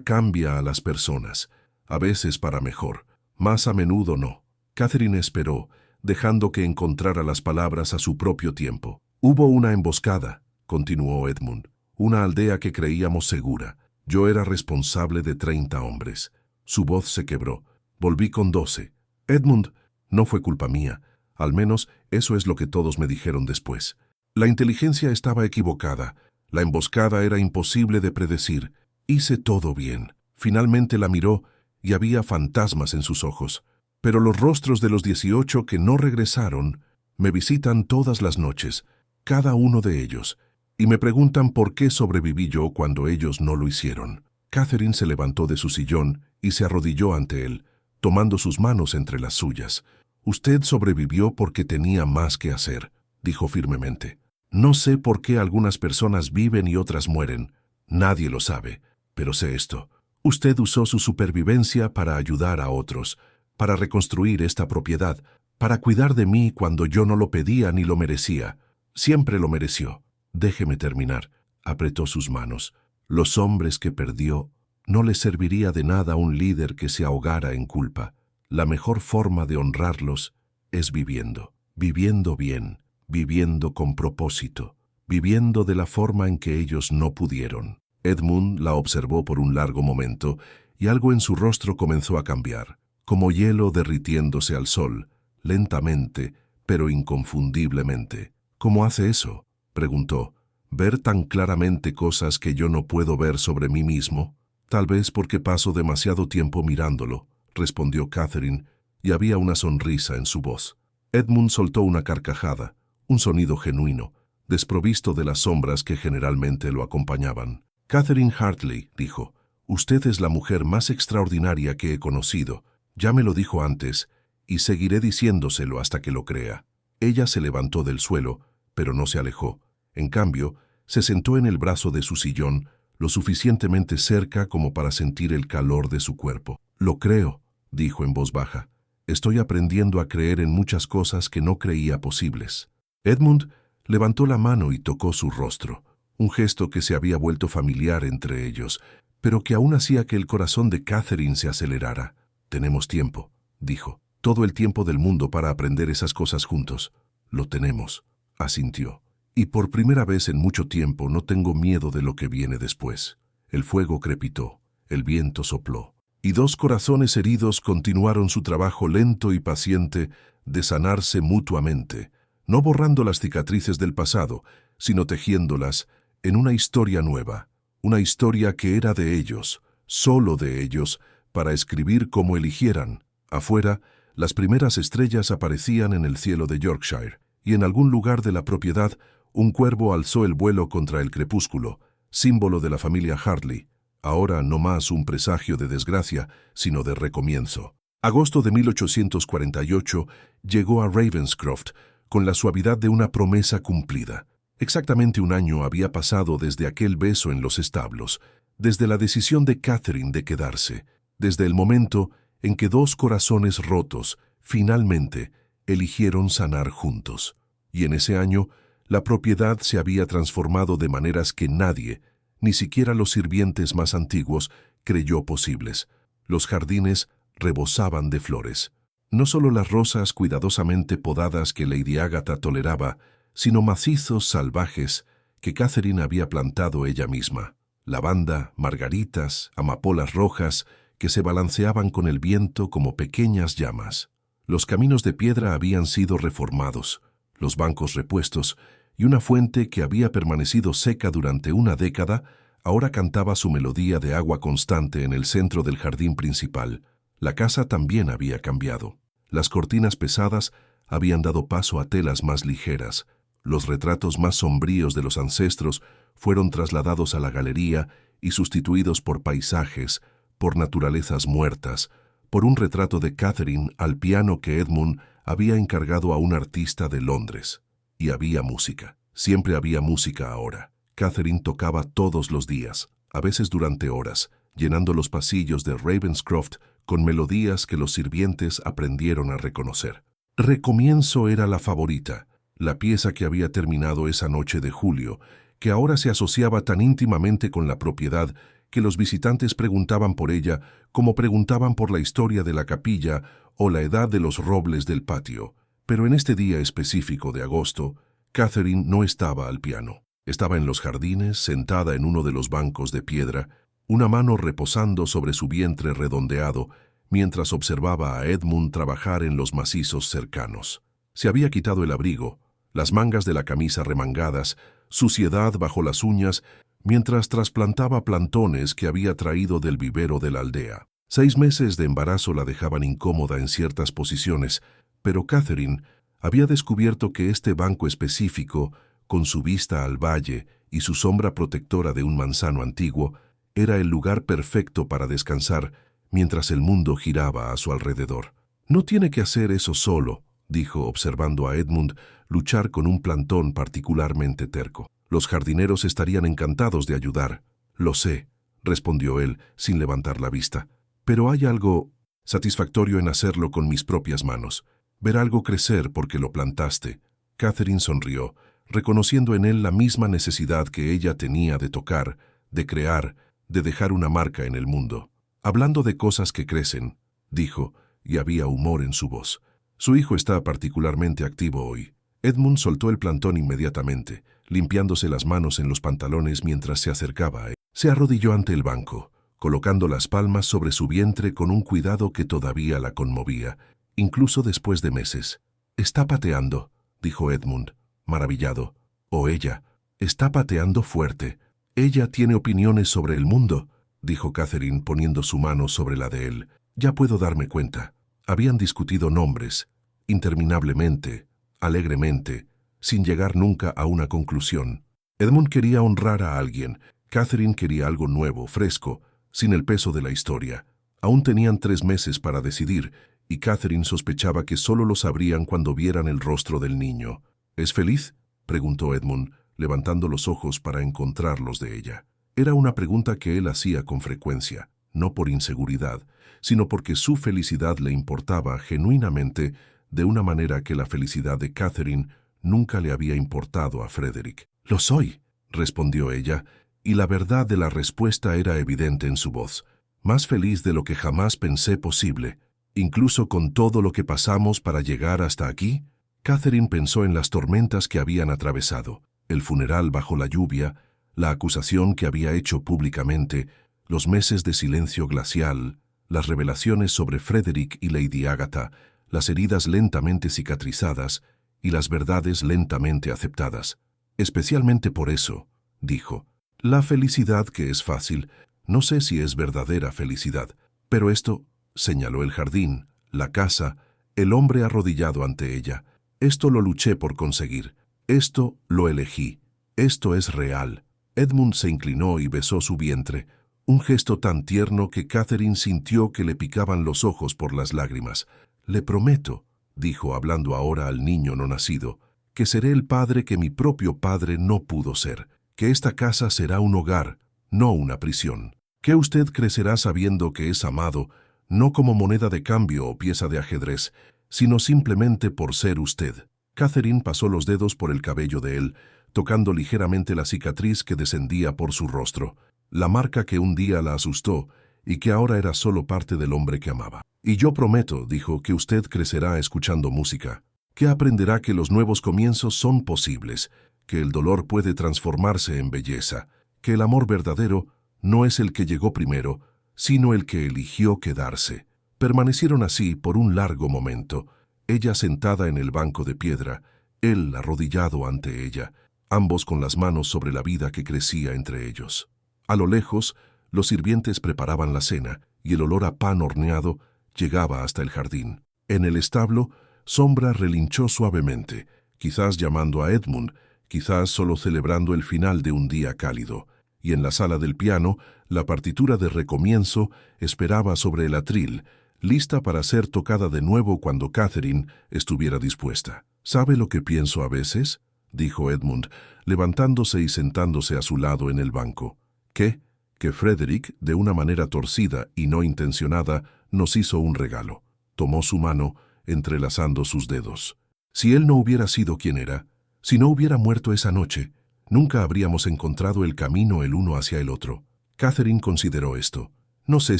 cambia a las personas, a veces para mejor, más a menudo no. Catherine esperó, dejando que encontrara las palabras a su propio tiempo. Hubo una emboscada, continuó Edmund, una aldea que creíamos segura. Yo era responsable de 30 hombres. Su voz se quebró. Volví con 12. Edmund, no fue culpa mía. Al menos eso es lo que todos me dijeron después. La inteligencia estaba equivocada. La emboscada era imposible de predecir. Hice todo bien. Finalmente la miró y había fantasmas en sus ojos. Pero los rostros de los 18 que no regresaron me visitan todas las noches, cada uno de ellos, y me preguntan por qué sobreviví yo cuando ellos no lo hicieron. Catherine se levantó de su sillón y se arrodilló ante él, tomando sus manos entre las suyas. Usted sobrevivió porque tenía más que hacer, dijo firmemente. No sé por qué algunas personas viven y otras mueren. Nadie lo sabe, pero sé esto. Usted usó su supervivencia para ayudar a otros, para reconstruir esta propiedad, para cuidar de mí cuando yo no lo pedía ni lo merecía. Siempre lo mereció. Déjeme terminar. Apretó sus manos. Los hombres que perdió, no les serviría de nada un líder que se ahogara en culpa. La mejor forma de honrarlos es viviendo bien, viviendo con propósito, viviendo de la forma en que ellos no pudieron. Edmund la observó por un largo momento y algo en su rostro comenzó a cambiar, como hielo derritiéndose al sol, lentamente, pero inconfundiblemente. ¿Cómo hace eso?, preguntó. ¿Ver tan claramente cosas que yo no puedo ver sobre mí mismo? Tal vez porque paso demasiado tiempo mirándolo, respondió Catherine, y había una sonrisa en su voz. Edmund soltó una carcajada, un sonido genuino, desprovisto de las sombras que generalmente lo acompañaban. Catherine Hartley, dijo, usted es la mujer más extraordinaria que he conocido. Ya me lo dijo antes, y seguiré diciéndoselo hasta que lo crea. Ella se levantó del suelo, pero no se alejó. En cambio, se sentó en el brazo de su sillón, lo suficientemente cerca como para sentir el calor de su cuerpo. Lo creo, dijo en voz baja. Estoy aprendiendo a creer en muchas cosas que no creía posibles. Edmund levantó la mano y tocó su rostro, un gesto que se había vuelto familiar entre ellos, pero que aún hacía que el corazón de Catherine se acelerara. Tenemos tiempo, dijo. Todo el tiempo del mundo para aprender esas cosas juntos. Lo tenemos, asintió. Y por primera vez en mucho tiempo no tengo miedo de lo que viene después. El fuego crepitó, el viento sopló, y dos corazones heridos continuaron su trabajo lento y paciente de sanarse mutuamente, no borrando las cicatrices del pasado, sino tejiéndolas en una historia nueva, una historia que era de ellos, solo de ellos, para escribir como eligieran. Afuera, las primeras estrellas aparecían en el cielo de Yorkshire, y en algún lugar de la propiedad un cuervo alzó el vuelo contra el crepúsculo, símbolo de la familia Hartley, ahora no más un presagio de desgracia, sino de recomienzo. Agosto de 1848 llegó a Ravenscroft con la suavidad de una promesa cumplida. Exactamente un año había pasado desde aquel beso en los establos, desde la decisión de Catherine de quedarse, desde el momento en que dos corazones rotos, finalmente, eligieron sanar juntos. Y en ese año, la propiedad se había transformado de maneras que nadie, ni siquiera los sirvientes más antiguos, creyó posibles. Los jardines rebosaban de flores. No solo las rosas cuidadosamente podadas que Lady Agatha toleraba, sino macizos salvajes que Catherine había plantado ella misma. Lavanda, margaritas, amapolas rojas, que se balanceaban con el viento como pequeñas llamas. Los caminos de piedra habían sido reformados, los bancos repuestos, y una fuente que había permanecido seca durante una década ahora cantaba su melodía de agua constante en el centro del jardín principal. La casa también había cambiado. Las cortinas pesadas habían dado paso a telas más ligeras. Los retratos más sombríos de los ancestros fueron trasladados a la galería y sustituidos por paisajes, por naturalezas muertas, por un retrato de Catherine al piano que Edmund había encargado a un artista de Londres. Y había música. Siempre había música ahora. Catherine tocaba todos los días, a veces durante horas, llenando los pasillos de Ravenscroft con melodías que los sirvientes aprendieron a reconocer. Recomienzo era la favorita, la pieza que había terminado esa noche de julio, que ahora se asociaba tan íntimamente con la propiedad que los visitantes preguntaban por ella como preguntaban por la historia de la capilla o la edad de los robles del patio. Pero en este día específico de agosto, Catherine no estaba al piano. Estaba en los jardines, sentada en uno de los bancos de piedra, una mano reposando sobre su vientre redondeado, mientras observaba a Edmund trabajar en los macizos cercanos. Se había quitado el abrigo, las mangas de la camisa remangadas, suciedad bajo las uñas, mientras trasplantaba plantones que había traído del vivero de la aldea. 6 meses de embarazo la dejaban incómoda en ciertas posiciones, pero Catherine había descubierto que este banco específico, con su vista al valle y su sombra protectora de un manzano antiguo, era el lugar perfecto para descansar mientras el mundo giraba a su alrededor. «No tiene que hacer eso solo», dijo observando a Edmund luchar con un plantón particularmente terco. «Los jardineros estarían encantados de ayudar». «Lo sé», respondió él sin levantar la vista. «Pero hay algo satisfactorio en hacerlo con mis propias manos. Ver algo crecer porque lo plantaste». Catherine sonrió, reconociendo en él la misma necesidad que ella tenía de tocar, de crear, de dejar una marca en el mundo. «Hablando de cosas que crecen», dijo, y había humor en su voz. «Su hijo está particularmente activo hoy». Edmund soltó el plantón inmediatamente, limpiándose las manos en los pantalones mientras se acercaba a él. Se arrodilló ante el banco, colocando las palmas sobre su vientre con un cuidado que todavía la conmovía, incluso después de meses. «Está pateando», dijo Edmund, maravillado. «O ella. Está pateando fuerte. Ella tiene opiniones sobre el mundo», dijo Catherine poniendo su mano sobre la de él. «Ya puedo darme cuenta». Habían discutido nombres, interminablemente, alegremente, sin llegar nunca a una conclusión. Edmund quería honrar a alguien, Catherine quería algo nuevo, fresco, sin el peso de la historia. Aún tenían 3 meses para decidir, y Catherine sospechaba que solo lo sabrían cuando vieran el rostro del niño. «¿Es feliz?», preguntó Edmund, levantando los ojos para encontrarlos de ella. Era una pregunta que él hacía con frecuencia, no por inseguridad, sino porque su felicidad le importaba genuinamente de una manera que la felicidad de Catherine nunca le había importado a Frederick. «Lo soy», respondió ella, y la verdad de la respuesta era evidente en su voz. «Más feliz de lo que jamás pensé posible, incluso con todo lo que pasamos para llegar hasta aquí». Catherine pensó en las tormentas que habían atravesado, el funeral bajo la lluvia, la acusación que había hecho públicamente, los meses de silencio glacial, las revelaciones sobre Frederick y Lady Agatha, las heridas lentamente cicatrizadas y las verdades lentamente aceptadas. «Especialmente por eso», dijo, «la felicidad que es fácil, no sé si es verdadera felicidad, pero esto», señaló el jardín, la casa, el hombre arrodillado ante ella, «esto lo luché por conseguir, esto lo elegí, esto es real». Edmund se inclinó y besó su vientre, un gesto tan tierno que Catherine sintió que le picaban los ojos por las lágrimas. «Le prometo», dijo hablando ahora al niño no nacido, «que seré el padre que mi propio padre no pudo ser, que esta casa será un hogar, no una prisión, que usted crecerá sabiendo que es amado, no como moneda de cambio o pieza de ajedrez, sino simplemente por ser usted». Catherine pasó los dedos por el cabello de él, tocando ligeramente la cicatriz que descendía por su rostro, la marca que un día la asustó y que ahora era solo parte del hombre que amaba. «Y yo prometo», dijo, «que usted crecerá escuchando música, que aprenderá que los nuevos comienzos son posibles, que el dolor puede transformarse en belleza, que el amor verdadero no es el que llegó primero, sino el que eligió quedarse». Permanecieron así por un largo momento, ella sentada en el banco de piedra, él arrodillado ante ella, ambos con las manos sobre la vida que crecía entre ellos. A lo lejos, los sirvientes preparaban la cena y el olor a pan horneado llegaba hasta el jardín. En el establo, Sombra relinchó suavemente, quizás llamando a Edmund, quizás solo celebrando el final de un día cálido. Y en la sala del piano, la partitura de recomienzo esperaba sobre el atril, lista para ser tocada de nuevo cuando Catherine estuviera dispuesta. «¿Sabe lo que pienso a veces?», dijo Edmund, levantándose y sentándose a su lado en el banco. «¿Qué?». «Que Frederick, de una manera torcida y no intencionada, nos hizo un regalo». Tomó su mano entrelazando sus dedos. Si él no hubiera sido quien era, si no hubiera muerto esa noche, nunca habríamos encontrado el camino el uno hacia el otro. Catherine consideró esto. No sé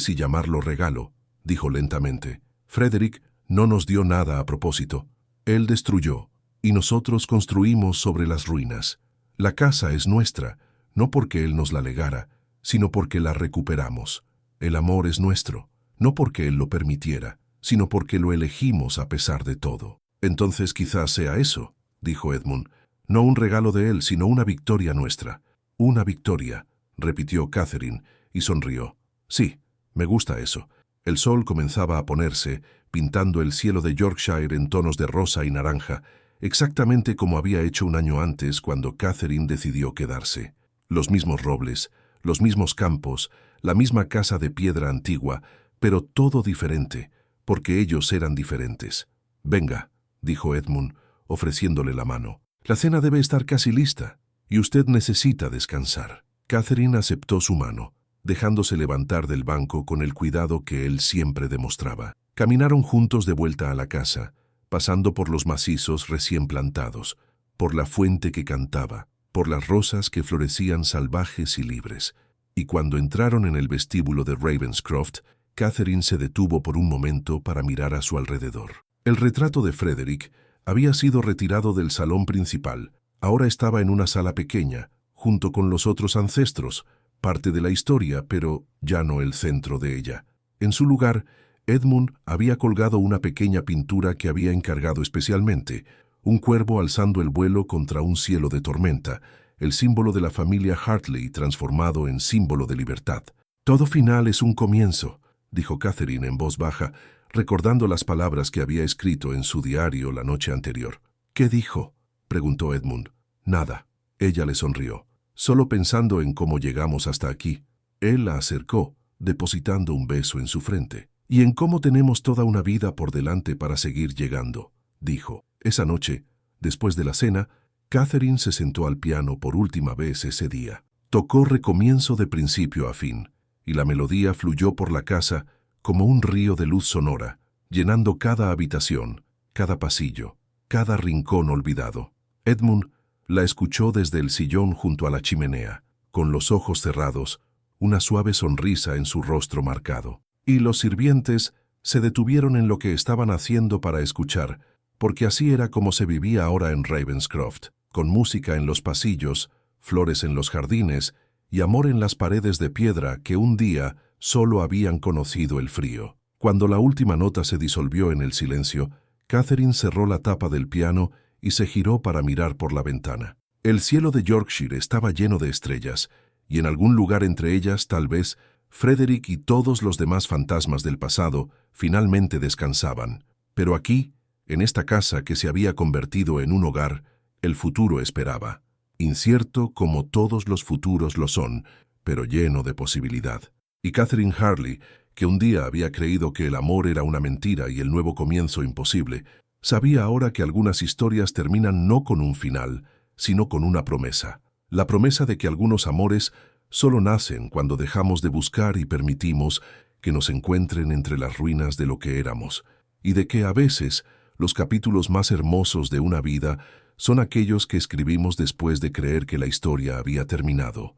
si llamarlo regalo, dijo lentamente. Frederick no nos dio nada a propósito. Él destruyó, y nosotros construimos sobre las ruinas. La casa es nuestra, no porque él nos la legara, sino porque la recuperamos. El amor es nuestro, no porque él lo permitiera, sino porque lo elegimos a pesar de todo. Entonces quizás sea eso, dijo Edmund. No un regalo de él, sino una victoria nuestra. Una victoria, repitió Catherine, y sonrió. Sí, me gusta eso. El sol comenzaba a ponerse, pintando el cielo de Yorkshire en tonos de rosa y naranja, exactamente como había hecho un año antes cuando Catherine decidió quedarse. Los mismos robles, los mismos campos, la misma casa de piedra antigua, pero todo diferente, porque ellos eran diferentes. Venga, dijo Edmund, ofreciéndole la mano. La cena debe estar casi lista, y usted necesita descansar. Catherine aceptó su mano, dejándose levantar del banco con el cuidado que él siempre demostraba. Caminaron juntos de vuelta a la casa, pasando por los macizos recién plantados, por la fuente que cantaba, por las rosas que florecían salvajes y libres. Y cuando entraron en el vestíbulo de Ravenscroft, Catherine se detuvo por un momento para mirar a su alrededor. El retrato de Frederick había sido retirado del salón principal. Ahora estaba en una sala pequeña, junto con los otros ancestros, parte de la historia, pero ya no el centro de ella. En su lugar, Edmund había colgado una pequeña pintura que había encargado especialmente, un cuervo alzando el vuelo contra un cielo de tormenta, el símbolo de la familia Hartley transformado en símbolo de libertad. Todo final es un comienzo, dijo Catherine en voz baja, recordando las palabras que había escrito en su diario la noche anterior. ¿Qué dijo?, preguntó Edmund. Nada. Ella le sonrió. Solo pensando en cómo llegamos hasta aquí. Él la acercó, depositando un beso en su frente. Y en cómo tenemos toda una vida por delante para seguir llegando, dijo. Esa noche, después de la cena, Catherine se sentó al piano por última vez ese día. Tocó Recomienzo de principio a fin, y la melodía fluyó por la casa como un río de luz sonora, llenando cada habitación, cada pasillo, cada rincón olvidado. Edmund la escuchó desde el sillón junto a la chimenea, con los ojos cerrados, una suave sonrisa en su rostro marcado. Y los sirvientes se detuvieron en lo que estaban haciendo para escuchar, porque así era como se vivía ahora en Ravenscroft, con música en los pasillos, flores en los jardines y amor en las paredes de piedra que un día solo habían conocido el frío. Cuando la última nota se disolvió en el silencio, Catherine cerró la tapa del piano y se giró para mirar por la ventana. El cielo de Yorkshire estaba lleno de estrellas, y en algún lugar entre ellas, tal vez, Frederick y todos los demás fantasmas del pasado finalmente descansaban. Pero aquí, en esta casa que se había convertido en un hogar, el futuro esperaba. Incierto como todos los futuros lo son, pero lleno de posibilidad. Y Catherine Hartley, que un día había creído que el amor era una mentira y el nuevo comienzo imposible, sabía ahora que algunas historias terminan no con un final, sino con una promesa. La promesa de que algunos amores solo nacen cuando dejamos de buscar y permitimos que nos encuentren entre las ruinas de lo que éramos, y de que a veces los capítulos más hermosos de una vida son aquellos que escribimos después de creer que la historia había terminado.